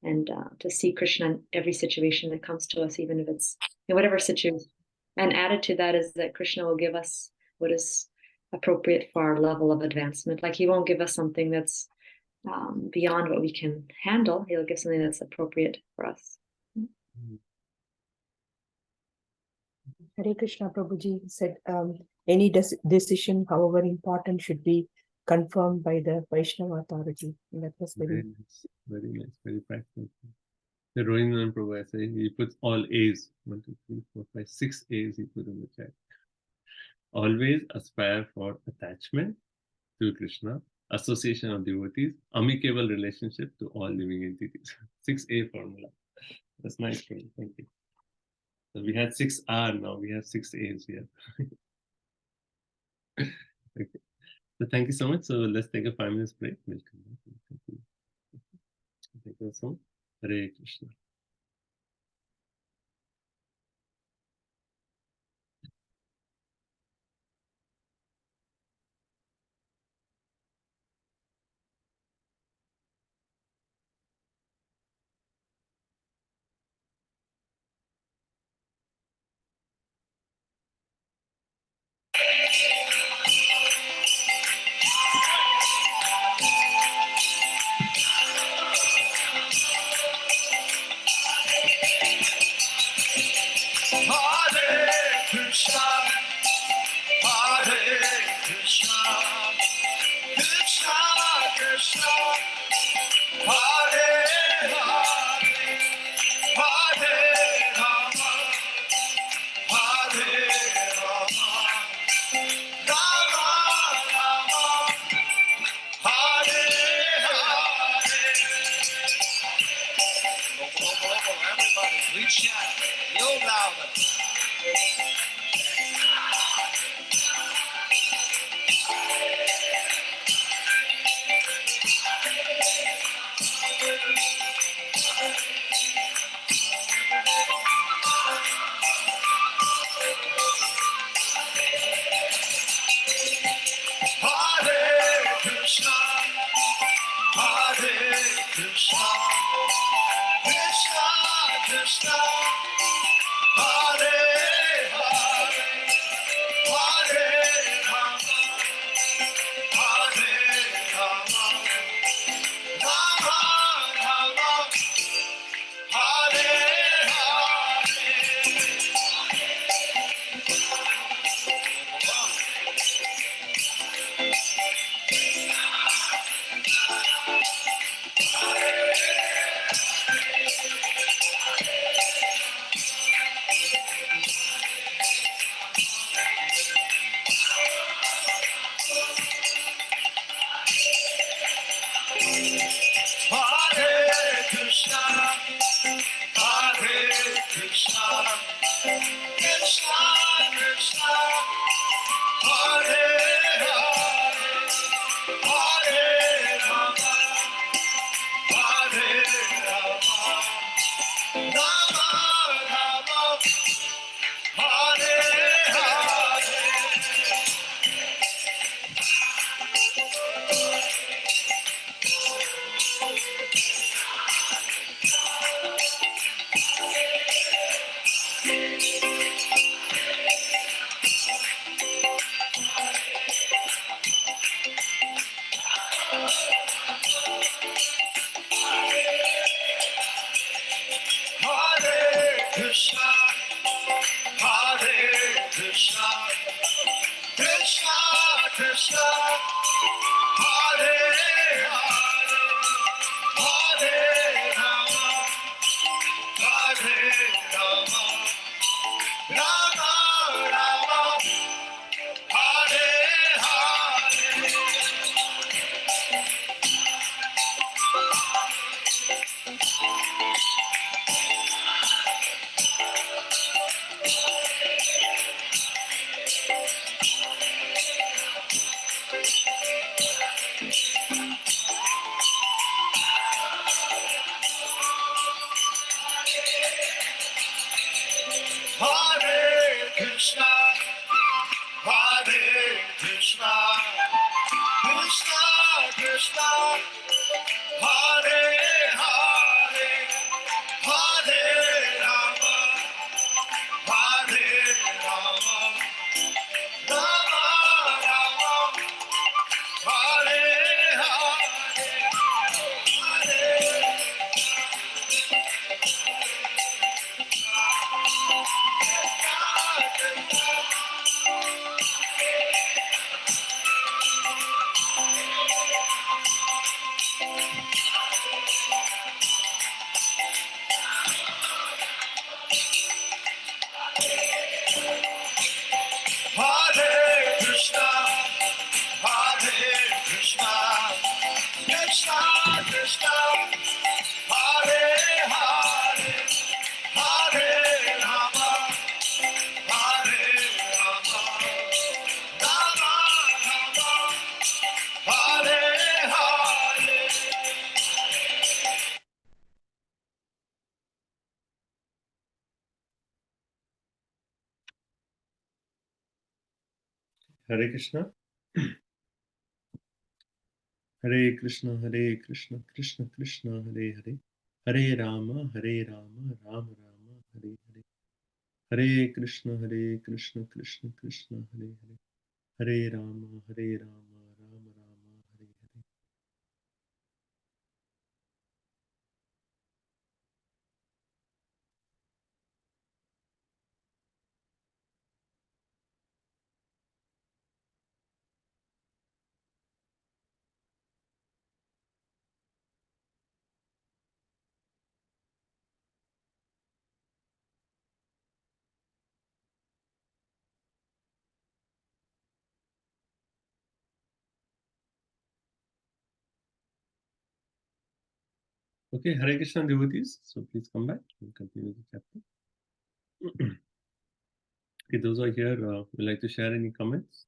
and to see Krishna in every situation that comes to us, even if it's in whatever situation. And added to that is that Krishna will give us what is appropriate for our level of advancement. Like he won't give us something that's beyond what we can handle. He'll give something that's appropriate for us. Hare Krishna Prabhuji said, any decision, however important, should be confirmed by the Vaishnava authority. And that was Very nice, very practical. The Rohinathan Prabhu saying he puts all A's, 1, 2, 3, 4, 5, 6 A's he put in the chat. Always aspire for attachment to Krishna, association of devotees, amicable relationship to all living entities. 6A formula. That's nice, Prabhu. Thank you. So we had 6R, now we have 6 A's here. Okay. So thank you so much. So let's take a 5 minutes break. We'll come back. Thank you so much. Hare Krishna. Hare Krishna. Hare Krishna, Hare Krishna, Krishna Krishna, Hare Hare. Hare Rama, Rama Rama, Hare Hare. Hare Krishna, Krishna Krishna, Hare Hare. Hare Rama, Rama Rama, Hare Hare. Okay, Hare Krishna devotees. So please come back and continue the chapter. Okay, those are here. Would like to share any comments?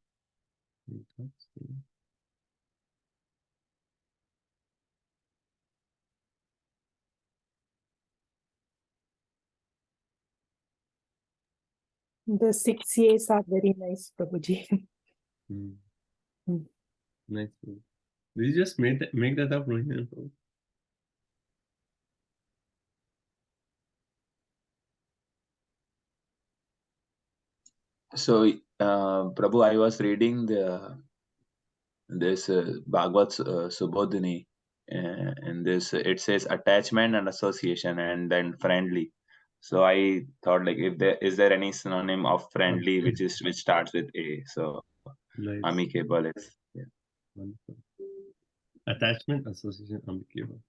Any thoughts? The 6 A's are very nice, Prabhuji. Nice. Did you just make that up, Rohini? So, Prabhu, I was reading this Bhagavad Subodhini, and this it says attachment and association, and then friendly. So I thought, like, if there is any synonym of friendly which starts with A. So nice. Amicable is Wonderful. Attachment, association, amicable.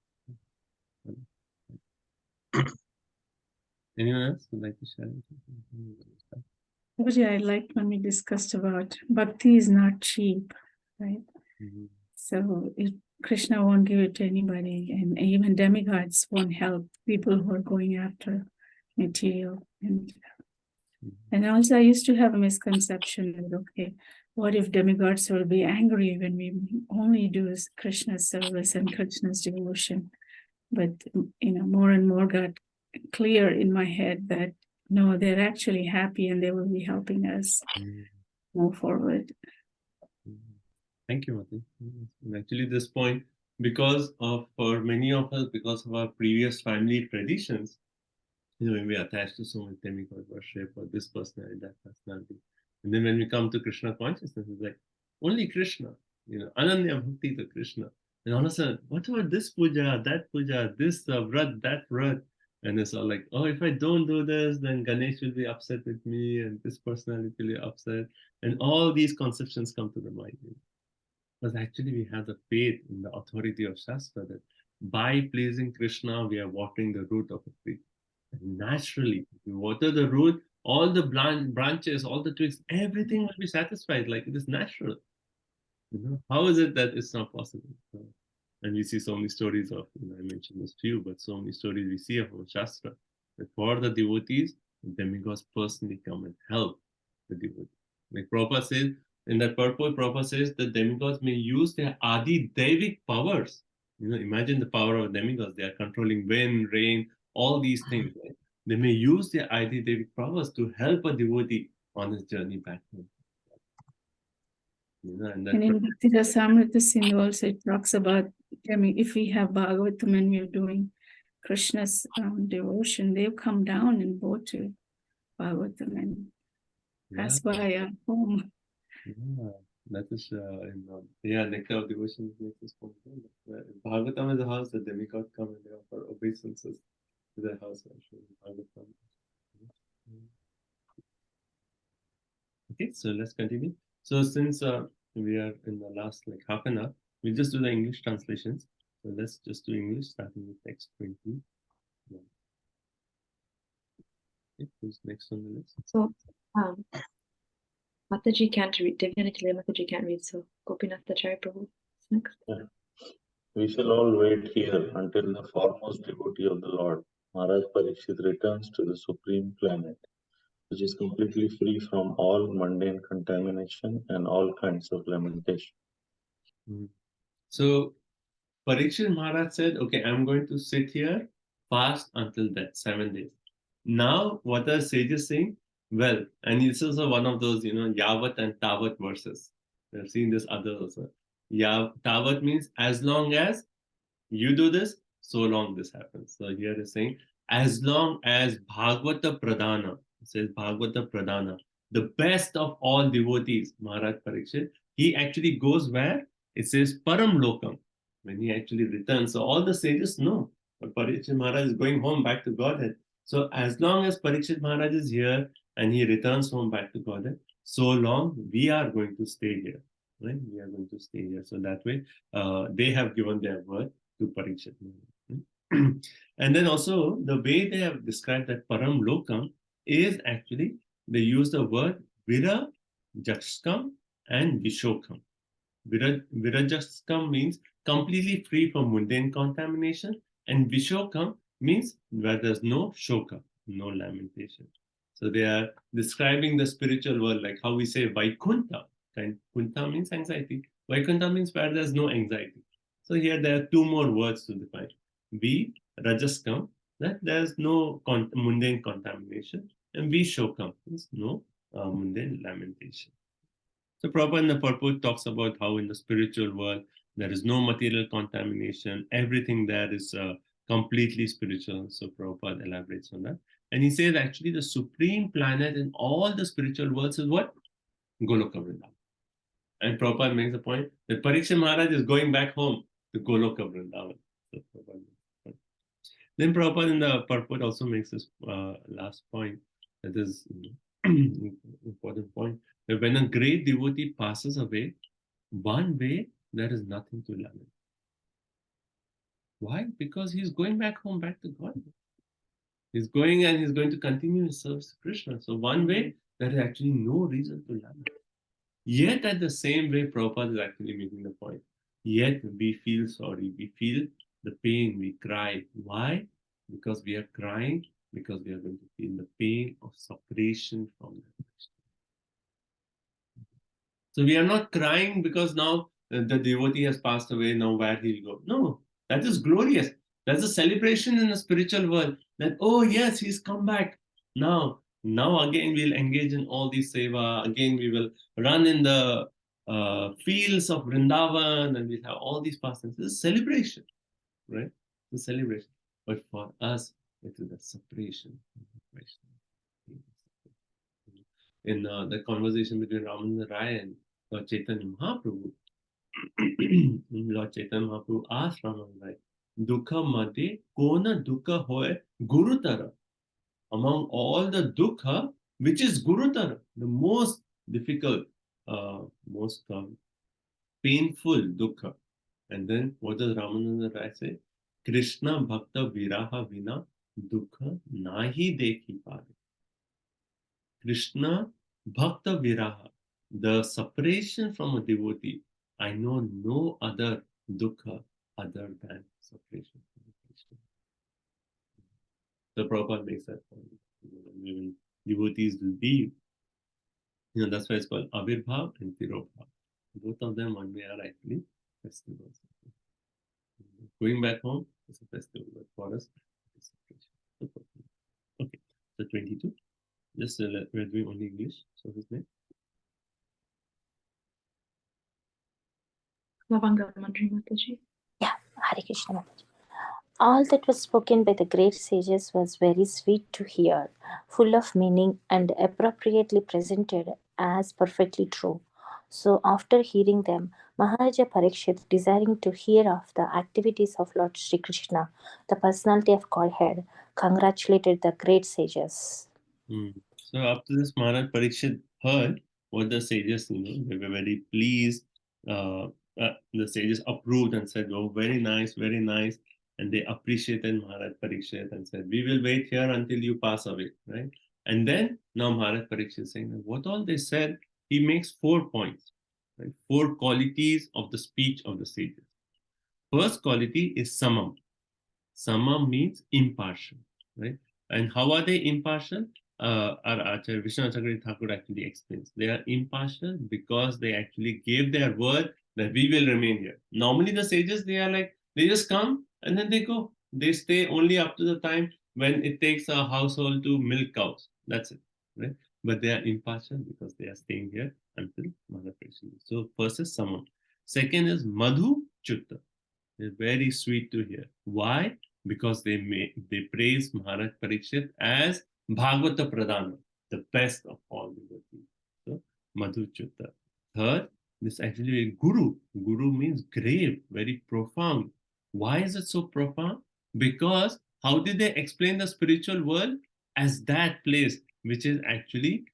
Anyone else would like to share anything? Guruji, I liked when we discussed about bhakti is not cheap, right? So Krishna won't give it to anybody, and even demigods won't help people who are going after material. And also I used to have a misconception that, okay, what if demigods will be angry when we only do Krishna's service and Krishna's devotion? But, more and more got clear in my head that, no, they're actually happy and they will be helping us move forward. Thank you, Mati. And actually, this point, for many of us, because of our previous family traditions, when we attach to so much demigod worship or this personality, that personality. And then when we come to Krishna consciousness, it's like, only Krishna, Ananya Bhakti to Krishna. And all of a sudden, what about this puja, this vrat, that vrat? And it's all like, oh, if I don't do this, then Ganesh will be upset with me, and this personality will be upset. And all these conceptions come to the mind. But actually, we have the faith in the authority of Shastra that by pleasing Krishna, we are watering the root of a tree. And naturally, if you water the root, all the branches, all the twigs, everything will be satisfied. Like, it is natural. How is it that it's not possible? And we see so many stories of, I mentioned this few, but so many stories we see of Shastra that for the devotees, the demigods personally come and help the devotees. Like Prabhupada says, in that purport, Prabhupada says the demigods may use their Adi Devic powers. Imagine the power of demigods. They are controlling wind, rain, all these things. Right? They may use their Adi Devic powers to help a devotee on his journey back home. And in Bhakti Rasamrita Sindhu also it talks about, if we have Bhagavatam and we're doing Krishna's devotion, they've come down and go to Bhagavatam, and that's why our home. Yeah, that is, Nectar of Devotion makes this point. Bhagavatam is a house, the demigod come and they offer obeisances to their house. Bhagavatam. Okay, so let's continue. So since we are in the last half an hour, we'll just do the English translations. So let's just do English, starting with text 20. Okay, who's next on the list? So, Mataji can't read. Devyanatila Mataji can't read. So Gopinath Acharya Prabhu is next. We shall all wait here until the foremost devotee of the Lord, Maharaj Parikshit, returns to the supreme planet, which is completely free from all mundane contamination and all kinds of lamentation. So Parikshit Maharaj said, okay, I'm going to sit here fast until that 7 days. Now, what are sages saying? Well, and this is one of those, Yavat and Tavat verses. We've seen this other also. Tavat means as long as you do this, so long this happens. So here is saying, as long as Bhagavata Pradhana, it says Bhagavata Pradhana, the best of all devotees, Maharaj Parikshit, he actually goes where? It says Param Lokam, when he actually returns. So all the sages know, but Parikshit Maharaj is going home back to Godhead. So as long as Parikshit Maharaj is here and he returns home back to Godhead, so long we are going to stay here. Right? We are going to stay here. So that way, they have given their word to Parikshit. And then also the way they have described that Param Lokam is actually, they use the word Virajaskam and Vishokam. Virajaskam means completely free from mundane contamination, and Vishokam means where there's no shoka, no lamentation. So they are describing the spiritual world like how we say Vaikuntha. And Kuntha means anxiety. Vaikuntha means where there's no anxiety. So here there are two more words to define. Virajaskam, that there's no mundane contamination, and Vishokam means no mundane lamentation. So Prabhupada in the purport talks about how in the spiritual world there is no material contamination, everything there is completely spiritual. So Prabhupada elaborates on that. And he says actually the supreme planet in all the spiritual worlds is what? Goloka Vrindavan. And Prabhupada makes the point that Parikshit Maharaj is going back home to Goloka Vrindavan. So then Prabhupada in the purport also makes this last point, that is important point, that when a great devotee passes away, one way there is nothing to lament. Why? Because he's going back home, back to God. He's going and he's going to continue his service to Krishna. So one way, there is actually no reason to lament. Yet at the same way, Prabhupada is actually making the point. Yet we feel sorry, we feel the pain, we cry. Why? Because we are crying, because we are going to feel the pain of separation from the Krishna. So we are not crying because now the devotee has passed away, now where he'll go. No, that is glorious. That's a celebration in the spiritual world that, oh yes, he's come back. Now again we'll engage in all these seva. Again we will run in the fields of Vrindavan and we'll have all these pastimes. This is celebration, right? It's a celebration. But for us, it is a separation. In the conversation between Ramananda Rai and Lord Chaitanya Mahaprabhu, Lord Chaitanya Mahaprabhu asked Ramananda Rai, Dukha Madhe Kona Dukha Hoy Gurutara. Among all the Dukha, which is Gurutara, the most difficult, most painful Dukha. And then what does Ramananda Rai say? Krishna Bhakta Viraha Vina Dukha Nahi Dekhi Pare. Krishna Bhakta Viraha, the separation from a devotee. I know no other dukkha other than separation from Krishna. The Prabhupada makes that point. When devotees will be, that's why it's called Avirbhav and Tirobhav. Both of them, one way, are actually festivals. Going back home is a festival, but for us, it's separation. Okay, so 22. Just we're doing only English. So his name? Yeah, Hare Krishna Mataji. All that was spoken by the great sages was very sweet to hear, full of meaning and appropriately presented as perfectly true. So after hearing them, Maharaja Parikshit, desiring to hear of the activities of Lord Sri Krishna, the personality of Godhead, congratulated the great sages. So after this, Maharaj Parikshit heard what the sages, they were very pleased. The sages approved and said, oh, very nice, very nice. And they appreciated Maharaj Parikshit and said, we will wait here until you pass away, right? And then now Maharaj Parikshit is saying that what all they said, he makes 4 points, right? 4 qualities of the speech of the sages. first quality is samam. Samam means impartial, right? And how are they impartial? Our Acharya Vishwanath Chakravarti Thakur actually explains. They are impartial because they actually gave their word that we will remain here. Normally the sages, they are like, they just come and then they go. They stay only up to the time when it takes a household to milk cows. That's it, right? But they are impartial because they are staying here until Mother Parikshit. So first is Samam. Second is Madhu Chutta. They're very sweet to hear. Why? Because they praise Maharaj Parikshit as Bhagavata Pradhana, the best of all devotees. So, Madhu Chutta. Third, this actually a guru. Guru means grave, very profound. Why is it so profound? Because how did they explain the spiritual world? As that place which is actually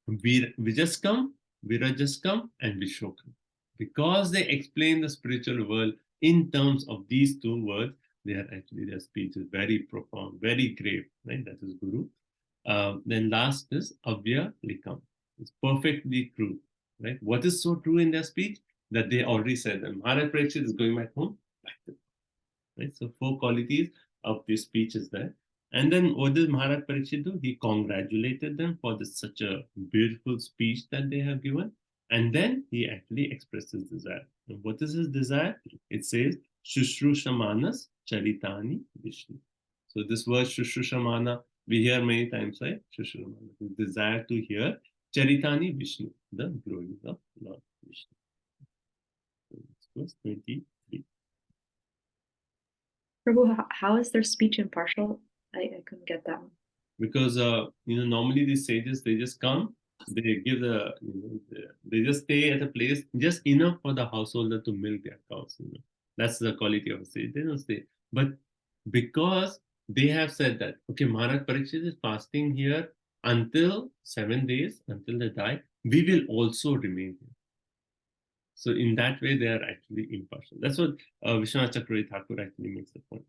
Vijaskam, Virajaskam, and Vishokam. Because they explain the spiritual world in terms of these two words, they are actually, their speech is very profound, very grave, right? That is Guru. Then last is Avya Likam. It's perfectly true, right? What is so true in their speech? That they already said that Maharaj Parikshit is going back home, back to, right? So 4 qualities of this speech is there. And then what did Maharaj Parikshit do? He congratulated them for such a beautiful speech that they have given. And then he actually expressed his desire. And what is his desire? It says, Shushrushamana Charitani Vishnu. So this word Shushrushamana, we hear many times, right? Shushrushamana. His desire to hear Charitani Vishnu, the glories of Lord Vishnu. So verse 23. Prabhu, how is their speech impartial? I couldn't get that one. Because normally these sages, they just come, they give they just stay at a place just enough for the householder to milk their cows. That's the quality of a sage. They don't stay, but because they have said that, okay, Maharaj Parikshit is fasting here until 7 days, until they die, we will also remain here. So in that way, they are actually impartial. That's what Vishwanath Chakravarti Thakur actually makes the point.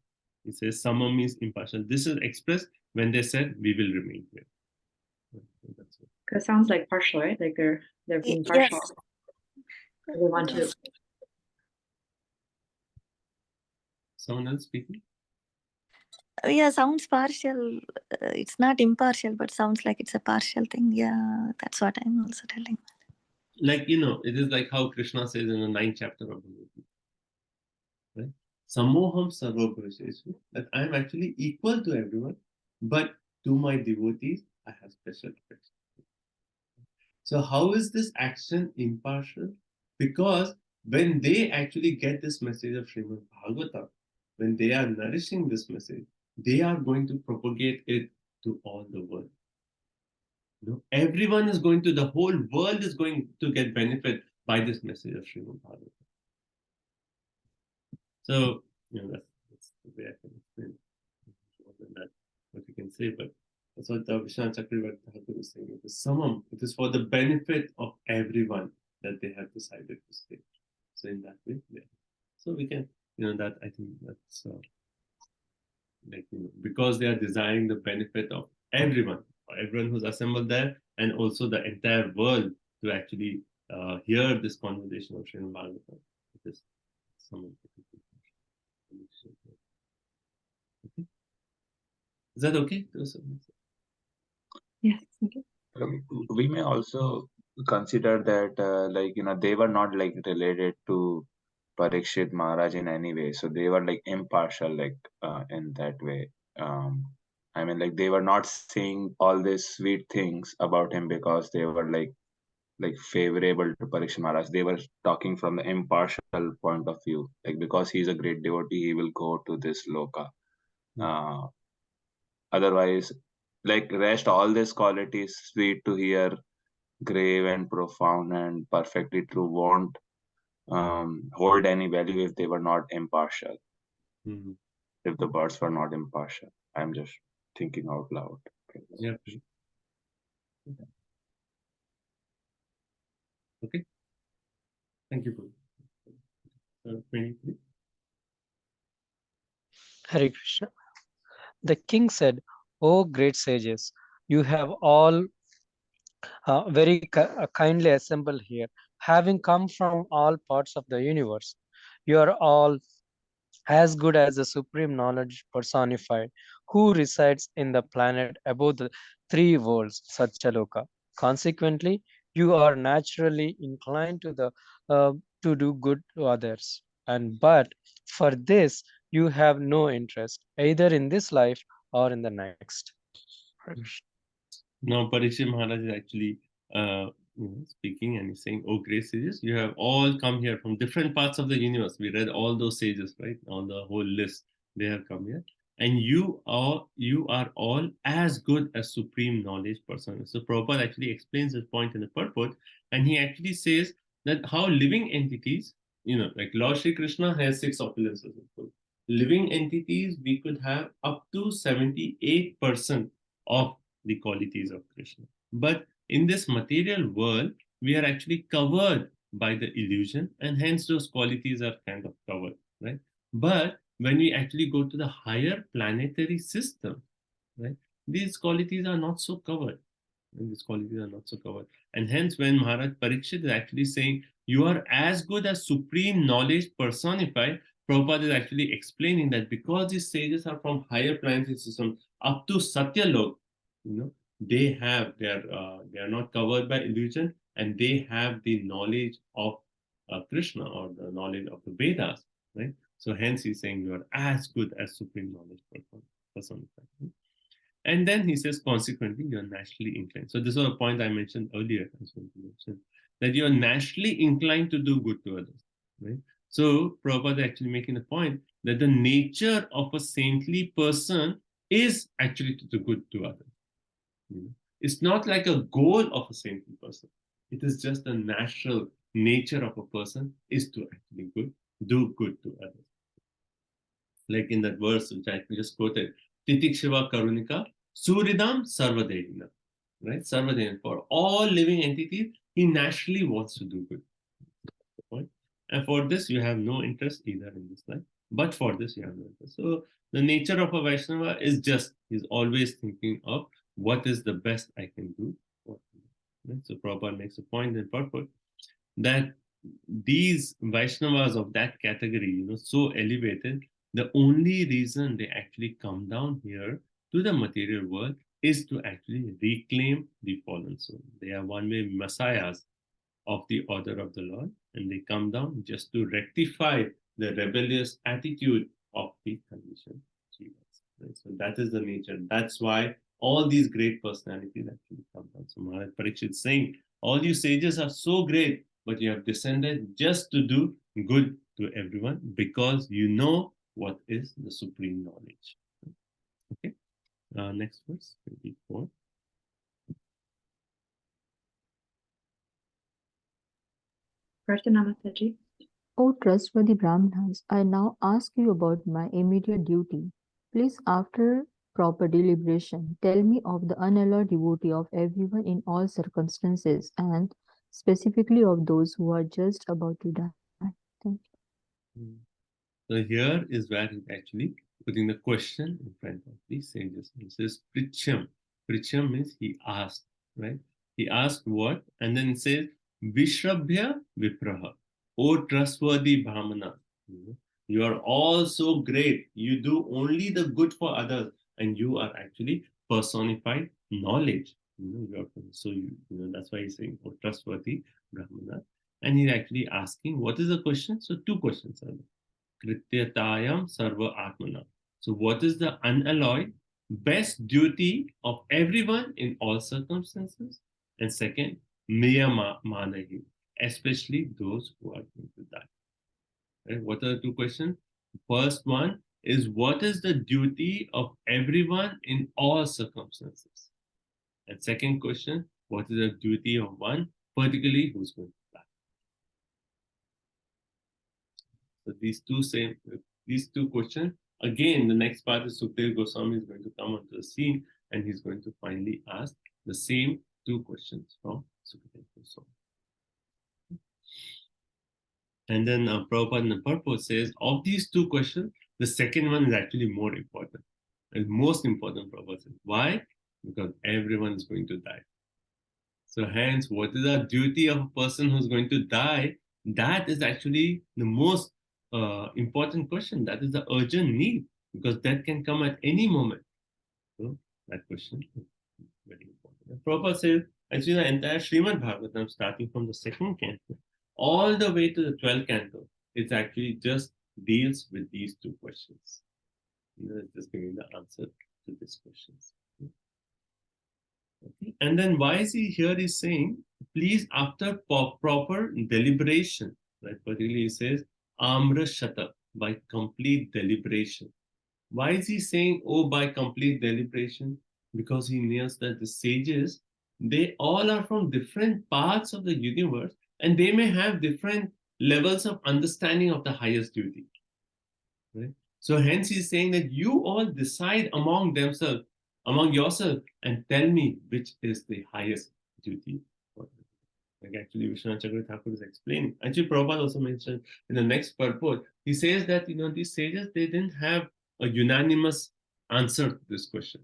He says Samam means impartial. This is expressed when they said we will remain here. That's it. Because it sounds like partial, right? Like they're being partial. Yes. They want to. Someone else speaking? Yeah, sounds partial. It's not impartial, but sounds like it's a partial thing. Yeah, that's what I'm also telling. Like, it is like how Krishna says in the 9th chapter of the movie. Right? Samoham sarva bhajeshvu, that I am actually equal to everyone, but to my devotees, I have special affection. So how is this action impartial? Because when they actually get this message of Srimad Bhagavatam, when they are nourishing this message, they are going to propagate it to all the world. Everyone is going to, the whole world is going to get benefit by this message of Srimad Bhagavatam. So, that's the way I can explain it. More than that, what you can say, but that's what Vishwanath Chakravarti Thakur is saying. It is Samam. It is for the benefit of everyone that they have decided to stay. So in that way, yeah. So we can, that I think that's because they are desiring the benefit of everyone who's assembled there, and also the entire world to actually hear this conversation of Srimad Bhagavatam. It is Samam. Okay. Is that okay? Yes. Okay. We may also consider that they were not related to Parikshit Maharaj in any way, so they were impartial in that way. I mean, they were not saying all these sweet things about him because they were favorable to Parikshit Maharaj. They were talking from the impartial point of view, because he's a great devotee, he will go to this loka. Otherwise, rest all these qualities, sweet to hear, grave and profound and perfectly true, won't hold any value if they were not impartial. If the birds were not impartial. I'm just thinking out loud. Yeah. Okay. Thank you. 23. Hare Krishna. The king said, "O great sages, you have all very kindly assembled here, having come from all parts of the universe. You are all as good as the supreme knowledge personified, who resides in the planet above the three worlds, Satyaloka. Consequently, you are naturally inclined to do good to others, but for this you have no interest either in this life or in the next. Now Parikshit Maharaj is actually speaking, and he's saying, "Oh, great sages, you have all come here from different parts of the universe." We read all those sages, right? On the whole list, they have come here, and you are all as good as supreme knowledge person. So Prabhupada actually explains this point in the purport, and he actually says that how living entities, like Lord Shri Krishna has 6 opulences. Living entities, we could have up to 78% of the qualities of Krishna. But in this material world, we are actually covered by the illusion, and hence those qualities are kind of covered, right? But when we actually go to the higher planetary system, right, these qualities are not so covered. And hence, when Maharaj Parikshit is actually saying, you are as good as supreme knowledge personified, Prabhupada is actually explaining that because these sages are from higher planetary system up to Satyalok, they are not covered by illusion, and they have the knowledge of Krishna, or the knowledge of the Vedas, right? So hence he's saying you are as good as supreme knowledge personified. And then he says, consequently, you're naturally inclined. So this was a point I mentioned earlier. I was going to mention that you're naturally inclined to do good to others, right? So Prabhupada is actually making the point that the nature of a saintly person is actually to do good to others. It's not like a goal of a saintly person. It is just the natural nature of a person is to actually do good to others. Like in that verse which I just quoted, Titikshava Karunika Suridam Sarvadevina, right? Sarvadevina. For all living entities, he naturally wants to do good. And for this, you have no interest either in this life. But for this, you have no interest. So the nature of a Vaishnava is just, he's always thinking of what is the best I can do. Right? So Prabhupada makes a point in purport that these Vaishnavas of that category, so elevated, the only reason they actually come down here to the material world is to actually reclaim the fallen soul. They are one-way messiahs of the order of the Lord, and they come down just to rectify the rebellious attitude of the conditioned jivas. Right? So that is the nature. That's why all these great personalities actually come down. So Maharaj Parikshit is saying, all you sages are so great, but you have descended just to do good to everyone because you know what is the supreme knowledge. Okay. Next verse, 24. Prarthanamataji. O trustworthy Brahmanas, I now ask you about my immediate duty. Please, after proper deliberation, tell me of the unalloyed devotee of everyone in all circumstances, and specifically of those who are just about to die. Thank you. So here is where he's actually putting the question in front of the sages. He says, Pricham. Pricham means he asked, right? He asked what? And then it says, Vishrabhya Vipraha. O trustworthy Brahmana. You are all so great. You do only the good for others, and you are actually personified knowledge. That's why he's saying, O trustworthy Brahmana. And he's actually asking, what is the question? So 2 questions are there. Krityatayam Sarva Atmana. So what is the unalloyed best duty of everyone in all circumstances? And second, Miyama Manahi, especially those who are going to die. Right? What are the 2 questions? First one is, what is the duty of everyone in all circumstances? And second question, what is the duty of one, particularly who's going to die? So these two questions. Again, the next part is Sukdev Goswami is going to come onto the scene, and he's going to finally ask the same 2 questions from Sukdev Goswami. And then Prabhupada in the purport says, of these 2 questions, the second one is actually more important. And most important, Prabhupada says. Why? Because everyone is going to die. So hence, what is the duty of a person who's going to die? That is actually the most important question. That is the urgent need, because death can come at any moment. So that question is very important. Prabhupada says, actually, the entire Srimad Bhagavatam, starting from the second canto all the way to the 12th canto, it actually just deals with these two questions. It's just giving the answer to these questions. Okay. And then why is he here? He's saying, please, after proper deliberation, right? Particularly, he says, Amra Shata, by complete deliberation. Why is he saying, oh, by complete deliberation? Because he knows that the sages, they all are from different parts of the universe, and they may have different levels of understanding of the highest duty. Right? So hence he's saying that you all decide among yourself, and tell me which is the highest duty. Like actually Vishwanath Chakravarti Thakur is explaining. Actually Prabhupada also mentioned in the next purport, he says that these sages, they didn't have a unanimous answer to this question,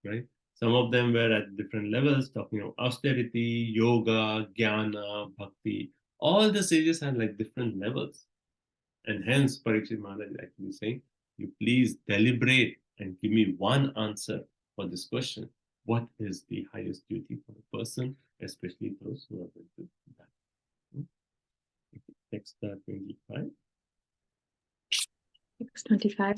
right? Some of them were at different levels, talking of austerity, yoga, jnana, bhakti. All the sages had like different levels. And hence Parikshit Maharaj is actually saying, you please deliberate and give me one answer for this question. What is the highest duty for a person, especially those who are going to die? Text 25. Text 25.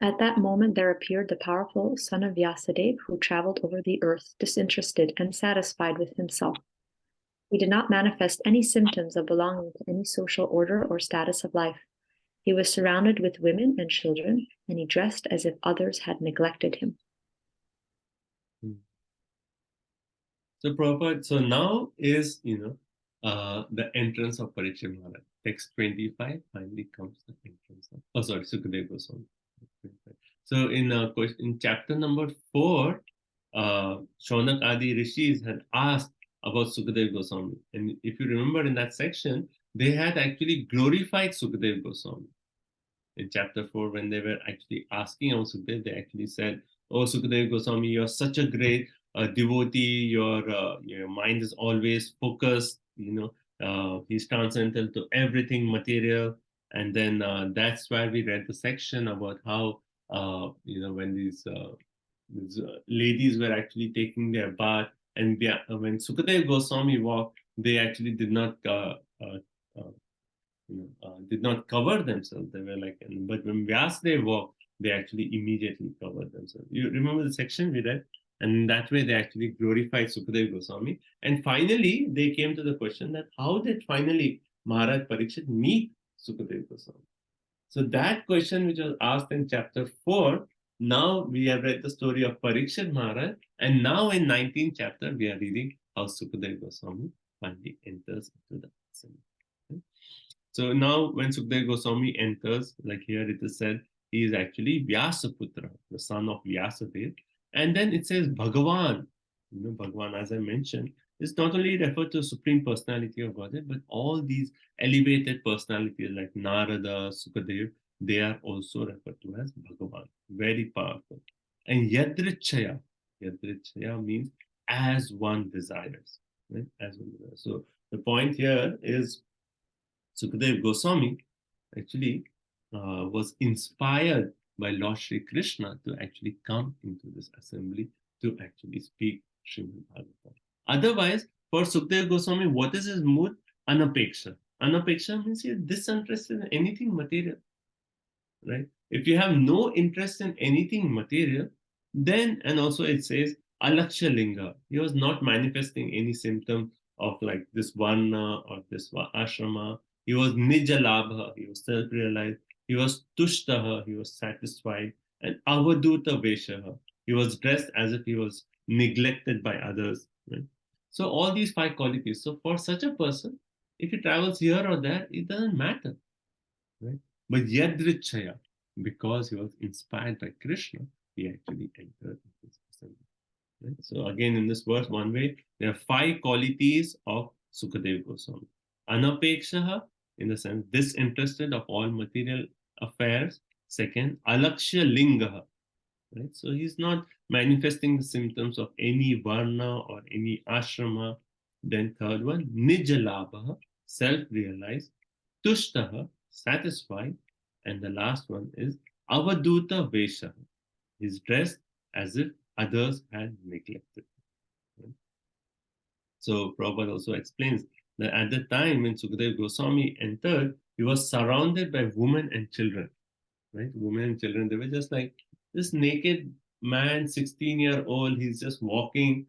At that moment there appeared the powerful son of Vyasadeva, who traveled over the earth, disinterested and satisfied with himself. He did not manifest any symptoms of belonging to any social order or status of life. He was surrounded with women and children, and he dressed as if others had neglected him. So Prabhupada, so now is, the entrance of Parikshit Maharaj. Text 25 finally comes the entrance of, Sukadeva Goswami. So in chapter number 4, Shaunak Adi Rishis had asked about Sukadeva Goswami. And if you remember in that section, they had actually glorified Sukadeva Goswami. In chapter 4, when they were actually asking about Sukadeva, they actually said, oh, Sukadeva Goswami, you're such a great devotee, your mind is always focused, he's transcendental to everything material. And then that's why we read the section about how, when these ladies were actually taking their bath, and when Sukadeva Goswami walked, they actually did not cover themselves. They were like, but when Vyasadeva walked, they actually immediately covered themselves. You remember the section we read? And that way they actually glorified Sukadeva Goswami. And finally, they came to the question that how did finally Maharaj Parikshit meet Sukadeva Goswami? So that question which was asked in chapter 4, now we have read the story of Parikshit Maharaj, and now in 19th chapter, we are reading how Sukadeva Goswami finally enters into the assembly. Okay? So now when Sukadeva Goswami enters, like here it is said, he is actually Vyasaputra, the son of Vyasadeva. And then it says Bhagavan. Bhagavan, as I mentioned, is not only referred to the Supreme Personality of Godhead, but all these elevated personalities like Narada, Sukadeva, they are also referred to as Bhagavan. Very powerful. And Yadrichaya means as one desires. Right? As one desires. So the point here is Sukadeva Goswami actually was inspired by Lord Shri Krishna to actually come into this assembly to actually speak Srimad Bhagavatam. Otherwise, for Sukadeva Goswami, what is his mood? Anapeksha. Anapeksha means he is disinterested in anything material. Right? If you have no interest in anything material, then, and also it says Alaksha Linga. He was not manifesting any symptom of like this varna or this ashrama. He was Nijalabha. He was self-realized. He was Tushtaha, he was satisfied, and Avaduta Veshaha, he was dressed as if he was neglected by others. Right? So all these 5 qualities. So for such a person, if he travels here or there, it doesn't matter. Right? But Yadrichaya, because he was inspired by Krishna, he actually entered this assembly. Right? So again, in this verse, one way, there are 5 qualities of Sukadeva Goswami. Anapekshaha, in the sense disinterested of all material affairs. Second, Alaksha Lingaha. Right? So he's not manifesting the symptoms of any varna or any ashrama. Then third one, Nijalabha, self-realized. Tushtaha, satisfied. And the last one is Avaduta Vesha. He's dressed as if others had neglected him. So Prabhupada also explains that at the time when Sukadeva Goswami entered, he was surrounded by women and children, right? Women and children, they were just like this naked man, 16-year-old, he's just walking,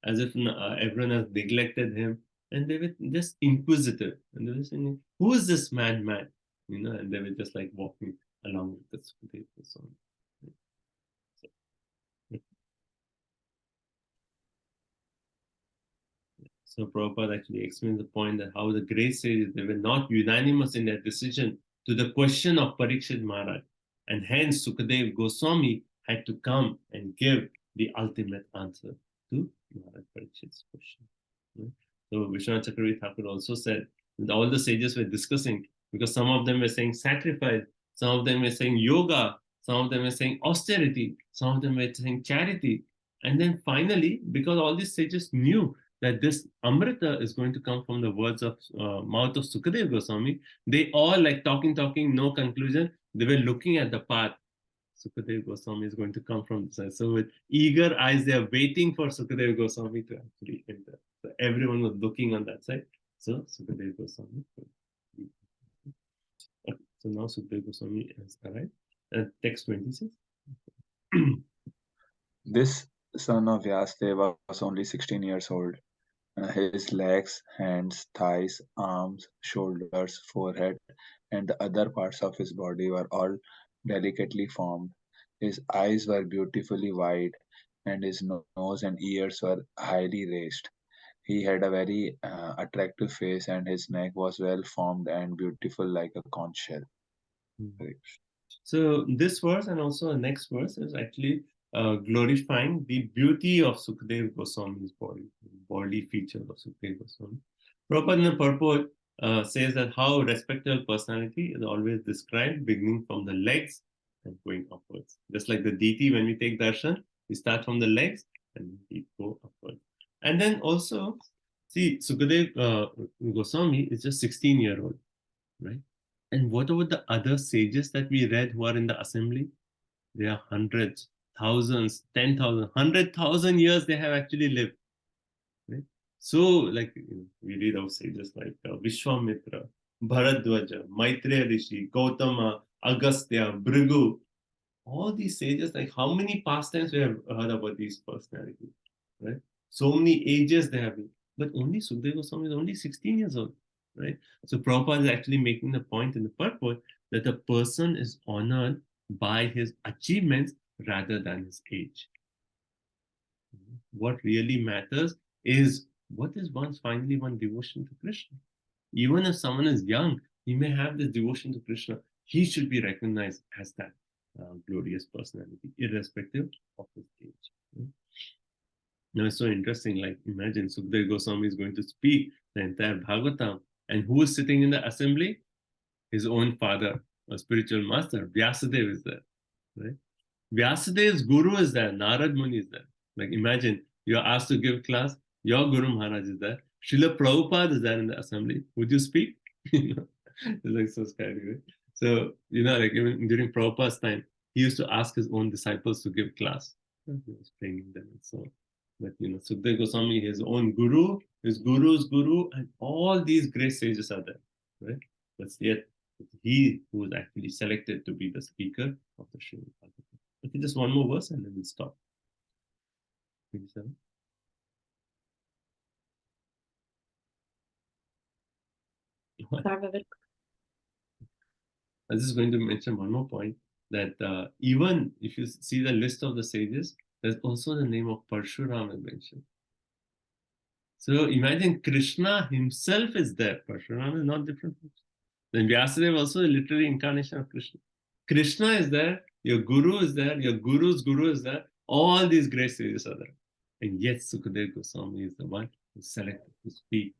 as if everyone has neglected him. And they were just inquisitive. And they were saying, who is this man? And they were just like walking along with the Sukadeva Goswami. So Prabhupada actually explains the point that how the great sages, they were not unanimous in their decision to the question of Parikshit Maharaj. And hence Sukadeva Goswami had to come and give the ultimate answer to Maharaj Parikshit's question. So Vishwanath Chakravarti Thakur also said that all the sages were discussing, because some of them were saying sacrifice, some of them were saying yoga, some of them were saying austerity, some of them were saying charity. And then finally, because all these sages knew that this Amrita is going to come from the words of mouth of Sukadeva Goswami, they all like talking, no conclusion. They were looking at the path. Sukadeva Goswami is going to come from this side. So with eager eyes, they are waiting for Sukadeva Goswami to actually enter. So everyone was looking on that side. So Sukadeva Goswami. Okay, so now Sukadeva Goswami has arrived. Text 26. This son of Vyasdeva was only 16 years old. His legs, hands, thighs, arms, shoulders, forehead, and the other parts of his body were all delicately formed. His eyes were beautifully wide, and his nose and ears were highly raised. He had a very attractive face, and his neck was well formed and beautiful like a conch shell. So this verse and also the next verse is actually glorifying the beauty of Sukadeva Goswami's body feature of Sukadeva Goswami. Prabhupada in the purport says that how respectable personality is always described beginning from the legs and going upwards. Just like the deity, when we take darshan, we start from the legs and we go upwards. And then also, see, Sukadeva Goswami is just 16-year-old, right? And what about the other sages that we read who are in the assembly? There are hundreds, thousands, 10,000, 100,000 years they have actually lived. Right? So, like we read of sages like Vishwamitra, Bharadwaja, Maitreya Rishi, Gautama, Agastya, Bhrigu. All these sages, like how many pastimes we have heard about these personalities, right? So many ages they have been. But only Sukadeva Goswami is only 16 years old, right? So Prabhupada is actually making the point in the purport that a person is honored by his achievements rather than his age. What really matters is what is one's devotion to Krishna. Even if someone is young, he may have this devotion to Krishna. He should be recognized as that glorious personality, irrespective of his age. Now it's so interesting, like imagine Sukadeva Goswami is going to speak the entire Bhagavatam, and who is sitting in the assembly? His own father, a spiritual master, Vyasadeva is there, right? Vyasadev's guru is there, Narad Muni is there. Like imagine, you're asked to give class, your Guru Maharaj is there, Srila Prabhupada is there in the assembly. Would you speak? It's like so scary, right? So, like even during Prabhupada's time, he used to ask his own disciples to give class. He was training them and so on. But Sukadeva Goswami, his own guru, his guru's guru, and all these great sages are there, right? But yet, he who was actually selected to be the speaker of the Srimad Bhagavatam. Okay, just one more verse and then we'll stop. 27. I was just going to mention one more point, that even if you see the list of the sages, there's also the name of Parshurama mentioned. So imagine Krishna himself is there. Parshurama is not different. Then Vyasadeva also a literary incarnation of Krishna. Krishna is there, your guru is there, your guru's guru is there, all these great sages are there. And yet Sukadeva Goswami is the one who selected to speak.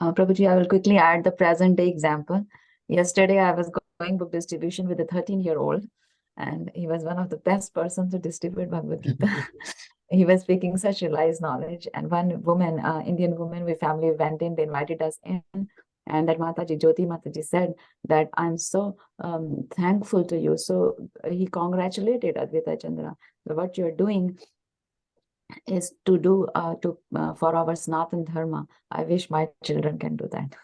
Prabhuji, I will quickly add the present day example. Yesterday, I was going book distribution with a 13-year-old, and he was one of the best persons to distribute Bhagavad Gita. He was speaking such realized knowledge. And one woman, Indian woman, we family went in, they invited us in. And that Mataji, Jyoti Mataji said that I'm so thankful to you. So he congratulated Advaita Chandra. What you're doing is to do for our Sanatana Dharma. I wish my children can do that.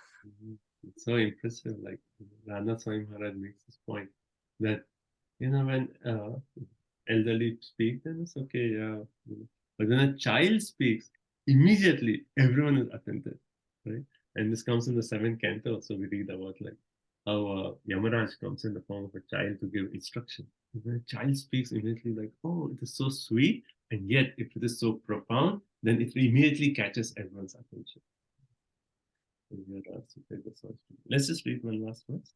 It's so impressive. Like Radha Swami Maharaj makes this point that, when elderly speak, then it's okay, but when a child speaks, immediately everyone is attentive, right? And this comes in the 7th canto. So we read about like how Yamaraj comes in the form of a child to give instruction. When a child speaks, immediately like, oh, it is so sweet, and yet if it is so profound, then it immediately catches everyone's attention. Let's just read one last verse.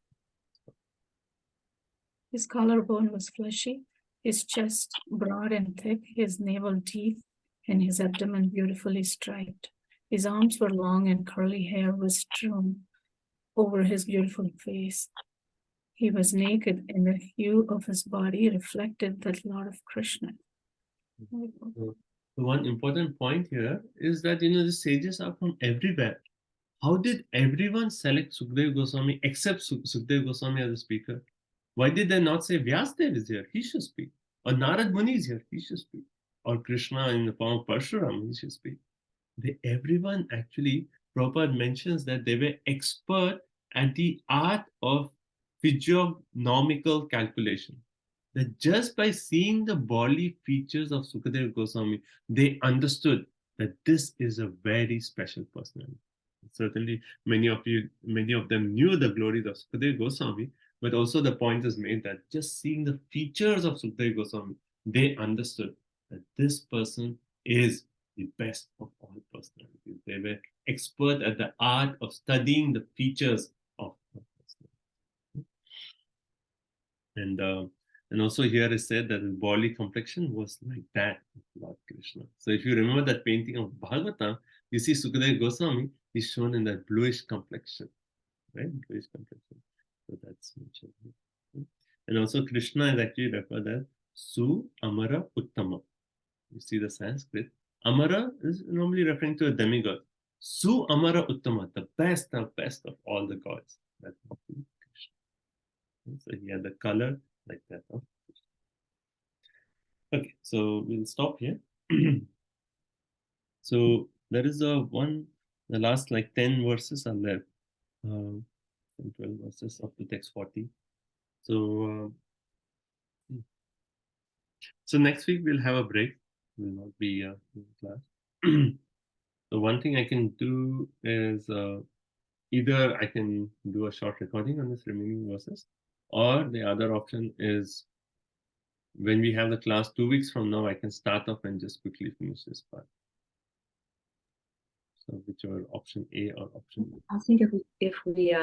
His collarbone was fleshy, his chest broad and thick, his navel deep, and his abdomen beautifully striped. His arms were long and curly hair was strewn over his beautiful face. He was naked, and the hue of his body reflected the Lord of Krishna. So one important point here is that, the sages are from everywhere. How did everyone select Sukadeva Goswami except Sukadeva Goswami as a speaker? Why did they not say Vyasdev is here, he should speak? Or Narad Muni is here, he should speak? Or Krishna in the form of Parshuram, he should speak? Everyone actually, Prabhupada mentions that they were expert at the art of physiognomical calculation. That just by seeing the bodily features of Sukadeva Goswami, they understood that this is a very special personality. Certainly, many of them knew the glories of Sukadeva Goswami, but also the point is made that just seeing the features of Sukadeva Goswami, they understood that this person is the best of all personalities. They were expert at the art of studying the features of personality. And also here is said that his bodily complexion was like that of Lord Krishna. So if you remember that painting of Bhagavatam, you see Sukadeva Goswami is shown in that bluish complexion, right? Bluish complexion. So that's mentioned here. And also Krishna is actually referred as Su Amara Uttama. You see the Sanskrit. Amara is normally referring to a demigod. Su Amara Uttama, the best of all the gods. That's Krishna. So he had the color like that. Okay, so we'll stop here. So there is the last like 10 verses are left. 12 verses up to text 40. So next week we'll have a break. Will not be in class. So one thing I can do is either I can do a short recording on this remaining verses, or the other option is when we have the class 2 weeks from now, I can start off and just quickly finish this part. So whichever option A or option B. I think if we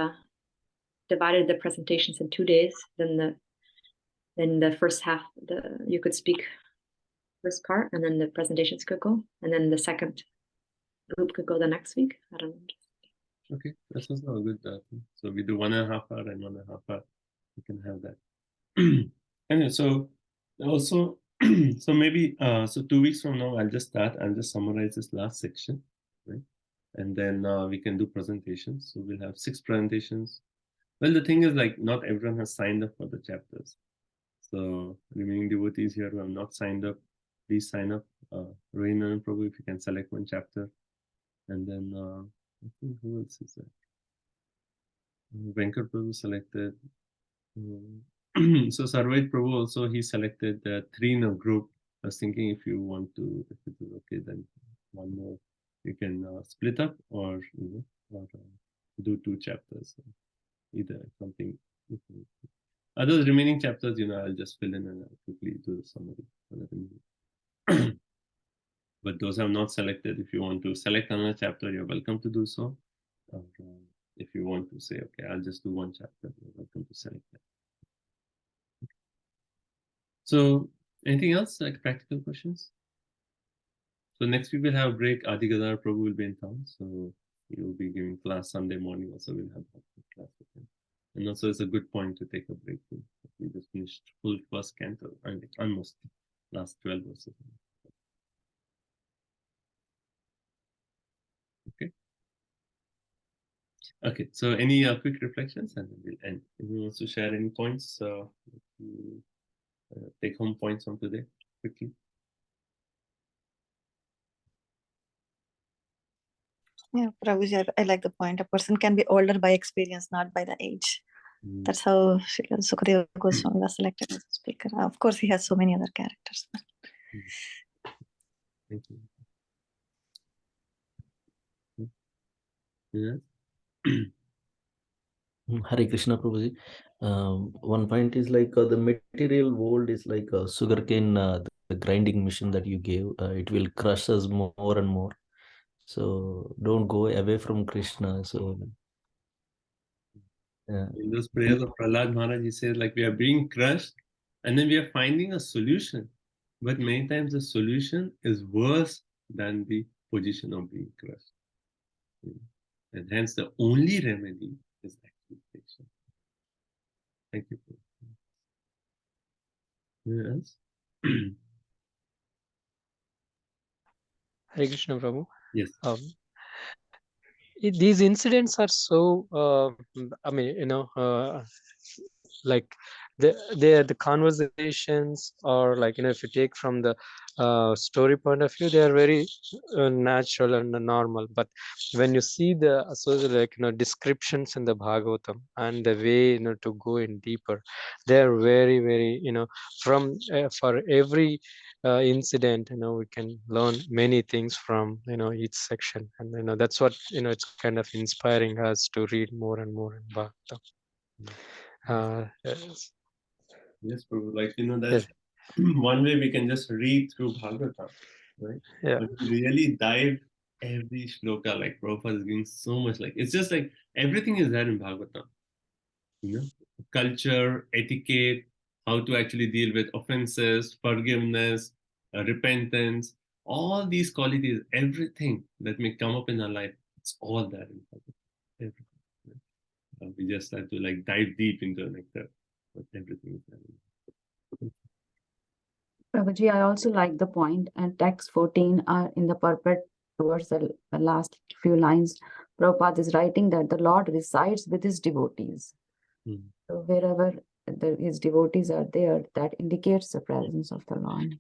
divided the presentations in 2 days, then the first half you could speak first part, and then the presentations could go, and then the second group could go the next week. I don't know. Okay, that's also a good thing. So we do 1.5 hour and 1.5 hour. We can have that. Anyway, so also, so maybe 2 weeks from now, I'll just summarize this last section, right? And then we can do presentations. So we'll have 6 presentations. Well, the thing is, like, not everyone has signed up for the chapters. So remaining devotees here who have not signed up, please sign up. Rohina and Prabhu, if you can select one chapter. And then I think who else is there? Venkat Prabhu selected. So Sarvait Prabhu also, he selected 3 in a group. I was thinking if it is okay, then one more. You can split up or do 2 chapters. Either something. Those remaining chapters, I'll just fill in and I'll quickly do the summary. But those have not selected. If you want to select another chapter, you're welcome to do so. If you want to say, okay, I'll just do 1 chapter, you're welcome to select that. So anything else, like practical questions? So next week we'll have a break. Adi Gadar Prabhu will be in town, so he will be giving class Sunday morning. Also, we'll have class with him. And also, it's a good point to take a break. We just finished full first canto, almost last 12 verses. Okay. Okay, so any quick reflections and then we'll end. Anyone wants to share any points? Take home points from today quickly. Yeah, Prabhuji, I like the point. A person can be older by experience, not by the age. That's how Sukadeva Goswami was selected as a speaker. Of course, he has so many other characters. Thank you. Hare Krishna Prabhuji. One point is like the material world is like a sugarcane, the grinding machine that you gave. It will crush us more and more. So don't go away from Krishna. So in those prayers of Prahlad Maharaj, he says like we are being crushed and then we are finding a solution. But many times the solution is worse than the position of being crushed. And hence the only remedy is actually affliction. Thank you. Yes. Hare Krishna Prabhu. Yes. These incidents are so, I mean, like the conversations, or like, if you take from the story point of view, they are very natural and normal. But when you see the associated, descriptions in the Bhagavatam and the way, to go in deeper, they are very, very, from for every incident, we can learn many things from, each section. And, that's what, it's kind of inspiring us to read more and more in Bhagavatam. Yes. Yes, Prabhu. Like, that's one way we can just read through Bhagavatam, right? Yeah. But to really dive every shloka, like Prabhupada is giving so much, like, it's just like everything is there in Bhagavatam. Culture, etiquette, how to actually deal with offenses, forgiveness, repentance, all these qualities, everything that may come up in our life, it's all there in Bhagavatam. Everything. We just have to like dive deep into like that, but everything is there. Prabhuji, I also like the point, and text 14 in the purport towards the last few lines. Prabhupada is writing that the Lord resides with his devotees. So wherever his devotees are there, that indicates the presence of the Lord.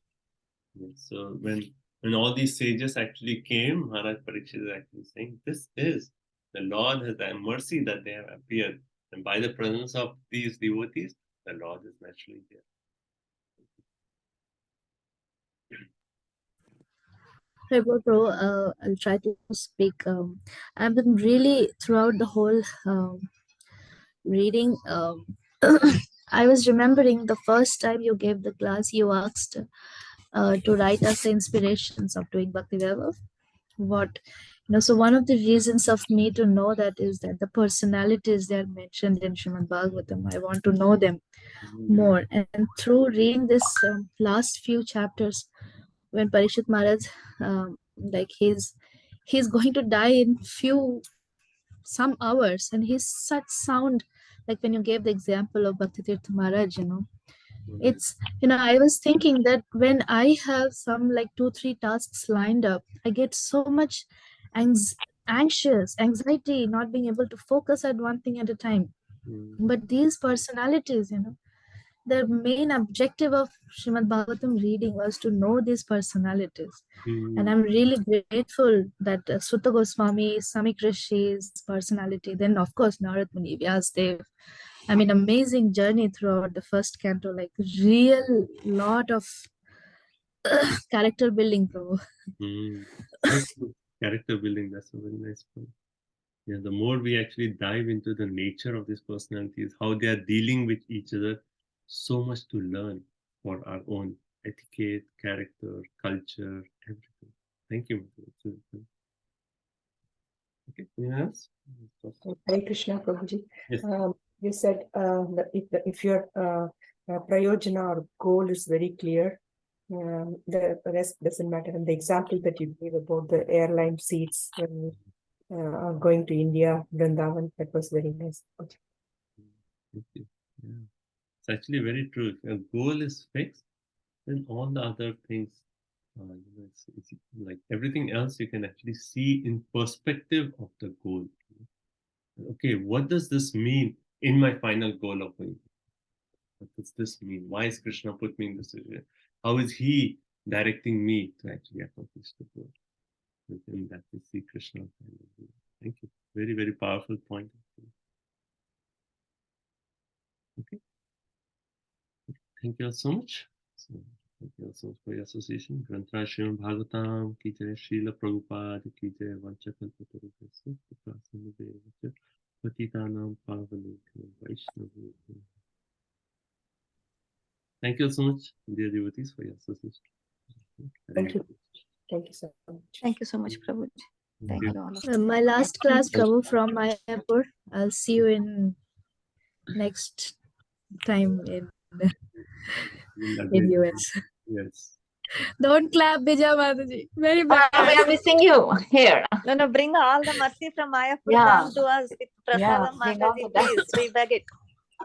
Yes, so when all these sages actually came, Maharaj Parikshit is actually saying, this is the Lord has had mercy that they have appeared, and by the presence of these devotees, the Lord is naturally there. I'll try to speak. I've been really throughout the whole reading. I was remembering the first time you gave the class, you asked to write us the inspirations of doing Bhakti Vaibhav. So one of the reasons of me to know that is that the personalities that are mentioned in Srimad Bhagavatam, I want to know them more. And through reading this last few chapters, when Parikshit Maharaj, like he's going to die in some hours, and he's such sound, like when you gave the example of Bhakti Tirtha Maharaj, it's, I was thinking that when I have some like 2-3 tasks lined up, I get so much anxiety, not being able to focus at one thing at a time. But these personalities, the main objective of Srimad Bhagavatam reading was to know these personalities. And I'm really grateful that Sutta Goswami, Samik Rishi's personality, then of course Narad Muni, Vyasdev. I mean, amazing journey throughout the first canto, like real lot of character building, bro. Character building, that's a very nice point. Yeah, the more we actually dive into the nature of these personalities, how they are dealing with each other, so much to learn for our own etiquette, character, culture, everything. Thank you. Okay, anyone else? Hare Krishna, Prabhuji. Yes. You said that if your prayojana or goal is very clear, the rest doesn't matter. And the example that you gave about the airline seats when going to India, Vrindavan, that was very nice. Thank you. Yeah. It's actually very true. If your goal is fixed, then all the other things, it's like everything else you can actually see in perspective of the goal. okay, what does this mean in my final goal of life? What does this mean? Why is Krishna put me in this situation? How is he directing me to actually accomplish the goal? Within that we see Krishna. Thank you. Very, very powerful point. Okay. Thank you all so much. So, thank you all so much for your association. Granthra Srimad Bhagavatam ki jai, Srila Prabhupada ki jai, Vanchakalpatarubhasya, Kripasinudevasya, Patitanam Pavanekyo, Vaishnavekyo. Thank you all so much, dear devotees, for your association. Thank you. Thank you so much. Thank you so much, Prabhu. Thank you all. My last class, Prabhu, from Mayapur. I'll see you in next time in US. Yes. Don't clap, Bija Mataji. Very We bad. are missing you here. No, bring all the mercy from Mayapur Yeah. down to us with Yeah, Prasadam bring all Mataji, the please. We beg it.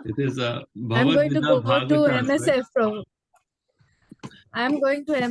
It is a I'm Bhagavad going to Gita go to Bhagavatam, right? MSF, Prabhu. I'm going to